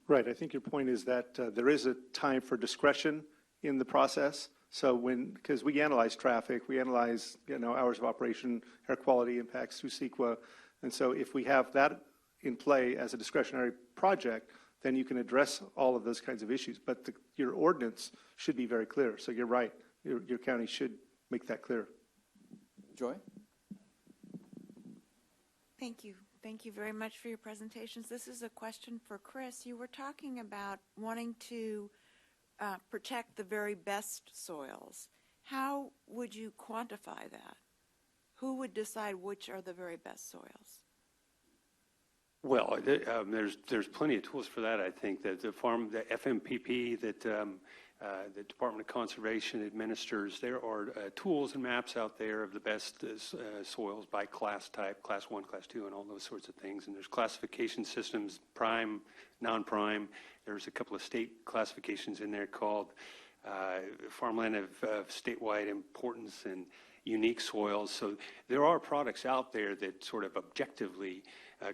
Right. I think your point is that there is a time for discretion in the process. So because we analyze traffic, we analyze hours of operation, air quality impacts through CEQA, and so if we have that in play as a discretionary project, then you can address all of those kinds of issues. But your ordinance should be very clear. So you're right. Your county should make that clear. Joy? Thank you. Thank you very much for your presentations. This is a question for Chris. You were talking about wanting to protect the very best soils. How would you quantify that? Who would decide which are the very best soils? Well, there's plenty of tools for that. I think that the FMPP that the Department of Conservation administers, there are tools and maps out there of the best soils by class type, class 1, class 2, and all those sorts of things. And there's classification systems, prime, non-prime. There's a couple of state classifications in there called farmland of statewide importance and unique soils. So there are products out there that sort of objectively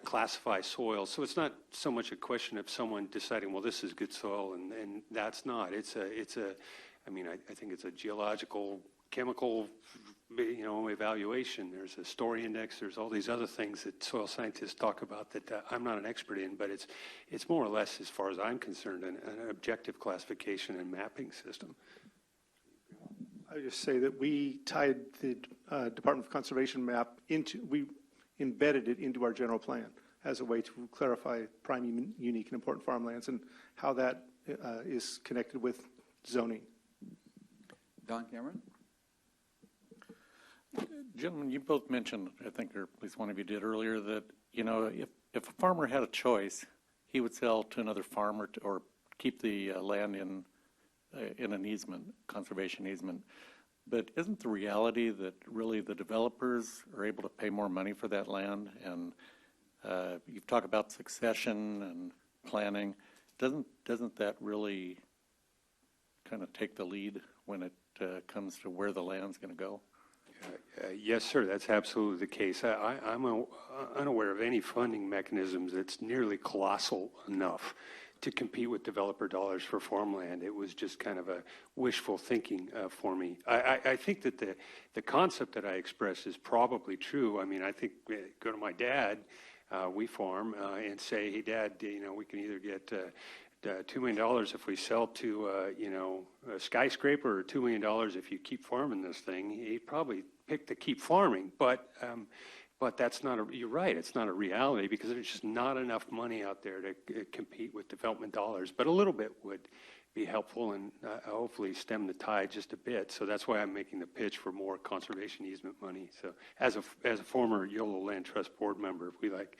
classify soil. So it's not so much a question of someone deciding, well, this is good soil and that's not. I think it's a geological, chemical, evaluation. There's a story index. There's all these other things that soil scientists talk about that I'm not an expert in, but it's more or less, as far as I'm concerned, an objective classification and mapping system. I would just say that we tied the Department of Conservation map we embedded it into our general plan as a way to clarify prime, unique, and important farmlands and how that is connected with zoning. Don Cameron? Gentlemen, you both mentioned, I think, or at least one of you did earlier, that, if a farmer had a choice, he would sell to another farmer or keep the land in an easement, conservation easement. But isn't the reality that really the developers are able to pay more money for that land? And you've talked about succession and planning. Doesn't that really kind of take the lead when it comes to where the land's going to go? Yes, sir, that's absolutely the case. I'm unaware of any funding mechanisms that's nearly colossal enough to compete with developer dollars for farmland. It was just kind of a wishful thinking for me. I think that the concept that I expressed is probably true. I mean, I think, go to my dad, we farm, and say, hey, Dad, we can either get $2 million if we sell to, a skyscraper, or $2 million if you keep farming this thing. He'd probably pick to keep farming, but that's not you're right, it's not a reality because there's just not enough money out there to compete with development dollars. But a little bit would be helpful and hopefully stem the tide just a bit. So that's why I'm making the pitch for more conservation easement money. So as a former YOLO Land Trust board member, if we like.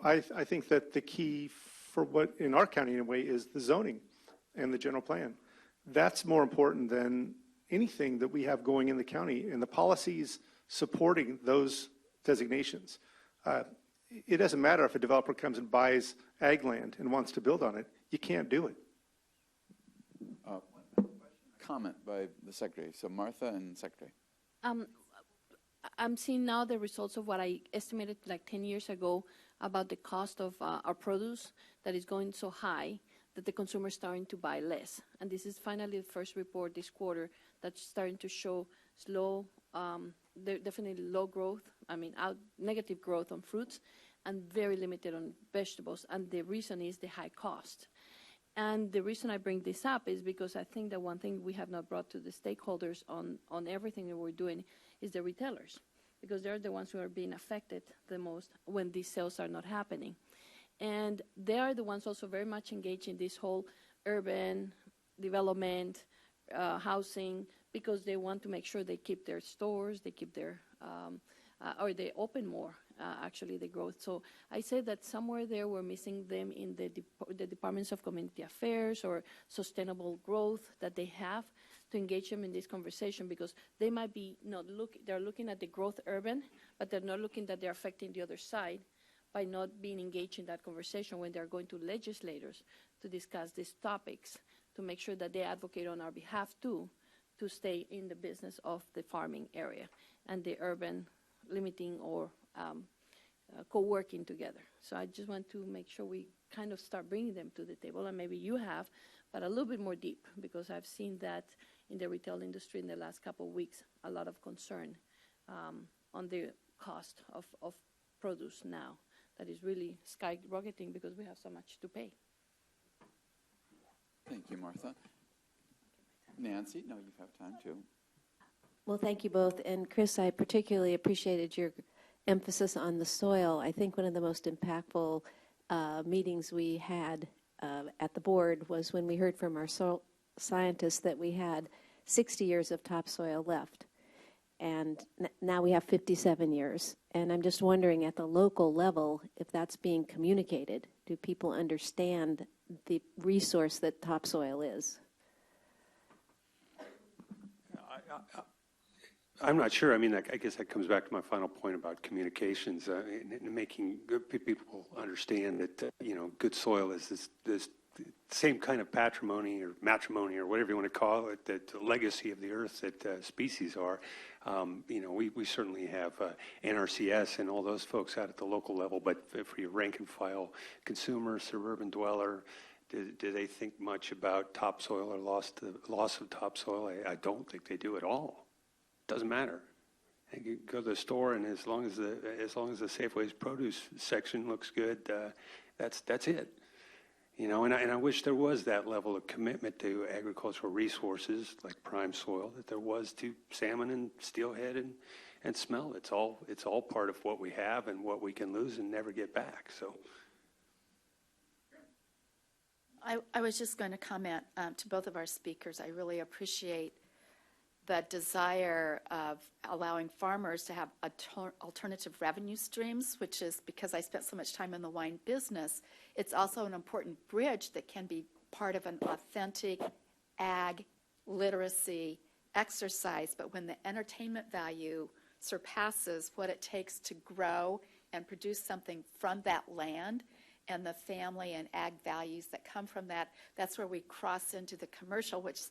I think that the key for what in our county in a way is the zoning and the general plan. That's more important than anything that we have going in the county and the policies supporting those designations. It doesn't matter if a developer comes and buys ag land and wants to build on it. You can't do it. Comment by the Secretary. So Martha and Secretary. I'm seeing now the results of what I estimated like 10 years ago about the cost of our produce that is going so high that the consumer is starting to buy less. And this is finally the first report this quarter that's starting to show slow, definitely low growth, negative growth on fruits and very limited on vegetables. And the reason is the high cost. And the reason I bring this up is because I think that one thing we have not brought to the stakeholders on everything that we're doing is the retailers, because they're the ones who are being affected the most when these sales are not happening. And they are the ones also very much engaged in this whole urban development, housing, because they want to make sure they keep their stores, they keep their, or they open more, actually, the growth. So I say that somewhere there we're missing them in the departments of community affairs or sustainable growth that they have to engage them in this conversation, because they might be they're looking at the growth urban, but they're not looking that they're affecting the other side by not being engaged in that conversation when they're going to legislators to discuss these topics, to make sure that they advocate on our behalf too, to stay in the business of the farming area and the urban limiting or co-working together. So I just want to make sure we kind of start bringing them to the table, and maybe you have, but a little bit more deep, because I've seen that in the retail industry in the last couple of weeks, a lot of concern on the cost of produce now that is really skyrocketing because we have so much to pay. Thank you, Martha. Nancy, no, you have time too. Well, thank you both. And Chris, I particularly appreciated your emphasis on the soil. I think one of the most impactful meetings we had at the board was when we heard from our soil scientists that we had 60 years of topsoil left. And now we have 57 years. And I'm just wondering at the local level if that's being communicated. Do people understand the resource that topsoil is? I'm not sure. I mean, I guess that comes back to my final point about communications, and making good people understand that, good soil is this same kind of patrimony or matrimony or whatever you want to call it, that the legacy of the earth that species are. We certainly have NRCS and all those folks out at the local level, but for your rank and file consumer, suburban dweller, do they think much about topsoil or loss of topsoil? I don't think they do at all. Doesn't matter. You go to the store, and as long as the Safeway's produce section looks good, that's it. And I wish there was that level of commitment to agricultural resources like prime soil that there was to salmon and steelhead and smelt. It's all part of what we have and what we can lose and never get back. So. I was just going to comment to both of our speakers. I really appreciate the desire of allowing farmers to have alternative revenue streams, which is because I spent so much time in the wine business. It's also an important bridge that can be part of an authentic ag literacy exercise. But when the entertainment value surpasses what it takes to grow and produce something from that land, and the family and ag values that come from that, that's where we cross into the commercial, which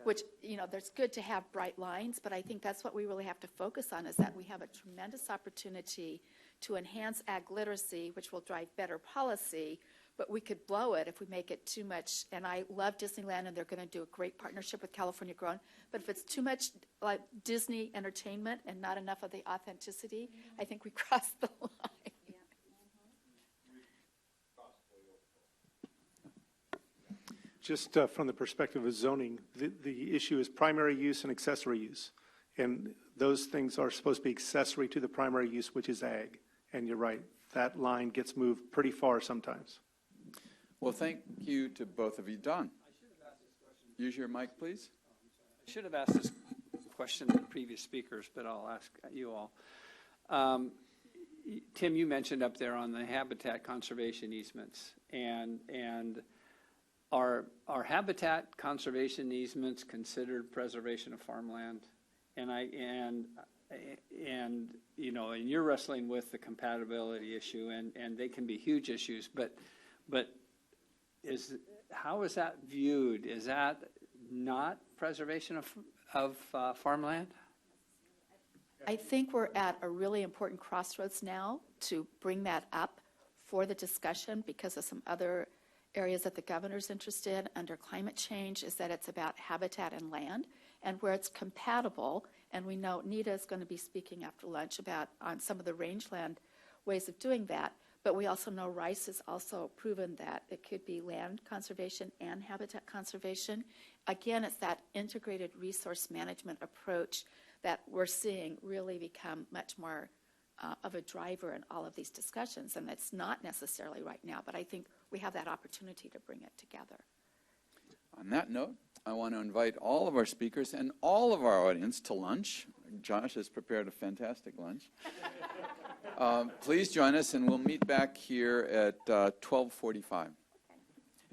there's good to have bright lines, but I think that's what we really have to focus on, is that we have a tremendous opportunity to enhance ag literacy, which will drive better policy, but we could blow it if we make it too much. And I love Disneyland, and they're going to do a great partnership with California Grown, but if it's too much like Disney entertainment and not enough of the authenticity, I think we cross the line. Just from the perspective of zoning, the issue is primary use and accessory use. And those things are supposed to be accessory to the primary use, which is ag. And you're right, that line gets moved pretty far sometimes. Well, thank you to both of you. Don, use your mic, please. I should have asked this question to previous speakers, but I'll ask you all. Tim, you mentioned up there on the habitat conservation easements, and are habitat conservation easements considered preservation of farmland? And you're wrestling with the compatibility issue, and they can be huge issues, but how is that viewed? Is that not preservation of farmland? I think we're at a really important crossroads now to bring that up for the discussion because of some other areas that the governor's interested in under climate change is that it's about habitat and land and where it's compatible. And we know Nita is going to be speaking after lunch about on some of the rangeland ways of doing that. But we also know Rice has also proven that it could be land conservation and habitat conservation. Again, it's that integrated resource management approach that we're seeing really become much more of a driver in all of these discussions. And it's not necessarily right now, but I think we have that opportunity to bring it together. On that note, I want to invite all of our speakers and all of our audience to lunch. Josh has prepared a fantastic lunch. Please join us, and we'll meet back here at 12:45.